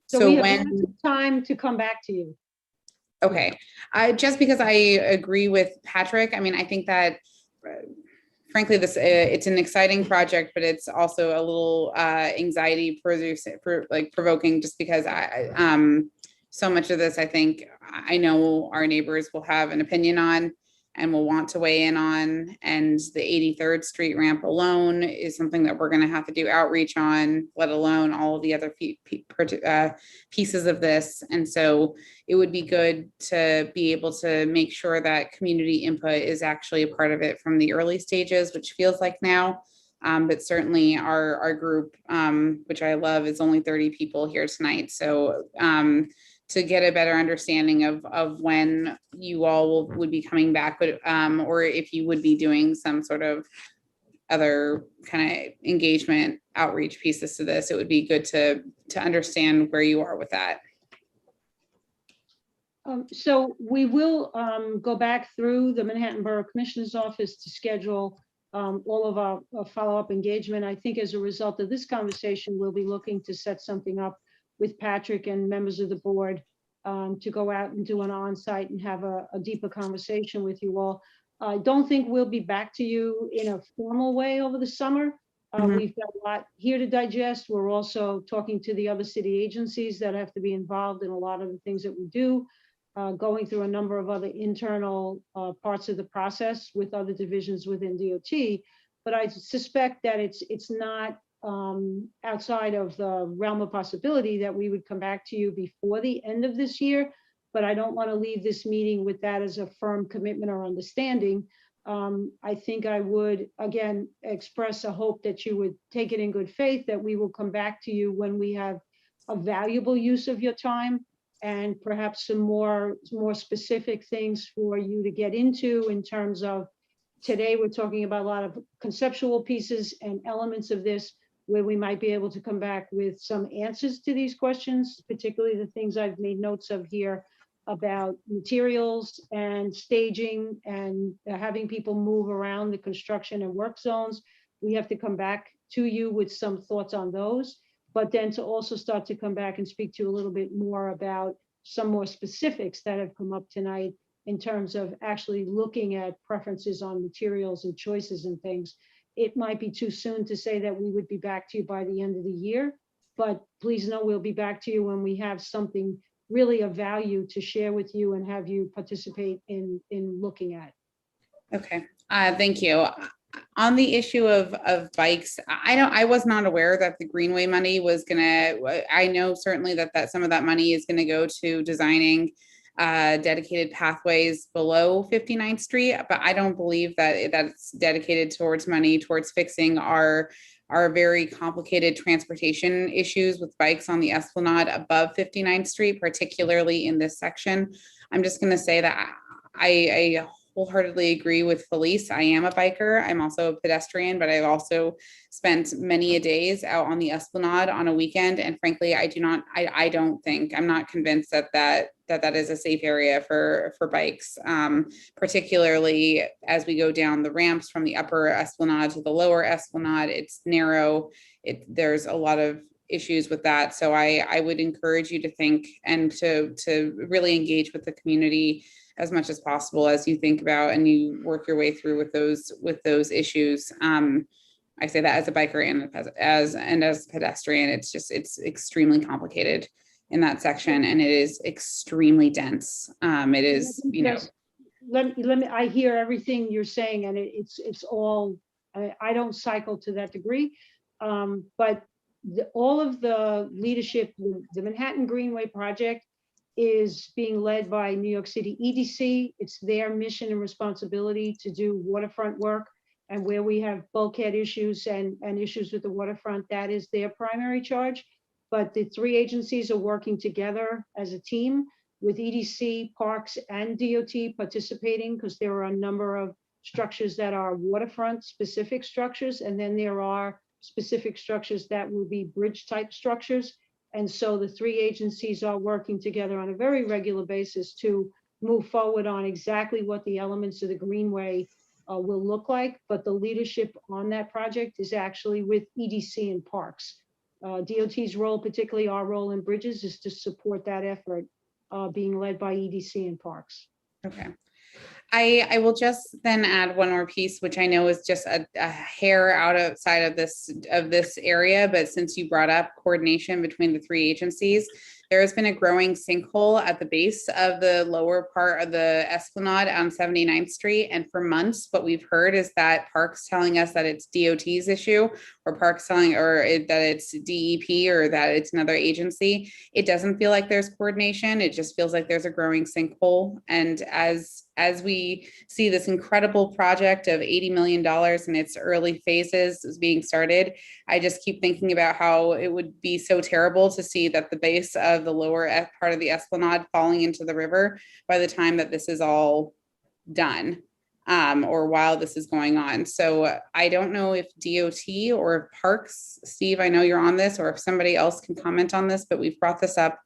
So we have lots of time to come back to you. Okay. Just because I agree with Patrick, I think that frankly, it's an exciting project, but it's also a little anxiety provoking, just because so much of this, I think, I know our neighbors will have an opinion on. and will want to weigh in on. And the 83rd Street ramp alone is something that we're going to have to do outreach on, let alone all of the other pieces of this. And so it would be good to be able to make sure that community input is actually a part of it from the early stages, which feels like now. But certainly our group, which I love, is only 30 people here tonight. So to get a better understanding of when you all would be coming back, but or if you would be doing some sort of other kind of engagement outreach pieces to this, it would be good to understand where you are with that. So we will go back through the Manhattan Borough Commissioner's Office to schedule all of our follow-up engagement. I think as a result of this conversation, we'll be looking to set something up with Patrick and members of the board to go out and do an on-site and have a deeper conversation with you all. I don't think we'll be back to you in a formal way over the summer. We've got a lot here to digest. We're also talking to the other city agencies that have to be involved in a lot of the things that we do, going through a number of other internal parts of the process with other divisions within DOT. But I suspect that it's not outside of the realm of possibility that we would come back to you before the end of this year. But I don't want to leave this meeting with that as a firm commitment or understanding. I think I would, again, express a hope that you would take it in good faith, that we will come back to you when we have a valuable use of your time and perhaps some more specific things for you to get into in terms of, today we're talking about a lot of conceptual pieces and elements of this, where we might be able to come back with some answers to these questions, particularly the things I've made notes of here about materials and staging and having people move around the construction and work zones. We have to come back to you with some thoughts on those, but then to also start to come back and speak to you a little bit more about some more specifics that have come up tonight in terms of actually looking at preferences on materials and choices and things. It might be too soon to say that we would be back to you by the end of the year, but please know we'll be back to you when we have something really of value to share with you and have you participate in looking at. Okay, thank you. On the issue of bikes, I was not aware that the Greenway money was gonna, I know certainly that some of that money is gonna go to designing dedicated pathways below 59th Street, but I don't believe that that's dedicated towards money towards fixing our very complicated transportation issues with bikes on the Esplanade above 59th Street, particularly in this section. I'm just going to say that I wholeheartedly agree with Felice. I am a biker. I'm also a pedestrian, but I've also spent many a days out on the Esplanade on a weekend. And frankly, I don't think, I'm not convinced that is a safe area for bikes, particularly as we go down the ramps from the upper Esplanade to the lower Esplanade. It's narrow. There's a lot of issues with that. So I would encourage you to think and to really engage with the community as much as possible as you think about and you work your way through with those issues. I say that as a biker and as a pedestrian. It's extremely complicated in that section, and it is extremely dense. It is, Let me. I hear everything you're saying, and it's all. I don't cycle to that degree, but all of the leadership, the Manhattan Greenway project, is being led by New York City EDC. It's their mission and responsibility to do waterfront work, and where we have bulkhead issues and issues with the waterfront, that is their primary charge. But the three agencies are working together as a team, with EDC, Parks, and DOT participating, because there are a number of structures that are waterfront specific structures, and then there are specific structures that will be bridge type structures. And so the three agencies are working together on a very regular basis to move forward on exactly what the elements of the Greenway will look like. But the leadership on that project is actually with EDC and Parks. DOT's role, particularly our role in bridges, is to support that effort being led by EDC and Parks. Okay. I will just then add one more piece, which I know is just a hair outside of this area, but since you brought up coordination between the three agencies, there has been a growing sinkhole at the base of the lower part of the Esplanade on 79th Street. And for months, what we've heard is that Parks telling us that it's DOT's issue, or Parks telling, that it's DEP, or that it's another agency. It doesn't feel like there's coordination. It just feels like there's a growing sinkhole. And as we see this incredible project of $80 million in its early phases is being started, I just keep thinking about how it would be so terrible to see that the base of the lower part of the Esplanade falling into the river by the time that this is all done, or while this is going on. So I don't know if DOT or if Parks, Steve, I know you're on this, or if somebody else can comment on this, but we've brought this up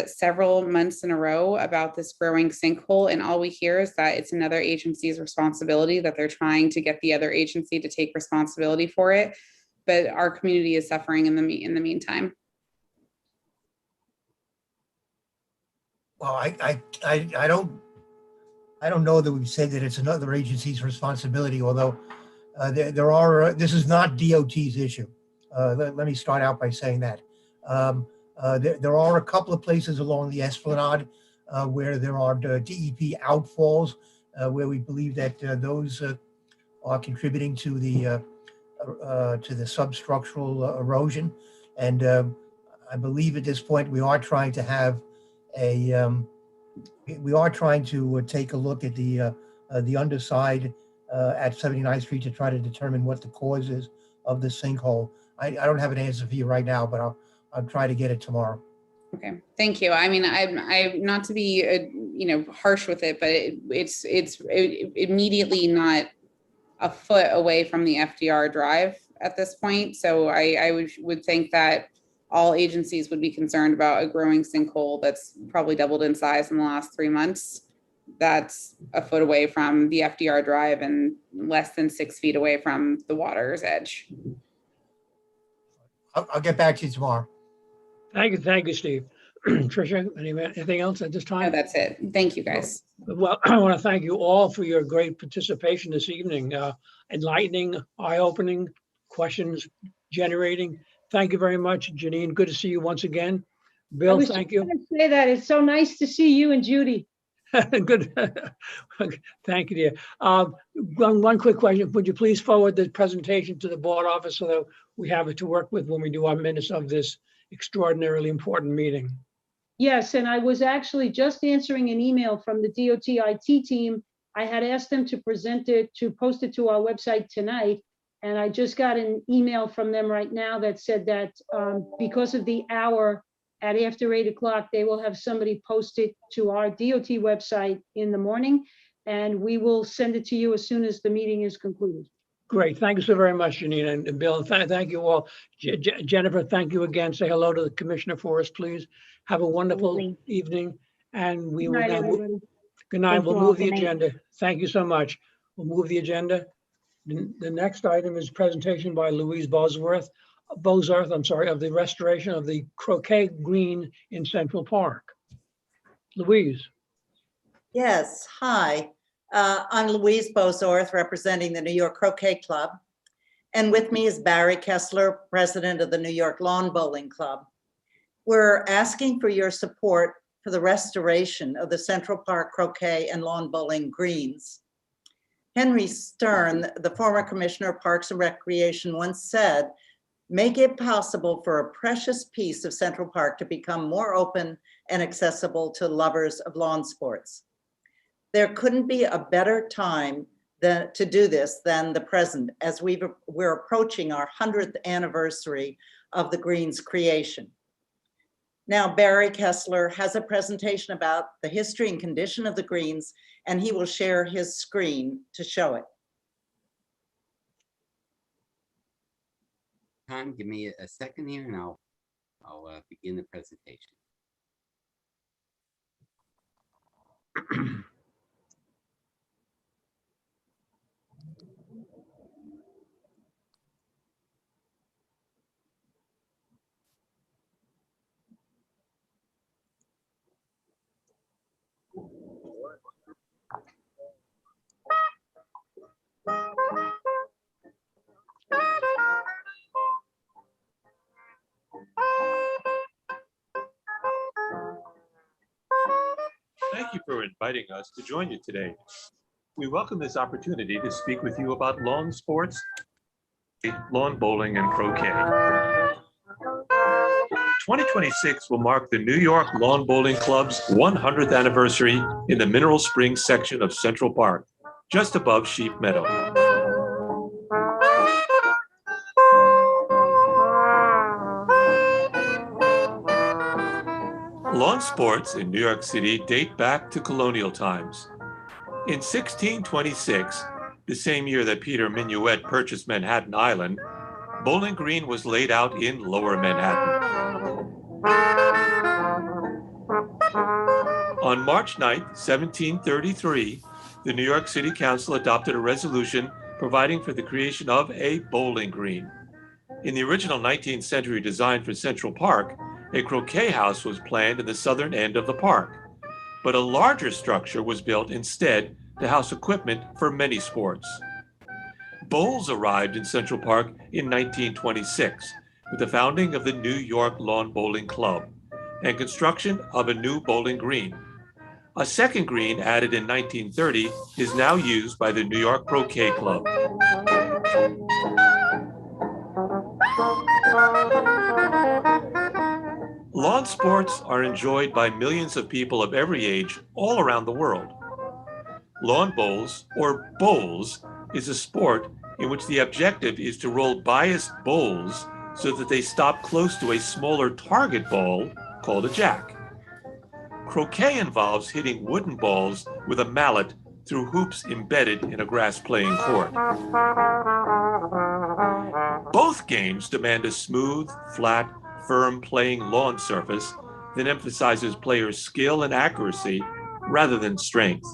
several months in a row about this growing sinkhole, and all we hear is that it's another agency's responsibility, that they're trying to get the other agency to take responsibility for it, but our community is suffering in the meantime. Well, I don't know that we've said that it's another agency's responsibility, although there are, this is not DOT's issue. Let me start out by saying that. There are a couple of places along the Esplanade where there are DEP outfalls, where we believe that those are contributing to the substructural erosion. And I believe at this point we are trying to have take a look at the underside at 79th Street to try to determine what the cause is of the sinkhole. I don't have an answer for you right now, but I'll try to get it tomorrow. Okay, thank you. I mean, I'm not to be, harsh with it, but it's immediately not a foot away from the FDR drive at this point. So I would think that all agencies would be concerned about a growing sinkhole that's probably doubled in size in the last 3 months. That's a foot away from the FDR drive and less than 6 feet away from the water's edge. I'll get back to you tomorrow. Thank you, Steve. Tricia, anything else at this time? No, that's it. Thank you, guys. Well, I want to thank you all for your great participation this evening. Enlightening, eye-opening, questions generating. Thank you very much, Janine. Good to see you once again. Bill, thank you. I was just gonna say that it's so nice to see you and Judy. Good. Thank you, dear. One quick question. Would you please forward the presentation to the board office so that we have it to work with when we do our minutes of this extraordinarily important meeting? Yes, and I was actually just answering an email from the DOT IT team. I had asked them to post it to our website tonight. And I just got an email from them right now that said that because of the hour at after 8 o'clock, they will have somebody post it to our DOT website in the morning, and we will send it to you as soon as the meeting is concluded. Great. Thank you so very much, Janine and Bill. And thank you all. Jennifer, thank you again. Say hello to the commissioner for us, please. Have a wonderful evening. And we will now. Good night. We'll move the agenda. Thank you so much. We'll move the agenda. The next item is presentation by Louise Bozarth, of the restoration of the croquet green in Central Park. Louise. Yes, hi. I'm Louise Bozarth, representing the New York Croquet Club. And with me is Barry Kessler, president of the New York Lawn Bowling Club. We're asking for your support for the restoration of the Central Park croquet and lawn bowling greens. Henry Stern, the former commissioner of Parks and Recreation, once said, "Make it possible for a precious piece of Central Park to become more open and accessible to lovers of lawn sports." There couldn't be a better time to do this than the present, as we're approaching our 100th anniversary of the Green's creation. Now, Barry Kessler has a presentation about the history and condition of the Greens, and he will share his screen to show it. Give me a second here and I'll begin the presentation. Thank you for inviting us to join you today. We welcome this opportunity to speak with you about lawn sports, lawn bowling, and croquet. 2026 will mark the New York Lawn Bowling Club's 100th anniversary in the Mineral Springs section of Central Park, just above Sheep Meadow. Lawn sports in New York City date back to colonial times. In 1626, the same year that Peter Minuet purchased Manhattan Island, Bowling Green was laid out in Lower Manhattan. On March 9, 1733, the New York City Council adopted a resolution providing for the creation of a bowling green. In the original 19th century design for Central Park, a croquet house was planned in the southern end of the park, but a larger structure was built instead to house equipment for many sports. Bowls arrived in Central Park in 1926 with the founding of the New York Lawn Bowling Club and construction of a new bowling green. A second green added in 1930 is now used by the New York Croquet Club. Lawn sports are enjoyed by millions of people of every age all around the world. Lawn bowls, or bowls, is a sport in which the objective is to roll biased bowls so that they stop close to a smaller target ball called a jack. Croquet involves hitting wooden balls with a mallet through hoops embedded in a grass playing court. Both games demand a smooth, flat, firm playing lawn surface that emphasizes players' skill and accuracy rather than strength.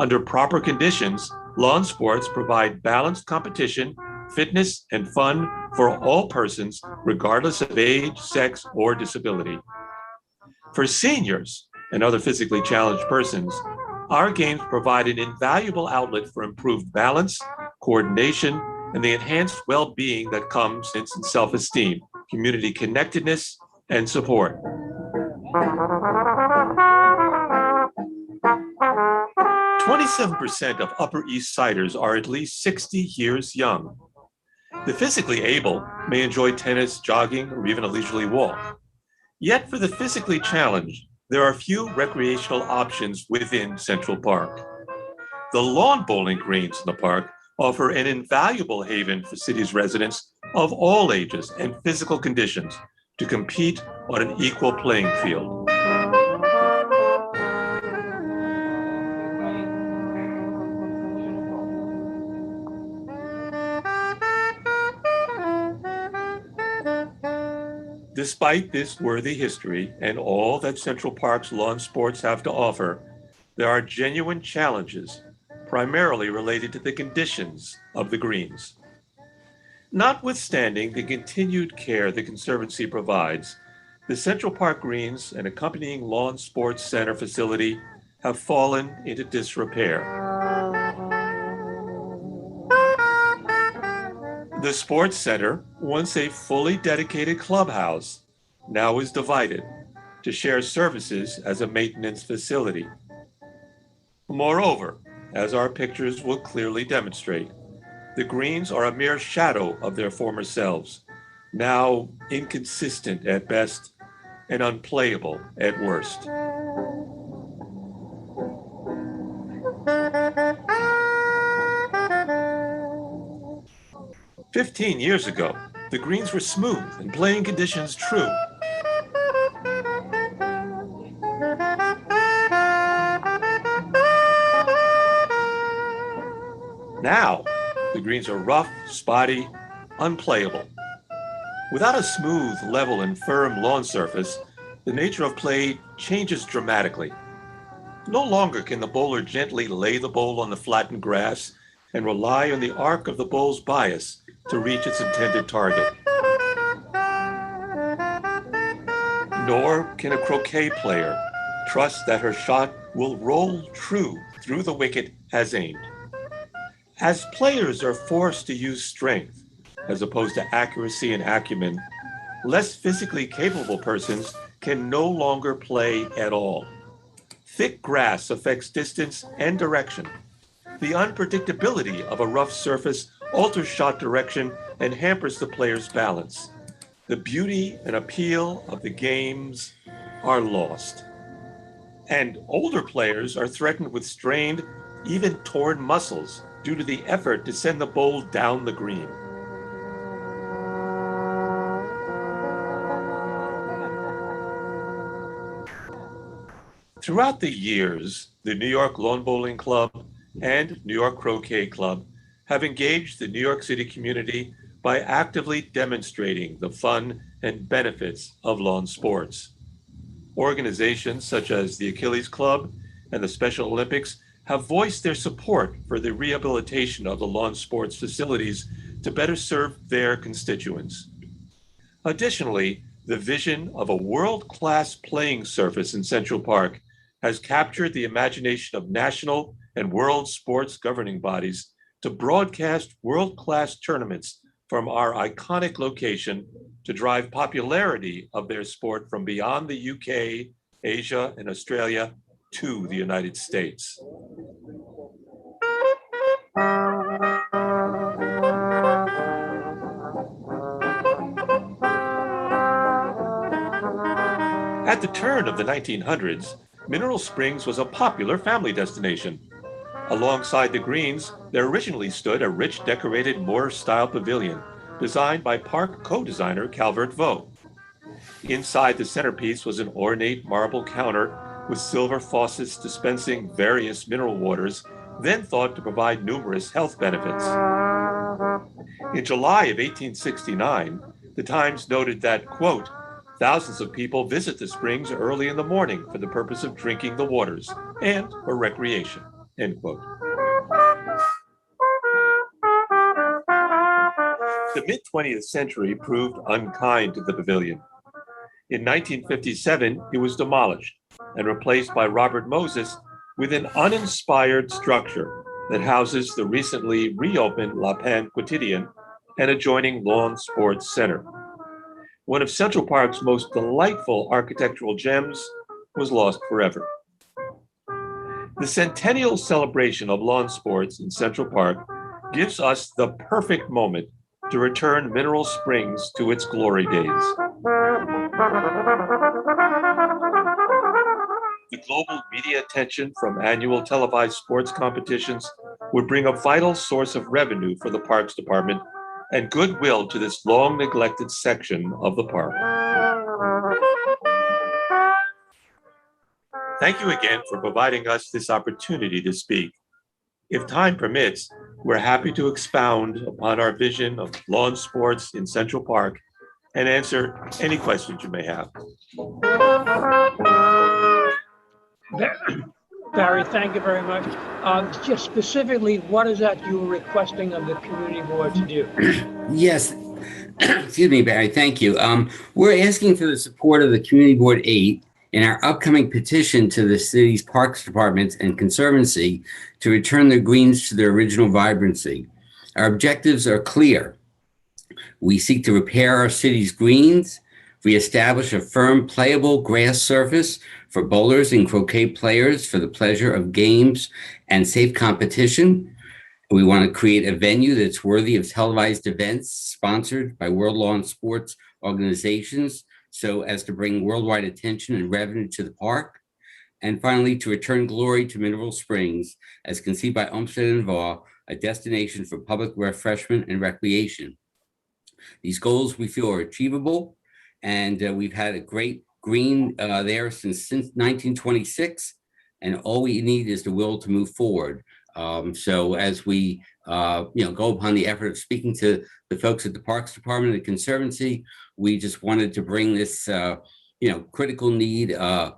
Under proper conditions, lawn sports provide balanced competition, fitness, and fun for all persons, regardless of age, sex, or disability. For seniors and other physically challenged persons, our games provide an invaluable outlet for improved balance, coordination, and the enhanced well-being that comes in self-esteem, community connectedness, and support. 27% of Upper East Siders are at least 60 years young. The physically able may enjoy tennis, jogging, or even a leisurely walk. Yet for the physically challenged, there are few recreational options within Central Park. The lawn bowling greens in the park offer an invaluable haven for city's residents of all ages and physical conditions to compete on an equal playing field. Despite this worthy history and all that Central Park's lawn sports have to offer, there are genuine challenges, primarily related to the conditions of the greens. Notwithstanding the continued care the Conservancy provides, the Central Park greens and accompanying lawn sports center facility have fallen into disrepair. The sports center, once a fully dedicated clubhouse, now is divided to share services as a maintenance facility. Moreover, as our pictures will clearly demonstrate, the greens are a mere shadow of their former selves, now inconsistent at best and unplayable at worst. "15 years ago, the greens were smooth and playing conditions true. Now, the greens are rough, spotty, unplayable. Without a smooth, level, and firm lawn surface, the nature of play changes dramatically. No longer can the bowler gently lay the bowl on the flattened grass and rely on the arc of the bowl's bias to reach its intended target. Nor can a croquet player trust that her shot will roll true through the wicket as aimed. As players are forced to use strength as opposed to accuracy and acumen, less physically capable persons can no longer play at all. Thick grass affects distance and direction. The unpredictability of a rough surface alters shot direction and hampers the player's balance. The beauty and appeal of the games are lost. And older players are threatened with strained, even torn muscles due to the effort to send the ball down the green. Throughout the years, the New York Lawn Bowling Club and New York Croquet Club have engaged the New York City community by actively demonstrating the fun and benefits of lawn sports. Organizations such as the Achilles Club and the Special Olympics have voiced their support for the rehabilitation of the lawn sports facilities to better serve their constituents. Additionally, the vision of a world-class playing surface in Central Park has captured the imagination of national and world sports governing bodies to broadcast world-class tournaments from our iconic location to drive popularity of their sport from beyond the UK, Asia, and Australia to the United States. At the turn of the 1900s, Mineral Springs was a popular family destination. Alongside the greens, there originally stood a rich decorated Moorish-style pavilion designed by park co-designer Calvert Vaux. Inside the centerpiece was an ornate marble counter with silver faucets dispensing various mineral waters, then thought to provide numerous health benefits. In July of 1869, the Times noted that, quote, thousands of people visit the springs early in the morning for the purpose of drinking the waters and for recreation, end quote. The mid-20th century proved unkind to the pavilion. In 1957, it was demolished and replaced by Robert Moses with an uninspired structure that houses the recently reopened La Panne Quotidienne and adjoining Lawn Sports Center. One of Central Park's most delightful architectural gems was lost forever. The centennial celebration of lawn sports in Central Park gives us the perfect moment to return Mineral Springs to its glory days. The global media attention from annual televised sports competitions would bring a vital source of revenue for the Parks Department and goodwill to this long neglected section of the park. Thank you again for providing us this opportunity to speak. If time permits, we're happy to expound upon our vision of lawn sports in Central Park and answer any questions you may have. Barry, thank you very much. Just specifically, what is that you were requesting of the community board to do? Yes. Excuse me, Barry. Thank you. We're asking for the support of the Community Board 8 in our upcoming petition to the city's Parks Department and Conservancy to return the greens to their original vibrancy. Our objectives are clear. We seek to repair our city's greens, reestablish a firm, playable grass surface for bowlers and croquet players for the pleasure of games and safe competition. We want to create a venue that's worthy of televised events sponsored by World Lawn Sports organizations so as to bring worldwide attention and revenue to the park. And finally, to return glory to Mineral Springs as conceived by Olmsted and Vaux, a destination for public refreshment and recreation. These goals we feel are achievable, and we've had a great green there since 1926, and all we need is the will to move forward. So as we go upon the effort of speaking to the folks at the Parks Department and the Conservancy, we just wanted to bring this critical need that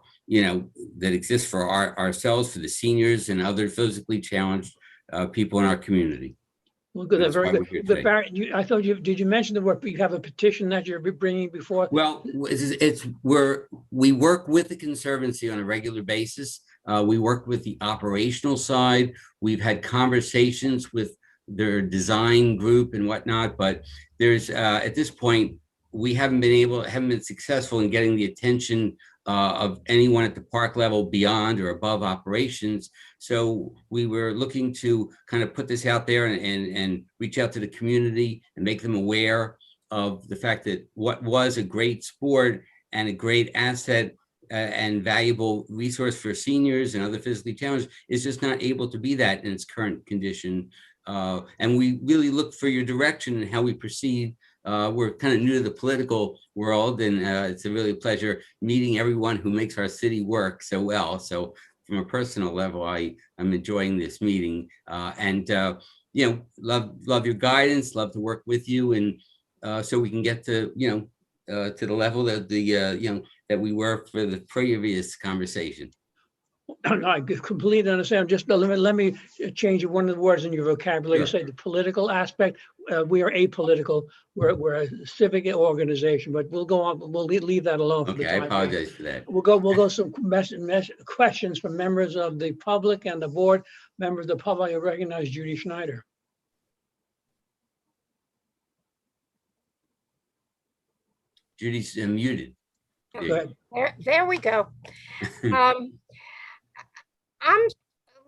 exists for ourselves, for the seniors and other physically challenged people in our community. Well, good. That's very good. But Barry, did you mention that you have a petition that you're bringing before? Well, we work with the Conservancy on a regular basis. We work with the operational side. We've had conversations with their design group and whatnot, but there's at this point, we haven't been successful in getting the attention of anyone at the park level beyond or above operations. So we were looking to kind of put this out there and reach out to the community and make them aware of the fact that what was a great sport and a great asset and valuable resource for seniors and other physically challenged is just not able to be that in its current condition. And we really look for your direction and how we proceed. We're kind of new to the political world, and it's a really pleasure meeting everyone who makes our city work so well. So from a personal level, I'm enjoying this meeting, and you know, love your guidance, love to work with you, and so we can get to, you know, to the level that you know, that we were for the previous conversation. No, I completely understand. Just let me change one of the words in your vocabulary. You Sure. say the political aspect. We are apolitical. We're a civic organization, but we'll go on. We'll leave that alone for the Okay, I time apologize for that. We'll go some questions from members of the public and the board. Members of the public, I recognize Judy Schneider. Judy's muted. Go ahead. There we go. I'm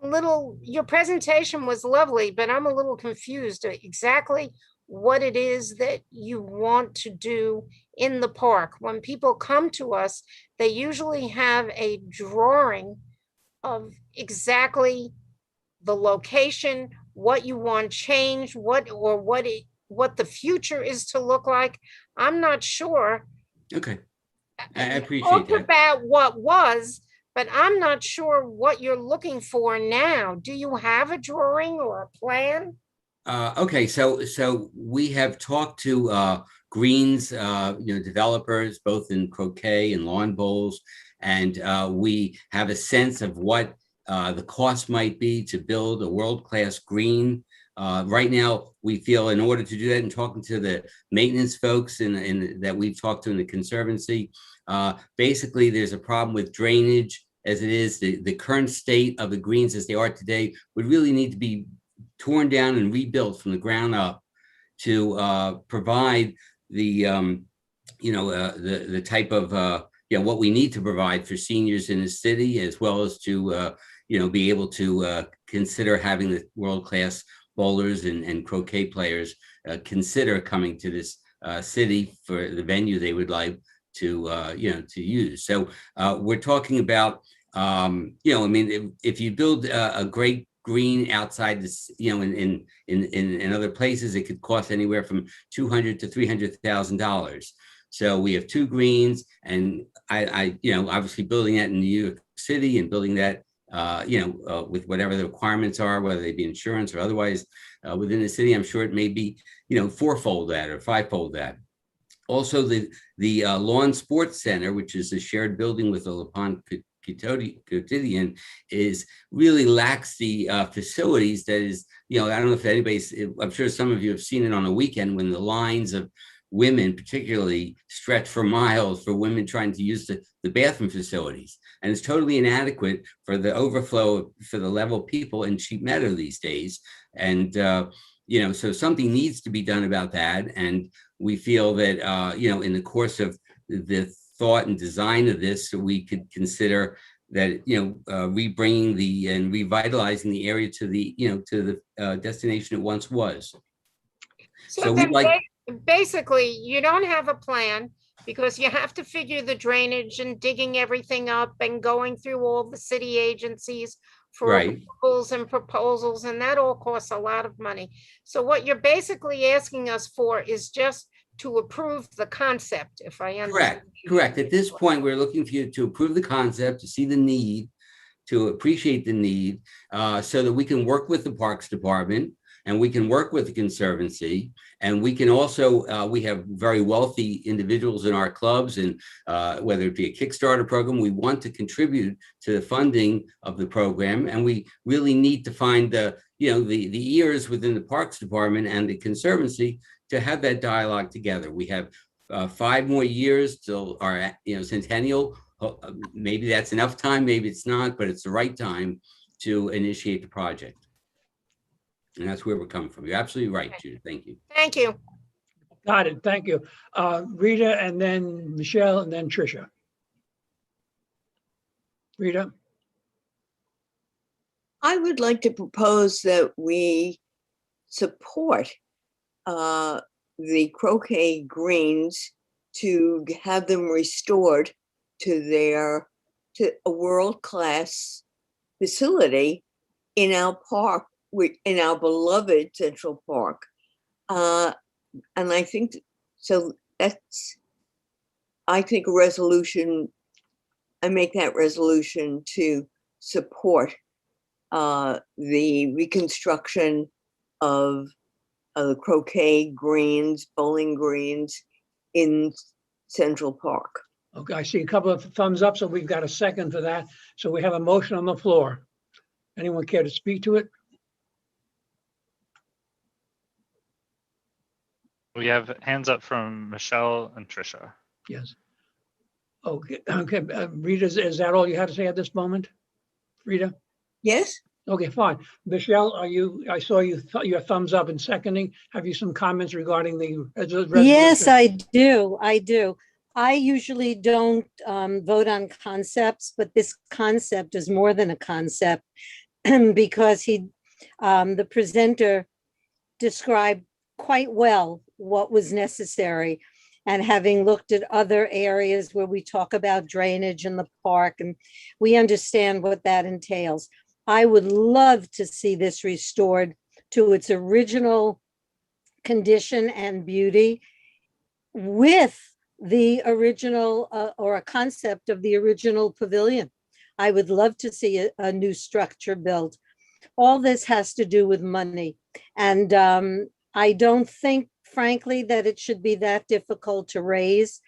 a little, your presentation was lovely, but I'm a little confused exactly what it is that you want to do in the park. When people come to us, they usually have a drawing of exactly the location, what you want changed, what the future is to look like. I'm not sure. Okay, I You appreciate talked that. about what was, but I'm not sure what you're looking for now. Do you have a drawing or a plan? Okay, so we have talked to greens, you know, developers, both in croquet and lawn bowls, and we have a sense of what the cost might be to build a world-class green. Right now, we feel in order to do that, and talking to the maintenance folks that we've talked to in the Conservancy, basically there's a problem with drainage as it is. The current state of the greens as they are today would really need to be torn down and rebuilt from the ground up to provide the you know, the type of you know, what we need to provide for seniors in the city, as well as to you know, be able to consider having the world-class bowlers and croquet players consider coming to this city for the venue they would like to you know, to use. So we're talking about you know, I mean, if you build a great green outside this, you know, in other places, it could cost anywhere from $200,000 to $300,000. So we have two greens, and I you know, obviously building that in New York City and building that you know, with whatever the requirements are, whether they be insurance or otherwise within the city, I'm sure it may be, you know, fourfold that or fivefold that. Also, the Lawn Sports Center, which is a shared building with the LaPont Quotidian, is really lacks the facilities that is, you know, I don't know if anybody's, I'm sure some of you have seen it on a weekend when the lines of women particularly stretch for miles for women trying to use the bathroom facilities. And it's totally inadequate for the overflow for the level of people in Sheep Meadow these days. And, you know, so something needs to be done about that. And we feel that, you know, in the course of the thought and design of this, we could consider that, you know, rebringing and revitalizing the area to the, you know, to the destination it once was. So we then like, basically, you don't have a plan because you have to figure the drainage and digging everything up and going through all the city agencies for right. approvals and proposals, and that all costs a lot of money. So what you're basically asking us for is just to approve the concept, if I understand. Correct. At this point, we're looking for you to approve the concept, to see the need, to appreciate the need, so that we can work with the Parks Department and we can work with the Conservancy, and we can also, we have very wealthy individuals in our clubs, and whether it be a Kickstarter program, we want to contribute to the funding of the program, and we really need to find the, you know, the ears within the Parks Department and the Conservancy to have that dialogue together. We have 5 more years till our, you know, centennial. Maybe that's enough time, maybe it's not, but it's the right time to initiate the project. And that's where we're coming from. You're absolutely right, Judith. Thank you. Thank you. Got it. Thank you. Rita, and then Michelle, and then Tricia. Rita? I would like to propose that we support the croquet greens to have them restored to a world-class facility in our park, in our beloved Central Park. And I think, so I think a resolution, I make that resolution to support the reconstruction of the croquet greens, bowling greens in Central Park. Okay, I see a couple of thumbs up, so we've got a second for that. So we have a motion on the floor. Anyone care to speak to it? We have hands up from Michelle and Tricia. Yes. Okay, okay. Rita, is that all you have to say at this moment? Rita? Yes. Okay, fine. Michelle, I saw your thumbs up in seconding. Have you some comments regarding the resolution? Yes, I do. I usually don't vote on concepts, but this concept is more than a concept because the presenter described quite well what was necessary. And having looked at other areas where we talk about drainage in the park, and we understand what that entails. I would love to see this restored to its original condition and beauty with the original or a concept of the original pavilion. I would love to see a new structure built. All this has to do with money. And I don't think, frankly, that it should be that difficult to raise.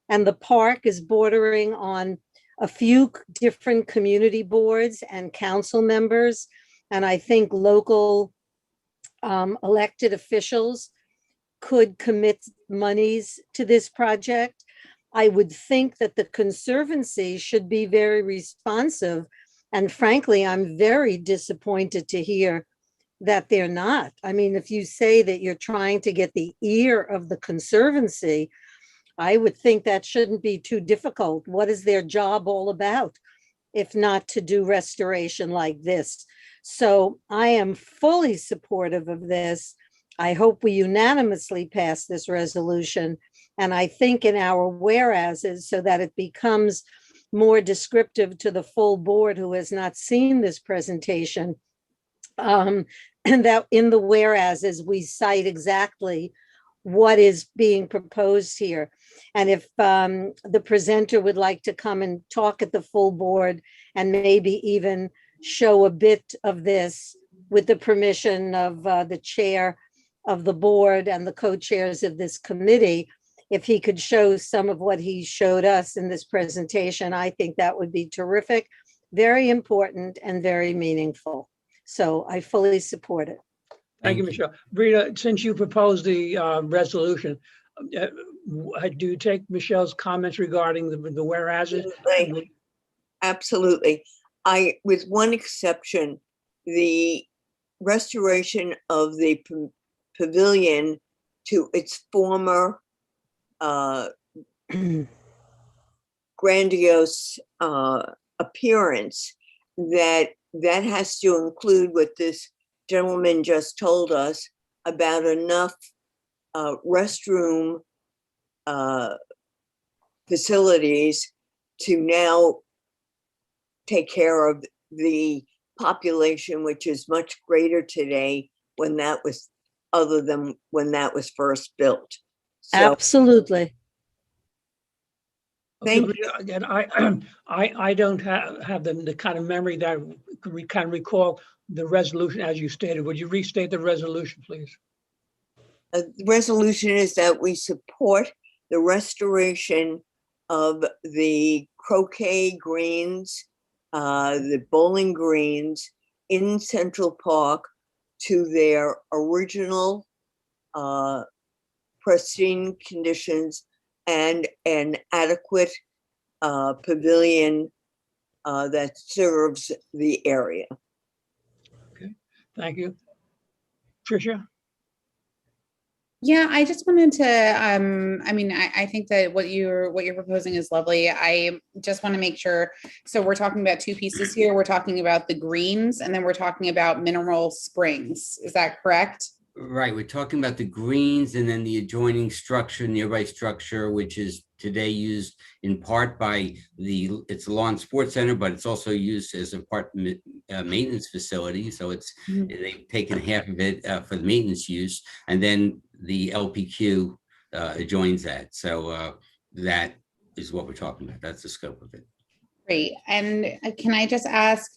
And the park is bordering on a few different community boards and council members. And I think local elected officials could commit monies to this project. I would think that the Conservancy should be very responsive. And frankly, I'm very disappointed to hear that they're not. I mean, if you say that you're trying to get the ear of the Conservancy, I would think that shouldn't be too difficult. What is their job all about, if not to do restoration like this? So I am fully supportive of this. I hope we unanimously pass this resolution. And I think in our whereases, so that it becomes more descriptive to the full board who has not seen this presentation, and that in the whereases we cite exactly what is being proposed here. And if the presenter would like to come and talk at the full board and maybe even show a bit of this with the permission of the chair of the board and the co-chairs of this committee, if he could show some of what he showed us in this presentation, I think that would be terrific, very important and very meaningful. So I fully support it. Thank you, Michelle. Rita, since you proposed the resolution, do you take Michelle's comments regarding the whereases? Absolutely. With one exception, the restoration of the pavilion to its former grandiose appearance, that has to include what this gentleman just told us about enough restroom facilities to now take care of the population, which is much greater today when that was, other than when that was first built. So, absolutely. Thank you. Again, I don't have the kind of memory that we can recall the resolution as you stated. Would you restate the resolution, please? The resolution is that we support the restoration of the croquet greens, the bowling greens in Central Park to their original pristine conditions and an adequate pavilion that serves the area. Okay, thank you. Tricia? Yeah, I just wanted to, I mean, I think that what you're proposing is lovely. I just want to make sure, so we're talking about two pieces here. We're talking about the greens and then we're talking about Mineral Springs. Is that correct? Right, we're talking about the greens and then the adjoining structure, nearby structure, which is today used in part by it's a lawn sports center, but it's also used as a maintenance facility. So they've taken half of it for the maintenance use, and then the LPQ adjoins that. So that is what we're talking about. That's the scope of it. Great. And can I just ask,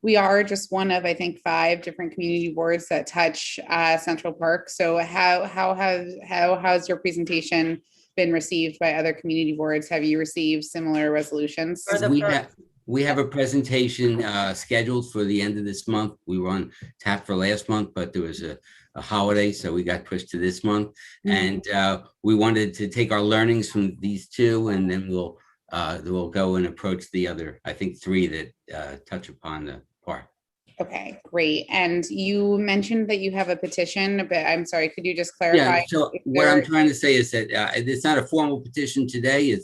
we are just one of, I think, 5 different community boards that touch Central Park. So how has your presentation been received by other community boards? Have you received similar resolutions? We have a presentation scheduled for the end of this month. We were on tap for last month, but there was a holiday, so we got pushed to this month. And we wanted to take our learnings from these two, and then we'll go and approach the other, I think, 3 that touch upon the park. Okay, great. And you mentioned that you have a petition, but I'm sorry, could you just clarify? Yeah, so what I'm trying to say is that it's not a formal petition today.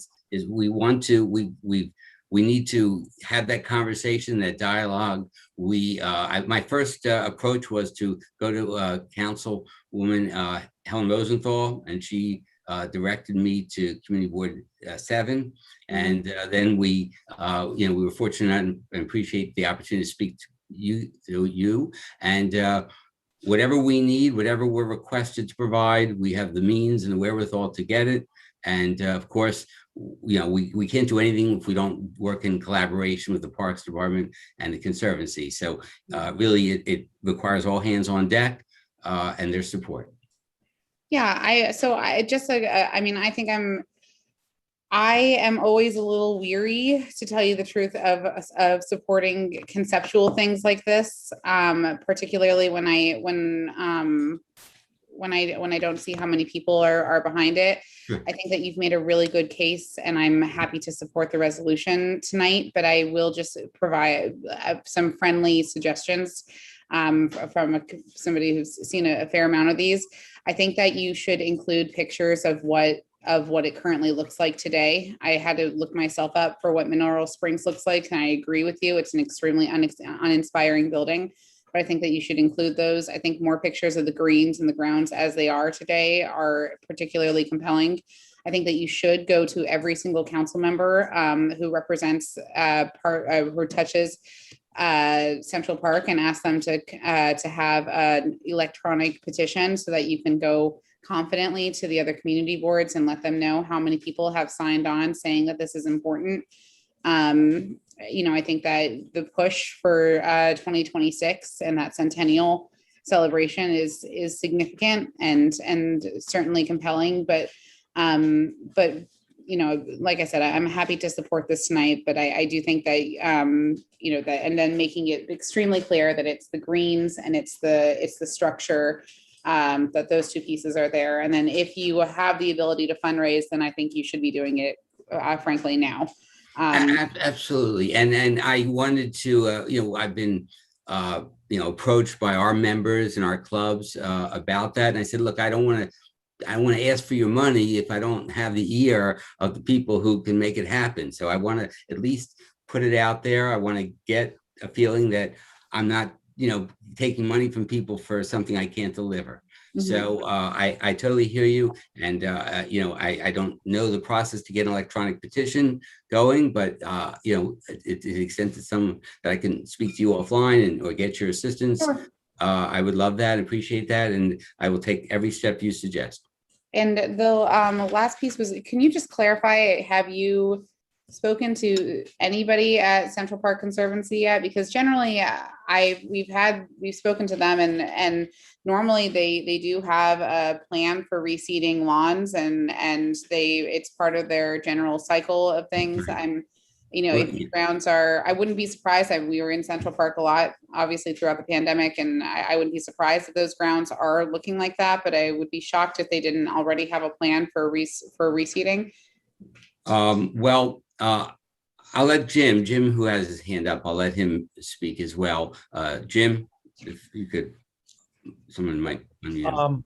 We need to have that conversation, that dialogue. My first approach was to go to Councilwoman Helen Rosenthal, and she directed me to Community Board 7. And then we were fortunate and appreciate the opportunity to speak to you. And whatever we need, whatever we're requested to provide, we have the means and the wherewithal to get it. And of course, we can't do anything if we don't work in collaboration with the Parks Department and the Conservancy. So really, it requires all hands on deck and their support. Yeah, I am always a little weary, to tell you the truth, of supporting conceptual things like this, particularly when I don't see how many people are behind it. Sure. I think that you've made a really good case, and I'm happy to support the resolution tonight, but I will just provide some friendly suggestions from somebody who's seen a fair amount of these. I think that you should include pictures of what it currently looks like today. I had to look myself up for what Mineral Springs looks like, and I agree with you. It's an extremely uninspiring building, but I think that you should include those. I think more pictures of the greens and the grounds as they are today are particularly compelling. I think that you should go to every single council member who represents who touches Central Park and ask them to have an electronic petition so that you can go confidently to the other community boards and let them know how many people have signed on saying that this is important. I think that the push for 2026 and that centennial celebration is significant and certainly compelling, but like I said, I'm happy to support this tonight, but I do think that that, and then making it extremely clear that it's the greens and it's the structure, that those 2 pieces are there. And then if you have the ability to fundraise, then I think you should be doing it, frankly, now. Absolutely. And I wanted to, I've been, approached by our members and our clubs about that. And I said, look, I don't want to ask for your money if I don't have the ear of the people who can make it happen. So I want to at least put it out there. I want to get a feeling that I'm not, taking money from people for something I can't deliver. Mm-hmm. So I totally hear you. And, I don't know the process to get an electronic petition going, but, to the extent that I can speak to you offline or get your assistance, sure. I would love that, appreciate that. And I will take every step you suggest. And the last piece was, can you just clarify, have you spoken to anybody at Central Park Conservancy yet? Because generally we've spoken to them and normally they do have a plan for reseeding lawns and it's part of their general cycle of things. If the grounds I wouldn't be surprised. We were in Central Park a lot, obviously throughout the pandemic, and I wouldn't be surprised if those grounds are looking like that, but I would be shocked if they didn't already have a plan for reseeding. I'll let Jim, who has his hand up, I'll let him speak as well. Jim, if you could, someone might unmute him.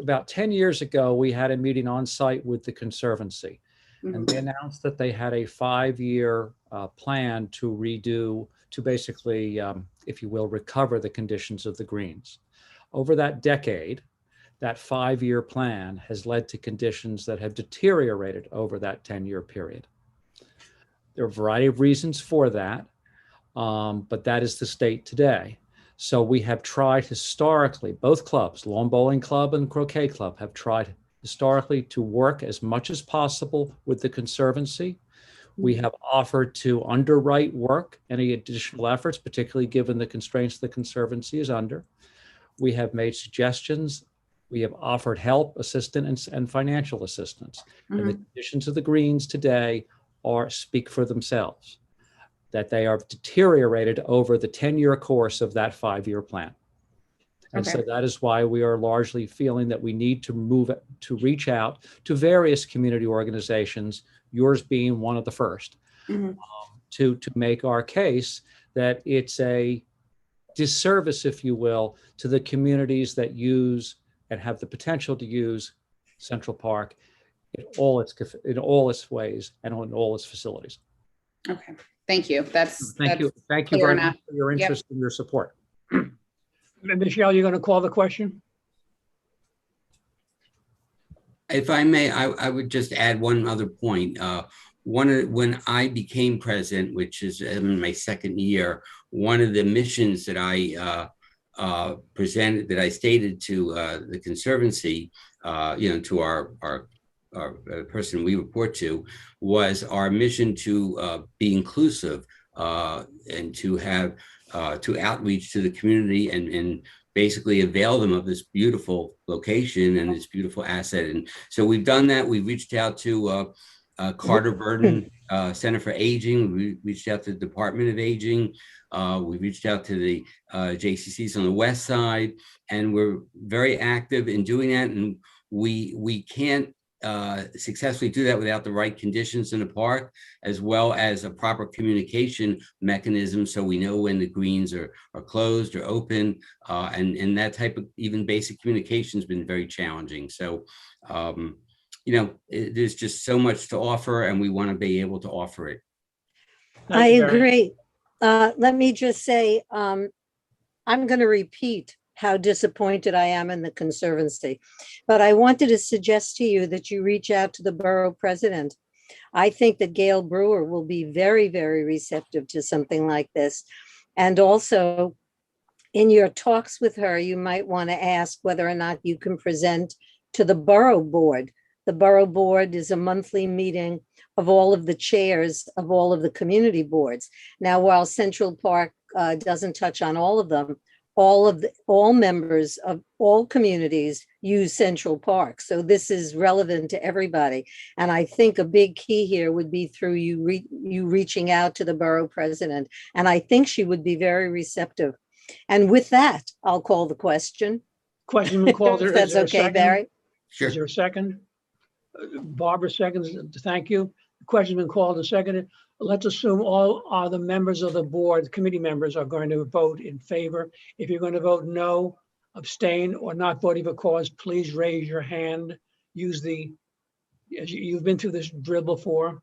about 10 years ago, we had a meeting on site with the Conservancy. And they announced that they had a 5-year plan to redo, to basically, if you will, recover the conditions of the greens. Over that decade, that 5-year plan has led to conditions that have deteriorated over that 10-year period. There are a variety of reasons for that, but that is the state today. So we have tried historically, both clubs, Lawn Bowling Club and Croquet Club, have tried historically to work as much as possible with the Conservancy. We have offered to underwrite work, any additional efforts, particularly given the constraints the Conservancy is under. We have made suggestions. We have offered help, assistance, and financial assistance. And the conditions of the greens today speak for themselves, that they are deteriorated over the 10-year course of that 5-year plan. And so that is why we are largely feeling that we need to reach out to various community organizations, yours being one of the first, to make our case that it's a disservice, if you will, to the communities that use and have the potential to use Central Park in all its ways and in all its facilities. Okay, thank you. Thank you very much for your interest and your support. Michelle, you're going to call the question? If I may, I would just add one other point. When I became president, which is in my second year, one of the missions that I presented, that I stated to the Conservancy, to our person we report to, was our mission to be inclusive and to have to outreach to the community and basically avail them of this beautiful location and this beautiful asset. And so we've done that. We've reached out to Carter Burden Center for Aging. We reached out to the Department of Aging. We reached out to the JCCs on the west side, and we're very active in doing that. And we can't successfully do that without the right conditions in the park, as well as a proper communication mechanism, so we know when the greens are closed or open, and that type of even basic communication has been very challenging. So there's just so much to offer, and we want to be able to offer it. I agree. Let me just say, I'm going to repeat how disappointed I am in the Conservancy. But I wanted to suggest to you that you reach out to the borough president. I think that Gail Brewer will be very, very receptive to something like this. And also, in your talks with her, you might want to ask whether or not you can present to the borough board. The borough board is a monthly meeting of all of the chairs of all of the community boards. Now, while Central Park doesn't touch on all of them, all members of all communities use Central Park. So this is relevant to everybody. And I think a big key here would be through you reaching out to the borough president. And I think she would be very receptive. And with that, I'll call the question. Question been called. If that's okay, Barry. Sure. Is there a second? Barbara seconds. Thank you. The question's been called and seconded. Let's assume all the members of the board, committee members, are going to vote in favor. If you're going to vote no, abstain, or not voting for cause, please raise your hand. Use you've been through this drill before.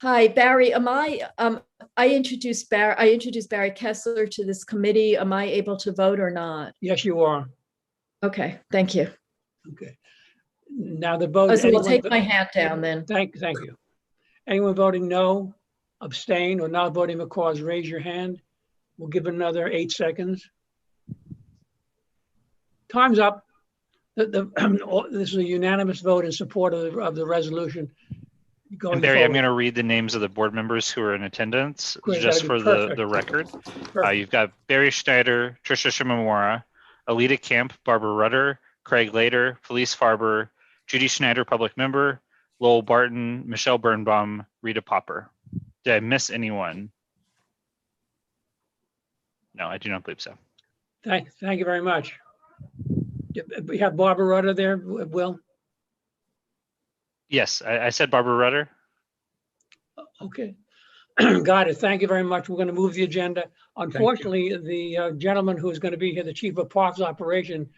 Hi, Barry. I introduced Barry Kessler to this committee. Am I able to vote or not? Yes, you are. Okay, thank you. Okay. Now the vote. We'll take my hand down then. Thank you. Anyone voting no, abstain, or not voting for cause, raise your hand. We'll give it another 8 seconds. Time's up. This is a unanimous vote in support of the resolution. And Barry, I'm going to read the names of the board members who are in attendance. Great, just for perfect. the record. You've got Barry Schneider, Tricia Shimamura, Alita Camp, Barbara Rudder, Craig Lader, Felice Farber, Judy Schneider, public member, Lowell Barton, Michelle Birnbaum, Rita Popper. Did I miss anyone? No, I do not believe so. Thank you very much. We have Barbara Rudder there, Will? Yes, I said Barbara Rudder. Okay. Got it. Thank you very much. We're going to move the agenda. Unfortunately, the gentleman who's going to be here, the Chief of Parks Operation,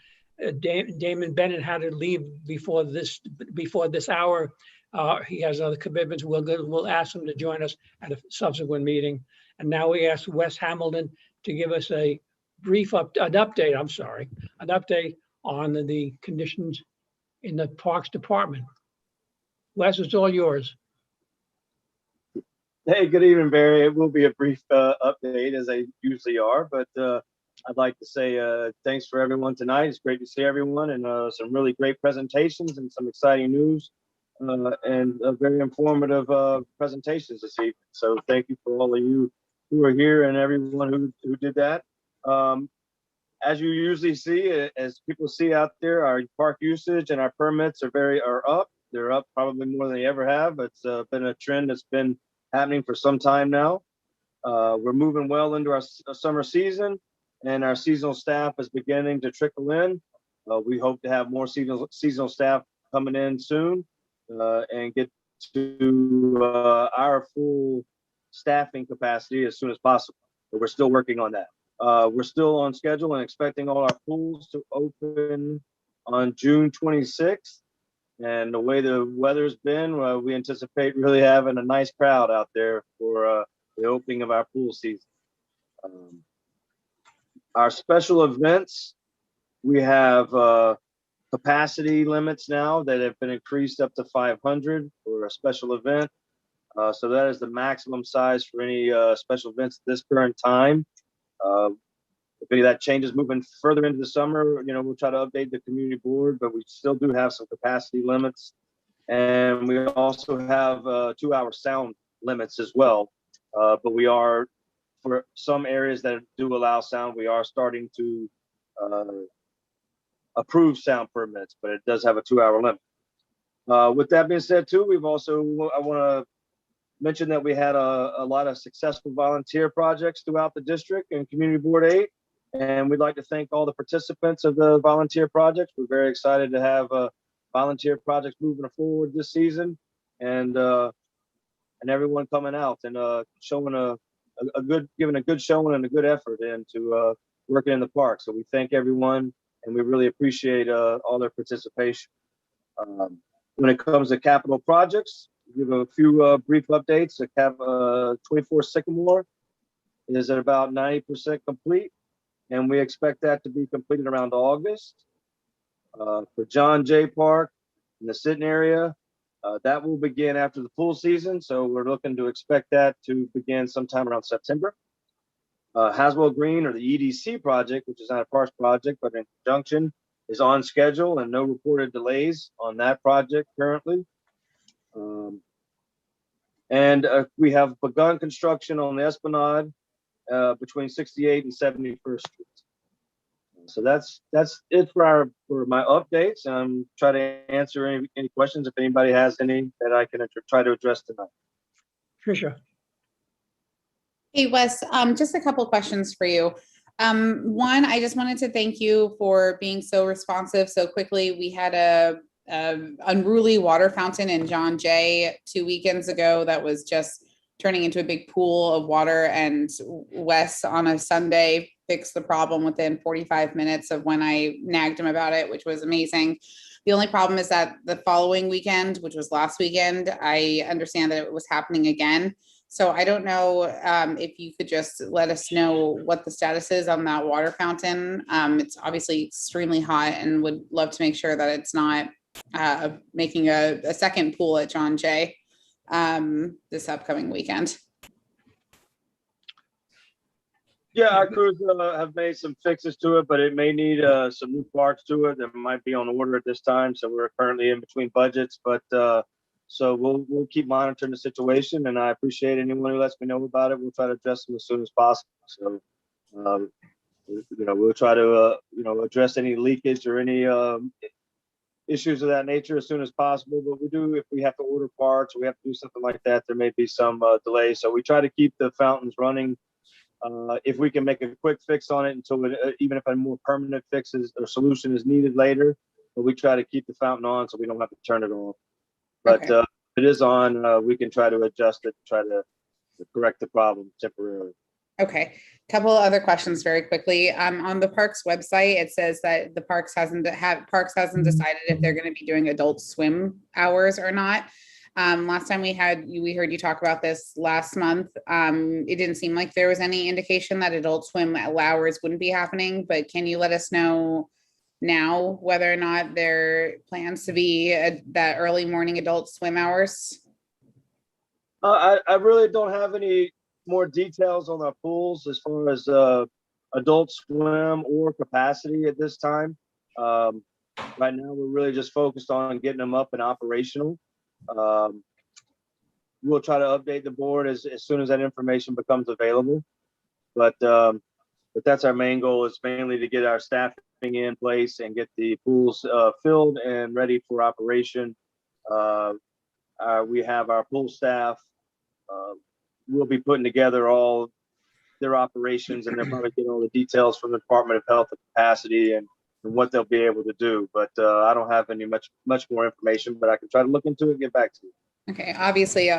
Damon Bennett, had to leave before this hour. He has other commitments. We'll ask him to join us at a subsequent meeting. And now we ask Wes Hamilton to give us a brief update on the conditions in the Parks Department. Wes, it's all yours. Hey, good evening, Barry. It will be a brief update, as they usually are, but I'd like to say thanks for everyone tonight. It's great to see everyone, and some really great presentations and some exciting news and very informative presentations this evening. So thank you for all of you who are here and everyone who did that. As you usually see, as people see out there, our park usage and our permits are up. They're up probably more than they ever have. It's been a trend that's been happening for some time now. We're moving well into our summer season, and our seasonal staff is beginning to trickle in. We hope to have more seasonal staff coming in soon and get to our full staffing capacity as soon as possible. But we're still working on that. We're still on schedule and expecting all our pools to open on June 26th. And the way the weather's been, we anticipate really having a nice crowd out there for the opening of our pool season. Our special events, we have capacity limits now that have been increased up to 500 for a special event. So that is the maximum size for any special events at this current time. If any of that changes moving further into the summer, we'll try to update the community board, but we still do have some capacity limits. And we also have 2-hour sound limits as well. But we are, for some areas that do allow sound, we are starting to approve sound permits, but it does have a 2-hour limit. With that being said too, I want to mention that we had a lot of successful volunteer projects throughout the district and Community Board 8. And we'd like to thank all the participants of the volunteer projects. We're very excited to have volunteer projects moving forward this season, and everyone coming out and showing giving a good showing and a good effort into working in the park. So we thank everyone, and we really appreciate all their participation. When it comes to capital projects, give a few brief updates. 24 Sycamore is at about 90% complete, and we expect that to be completed around August. For John Jay Park in the Sinton area, that will begin after the pool season, so we're looking to expect that to begin sometime around September. Haswell Green, or the EDC project, which is not a parks project, but in conjunction, is on schedule and no reported delays on that project currently. We have begun construction on the Esplanade between 68 and 71st Street. So that's it for my updates. Try to answer any questions if anybody has any that I can try to address tonight. Tricia. Hey, Wes, just a couple questions for you. One, I just wanted to thank you for being so responsive so quickly. We had a unruly water fountain in John Jay 2 weekends ago that was just turning into a big pool of water, and Wes on a Sunday fixed the problem within 45 minutes of when I nagged him about it, which was amazing. The only problem is that the following weekend, which was last weekend, I understand that it was happening again. So I don't know if you could just let us know what the status is on that water fountain. It's obviously extremely hot, and would love to make sure that it's not making a second pool at John Jay this upcoming weekend. Yeah, our crews have made some fixes to it, but it may need some new parts to it that might be on order at this time. So we're currently in between budgets, but so we'll keep monitoring the situation, and I appreciate anyone who lets me know about it. We'll try to address them as soon as possible. So we'll try to address any leakage or any issues of that nature as soon as possible. But if we have to order parts or we have to do something like that, there may be some delay. So we try to keep the fountains running. If we can make a quick fix on it until even if a more permanent fix or solution is needed later, but we try to keep the fountain on so we don't have to turn it off. But it is on. We can try to adjust it, try to correct the problem temporarily. Okay, couple of other questions very quickly. On the parks website, it says that the parks hasn't decided if they're going to be doing adult swim hours or not. Last time we heard you talk about this last month. It didn't seem like there was any indication that adult swim hours wouldn't be happening, but can you let us know now whether or not there plans to be that early morning adult swim hours? I really don't have any more details on our pools as far as adult swim or capacity at this time. Right now, we're really just focused on getting them up and operational. We'll try to update the board as soon as that information becomes available. But that's our main goal, is mainly to get our staffing in place and get the pools filled and ready for operation. We have our pool staff. We'll be putting together all their operations, and they're probably getting all the details from the Department of Health and capacity and what they'll be able to do. But I don't have any much more information, but I can try to look into it and get back to you. Okay, obviously,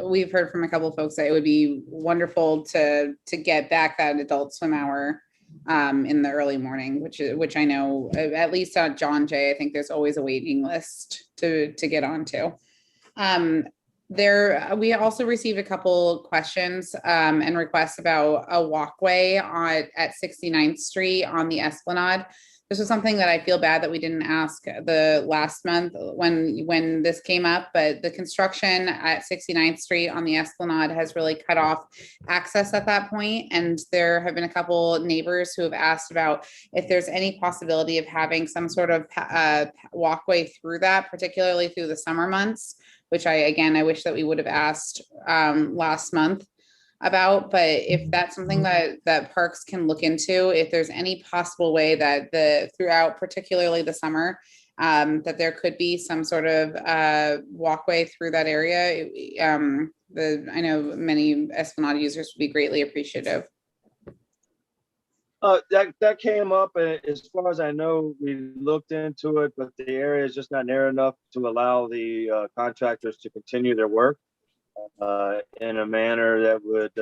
we've heard from a couple of folks that it would be wonderful to get back that adult swim hour in the early morning, which I know, at least at John Jay, I think there's always a waiting list to get onto. We also received a couple questions and requests about a walkway at 69th Street on the Esplanade. This was something that I feel bad that we didn't ask the last month when this came up, but the construction at 69th Street on the Esplanade has really cut off access at that point. And there have been a couple neighbors who have asked about if there's any possibility of having some sort of walkway through that, particularly through the summer months, which I wish that we would have asked last month about. But if that's something that parks can look into, if there's any possible way that throughout particularly the summer, that there could be some sort of walkway through that area, I know many Esplanade users would be greatly appreciative. That came up, as far as I know, we looked into it, but the area is just not near enough to allow the contractors to continue their work in a manner that would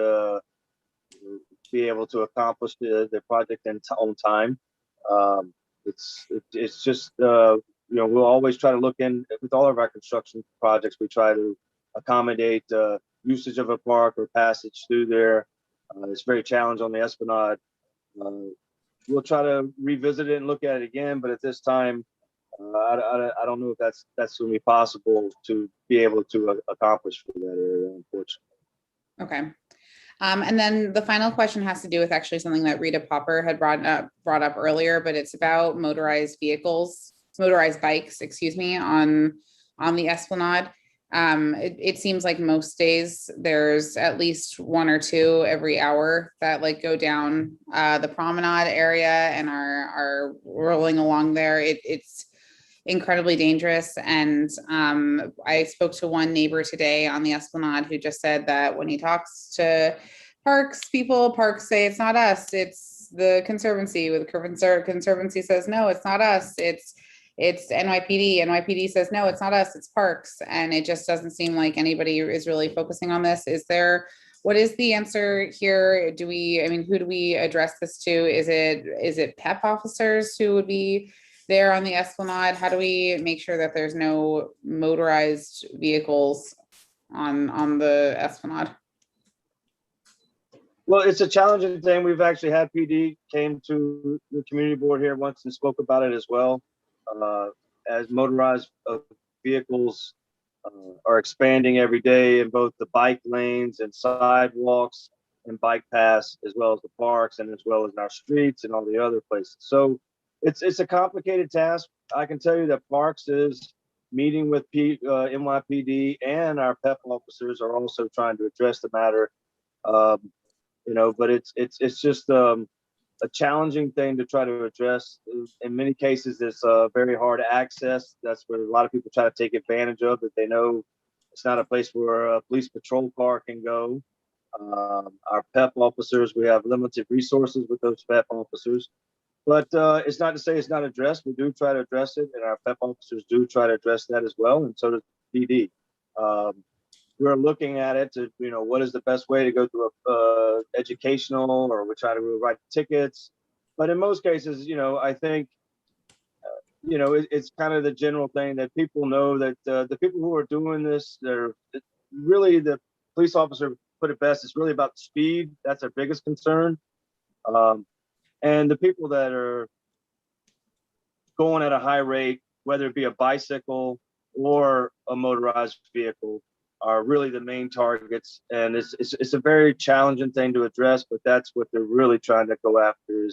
be able to accomplish the project on time. It's just we'll always try to look in with all of our construction projects. We try to accommodate usage of a park or passage through there. It's very challenging on the Esplanade. We'll try to revisit it and look at it again, but at this time, I don't know if that's going to be possible to be able to accomplish for that area, unfortunately. Okay. And then the final question has to do with actually something that Rita Popper had brought up earlier, but it's about motorized bikes, excuse me, on the Esplanade. It seems like most days there's at least one or two every hour that go down the Promenade area and are rolling along there. It's incredibly dangerous. And I spoke to one neighbor today on the Esplanade who just said that when he talks to parks say it's not us, it's the Conservancy. With Conservancy says no, it's not us, it's NYPD. NYPD says no, it's not us, it's parks. And it just doesn't seem like anybody is really focusing on this. What is the answer here? Who do we address this to? Is it PEP officers who would be there on the Esplanade? How do we make sure that there's no motorized vehicles on the Esplanade? Well, it's a challenging thing. We've actually had PD came to the community board here once and spoke about it as well. As motorized vehicles are expanding every day in both the bike lanes and sidewalks and bike paths, as well as the parks and as well as in our streets and all the other places. So it's a complicated task. I can tell you that Parks is meeting with NYPD, and our PEP officers are also trying to address the matter. But it's just a challenging thing to try to address. In many cases, it's very hard to access. That's where a lot of people try to take advantage of it. They know it's not a place where a police patrol car can go. Our PEP officers, we have limited resources with those PEP officers. But it's not to say it's not addressed. We do try to address it, and our PEP officers do try to address that as well, and so does PD. we're looking at it to, what is the best way to go through educational, or we try to write tickets. But in most cases, I think, it's kind of the general thing that people know that the people who are doing this, they're really, the police officer put it best, it's really about speed. That's our biggest concern. And the people that are going at a high rate, whether it be a bicycle or a motorized vehicle, are really the main targets. And it's a very challenging thing to address, but that's what they're really trying to go after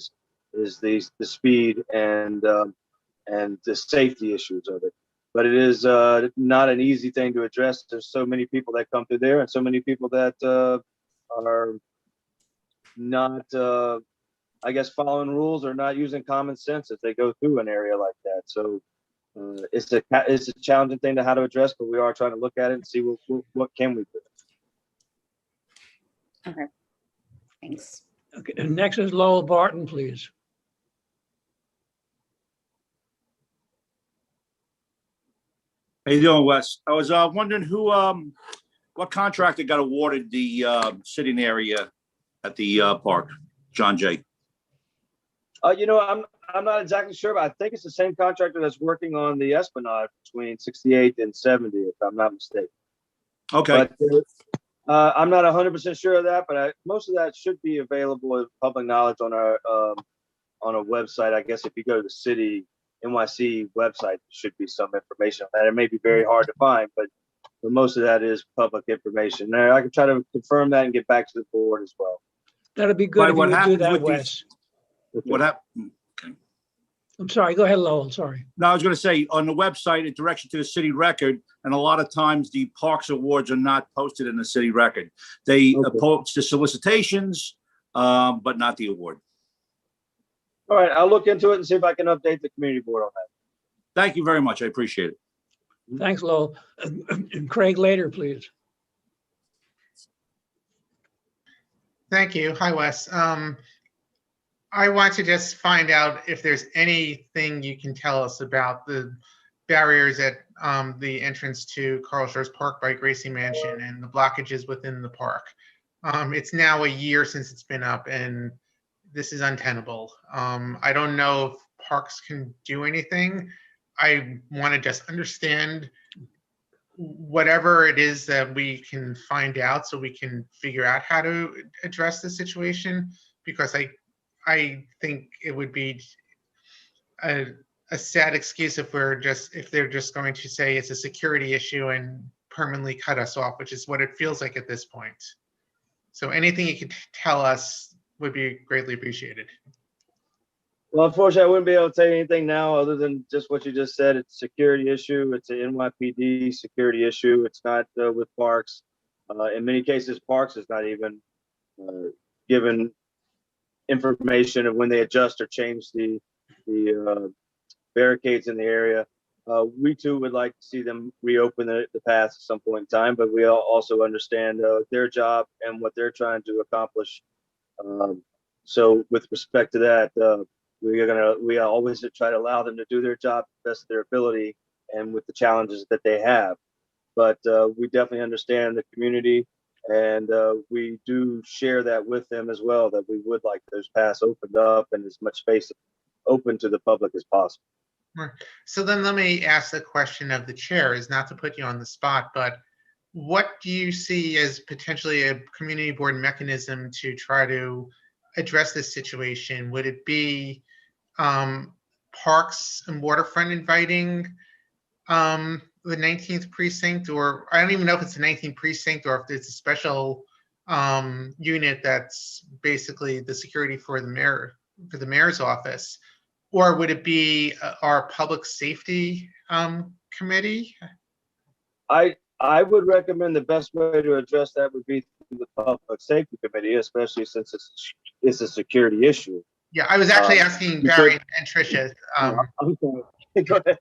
is the speed and the safety issues of it. But it is not an easy thing to address. There's so many people that come through there, and so many people that are not, I guess, following rules or not using common sense as they go through an area like that. So it's a challenging thing to how to address, but we are trying to look at it and see what can we do. Okay, thanks. Okay, and next is Lowell Barton, please. How you doing, Wes? I was wondering what contractor got awarded the sitting area at the park, John Jay? I'm not exactly sure, but I think it's the same contractor that's working on the Esplanade between 68th and 70th, if I'm not mistaken. Okay. But I'm not 100% sure of that, but most of that should be available as public knowledge on a website. I guess if you go to the city NYC website, there should be some information on that. It may be very hard to find, but most of that is public information. Now, I can try to confirm that and get back to the board as well. That'd be good if you would do that, Wes. What happened? Okay. I'm sorry, go ahead, Lowell, sorry. No, I was going to say, on the website, it directs you to the city record, and a lot of times the Parks Awards are not posted in the city record. They post the solicitations, but not the award. All right, I'll look into it and see if I can update the community board on that. Thank you very much. I appreciate it. Thanks, Lowell. And Craig later, please. Thank you. Hi, Wes. I want to just find out if there's anything you can tell us about the barriers at the entrance to Carl Schurz Park by Gracie Mansion and the blockages within the park. It's now a year since it's been up, and this is untenable. I don't know if parks can do anything. I want to just understand whatever it is that we can find out so we can figure out how to address the situation, because I think it would be a sad excuse if they're just going to say it's a security issue and permanently cut us off, which is what it feels like at this point. So anything you could tell us would be greatly appreciated. Well, unfortunately, I wouldn't be able to tell you anything now other than just what you just said. It's a security issue. It's an NYPD security issue. It's not with parks. In many cases, parks is not even given information of when they adjust or change the barricades in the area. We too would like to see them reopen the paths at some point in time, but we also understand their job and what they're trying to accomplish. So with respect to that, we always try to allow them to do their job to the best of their ability and with the challenges that they have. But we definitely understand the community, and we do share that with them as well, that we would like those paths opened up and as much space open to the public as possible. So then let me ask the question of the chair, is not to put you on the spot, but what do you see as potentially a community board mechanism to try to address this situation? Would it be Parks and Waterfront inviting the 19th precinct, or I don't even know if it's the 19th precinct or if it's a special unit that's basically the security for the mayor's office, or would it be our public safety committee? I would recommend the best way to address that would be through the public safety committee, especially since it's a security issue. Yeah, I was actually asking Barry and Tricia. Go ahead.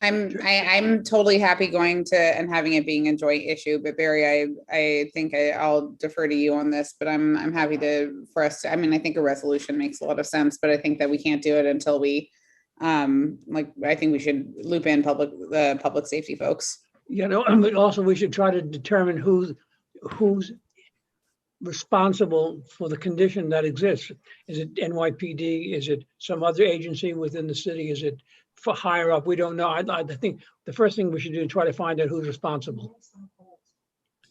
I'm totally happy going to and having it being a joint issue, but Barry, I think I'll defer to you on this, but I'm happy for us to, I think a resolution makes a lot of sense, but I think that we can't do it until we, I think we should loop in the public safety folks. You know, and also we should try to determine who's responsible for the condition that exists. Is it NYPD? Is it some other agency within the city? Is it for higher up? We don't know. I think the first thing we should do is try to find out who's responsible.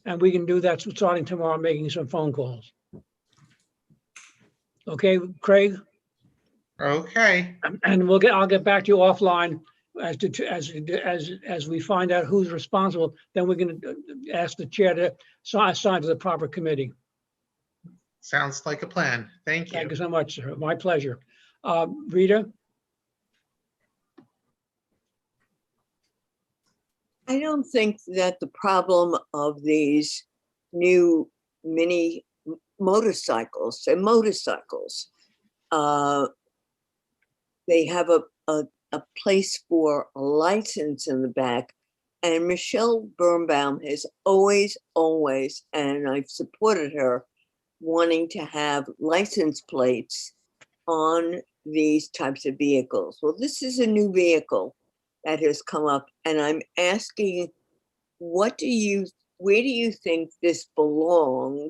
And we can do that starting tomorrow, making some phone calls. Okay, Craig? Okay. And I'll get back to you offline as we find out who's responsible. Then we're going to ask the chair to assign to the proper committee. Sounds like a plan. Thank you. Thank you so much, sir. My pleasure. Rita? I don't think that the problem of these new mini motorcycles, they have a place for a license in the back. And Michelle Birnbaum has always, and I've supported her, wanting to have license plates on these types of vehicles. Well, this is a new vehicle that has come up, and I'm asking, where do you think this problem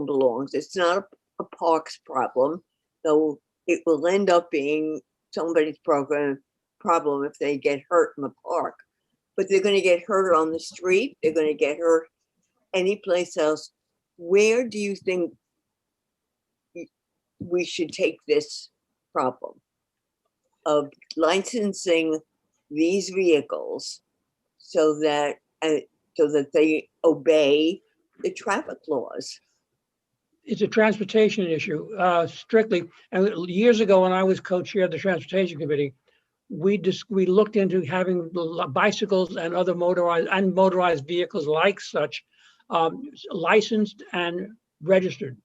belongs? It's not a parks problem, though it will end up being somebody's problem if they get hurt in the park. But they're going to get hurt on the street, they're going to get hurt anyplace else. Where do you think we should take this problem of licensing these vehicles so that they obey the traffic laws? It's a transportation issue, strictly. And years ago, when I was co-chair of the Transportation Committee, we looked into having bicycles and other motorized vehicles like such licensed and registered.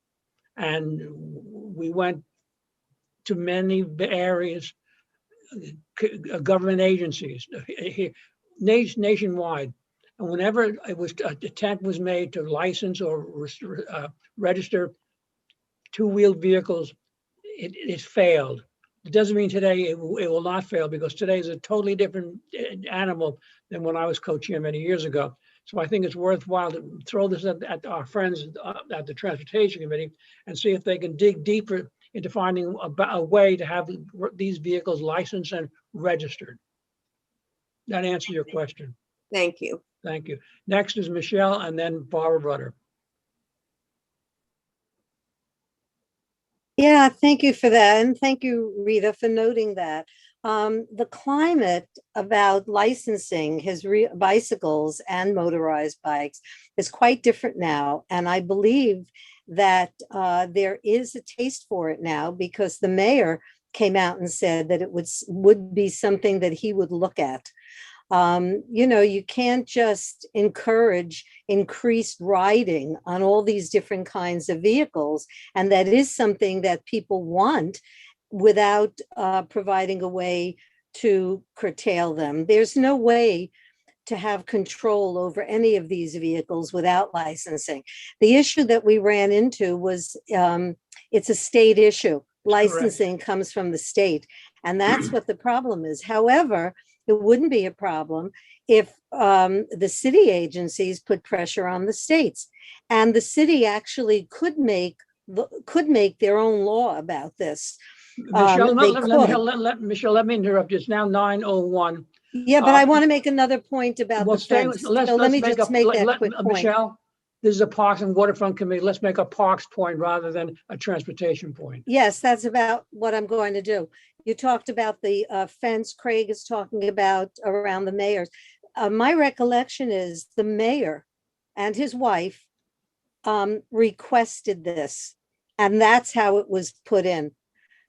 And we went to many areas, government agencies, nationwide. And whenever attempt was made to license or register two-wheeled vehicles, it failed. It doesn't mean today it will not fail, because today is a totally different animal than when I was co-chair many years ago. So I think it's worthwhile to throw this at our friends at the Transportation Committee and see if they can dig deeper into finding a way to have these vehicles licensed and registered. That answers your question. Thank you. Thank you. Next is Michelle, and then Barbara Rutter. Yeah, thank you for that. And thank you, Rita, for noting that. The climate about licensing his bicycles and motorized bikes is quite different now. And I believe that there is a taste for it now, because the mayor came out and said that it would be something that he would look at. You know, you can't just encourage increased riding on all these different kinds of vehicles. And that is something that people want without providing a way to curtail them. There's no way to have control over any of these vehicles without licensing. The issue that we ran into was it's a state issue. Licensing Correct. Comes from the state, and that's what the problem is. However, it wouldn't be a problem if the city agencies put pressure on the states, and the city actually could make their own law about this. Michelle, Michelle, let me interrupt. It's now 9:01. Yeah, but I want to make another point about the fence. Let me just make that quick point. Michelle, this is a Parks and Waterfront Committee. Let's make a parks point rather than a transportation point. Yes, that's about what I'm going to do. You talked about the fence. Craig is talking about around the mayors. My recollection is the mayor and his wife requested this, and that's how it was put in.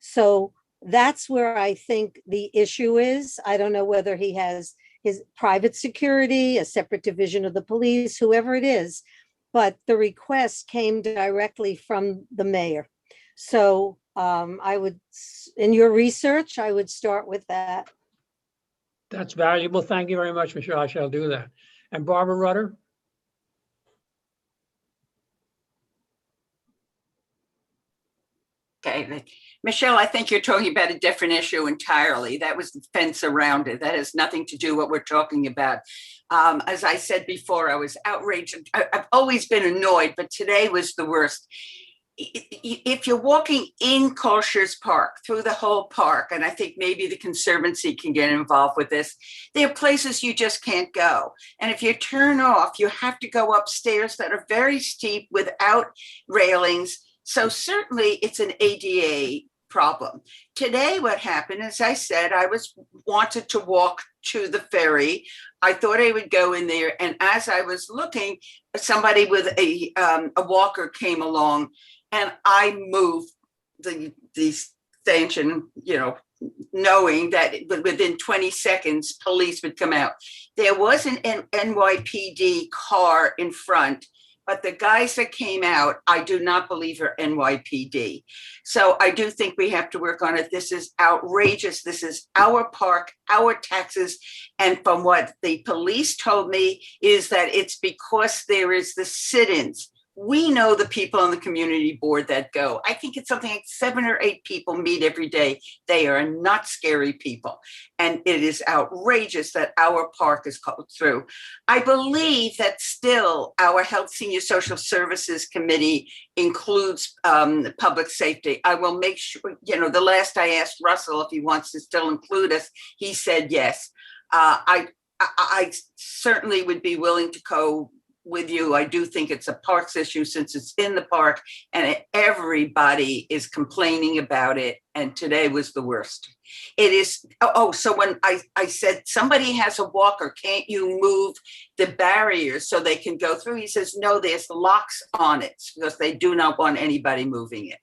So that's where I think the issue is. I don't know whether he has his private security, a separate division of the police, whoever it is, but the request came directly from the mayor. So I would, in your research, I would start with that. That's valuable. Thank you very much, Michelle. I shall do that. And Barbara Rutter? Okay, Michelle, I think you're talking about a different issue entirely. That was the fence around it. That has nothing to do with what we're talking about. As I said before, I was outraged. I've always been annoyed, but today was the worst. If you're walking in Colchers Park, through the whole park, and I think maybe the Conservancy can get involved with this, there are places you just can't go. And if you turn off, you have to go upstairs that are very steep without railings. So certainly it's an ADA problem. Today, what happened, as I said, I wanted to walk to the ferry. I thought I would go in there. And as I was looking, somebody with a walker came along, and I moved the stanchion, knowing that within 20 seconds, police would come out. There was an NYPD car in front, but the guys that came out, I do not believe are NYPD. So I do think we have to work on it. This is outrageous. This is our park, our taxes. And from what the police told me is that it's because there is the sit-ins. We know the people on the community board that go. I think it's something like 7 or 8 people meet every day. They are not scary people. And it is outrageous that our park is called through. I believe that still our Health Senior Social Services Committee includes public safety. I will make sure, the last I asked Russell if he wants to still include us, he said yes. I certainly would be willing to go with you. I do think it's a parks issue since it's in the park and everybody is complaining about it. And today was the worst. It is. So when I said somebody has a walker, can't you move the barriers so they can go through? He says, no, there's locks on it because they do not want anybody moving it.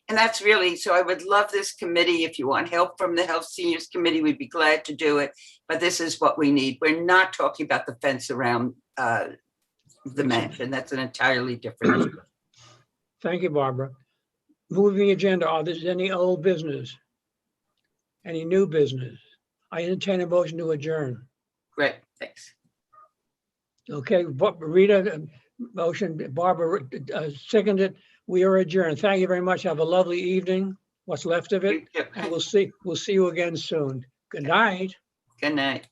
And that's really, so I would love this committee. If you want help from the Health Seniors Committee, we'd be glad to do it. But this is what we need. We're not talking about the fence around the mansion. That's an entirely different issue. Thank you, Barbara. Moving agenda. Are there any old business? Any new business? I entertain a motion to adjourn. Great, thanks. Okay, Rita, motion, Barbara seconded. We are adjourned. Thank you very much. Have a lovely evening. What's left of it. And we'll see you again soon. Good night. Good night.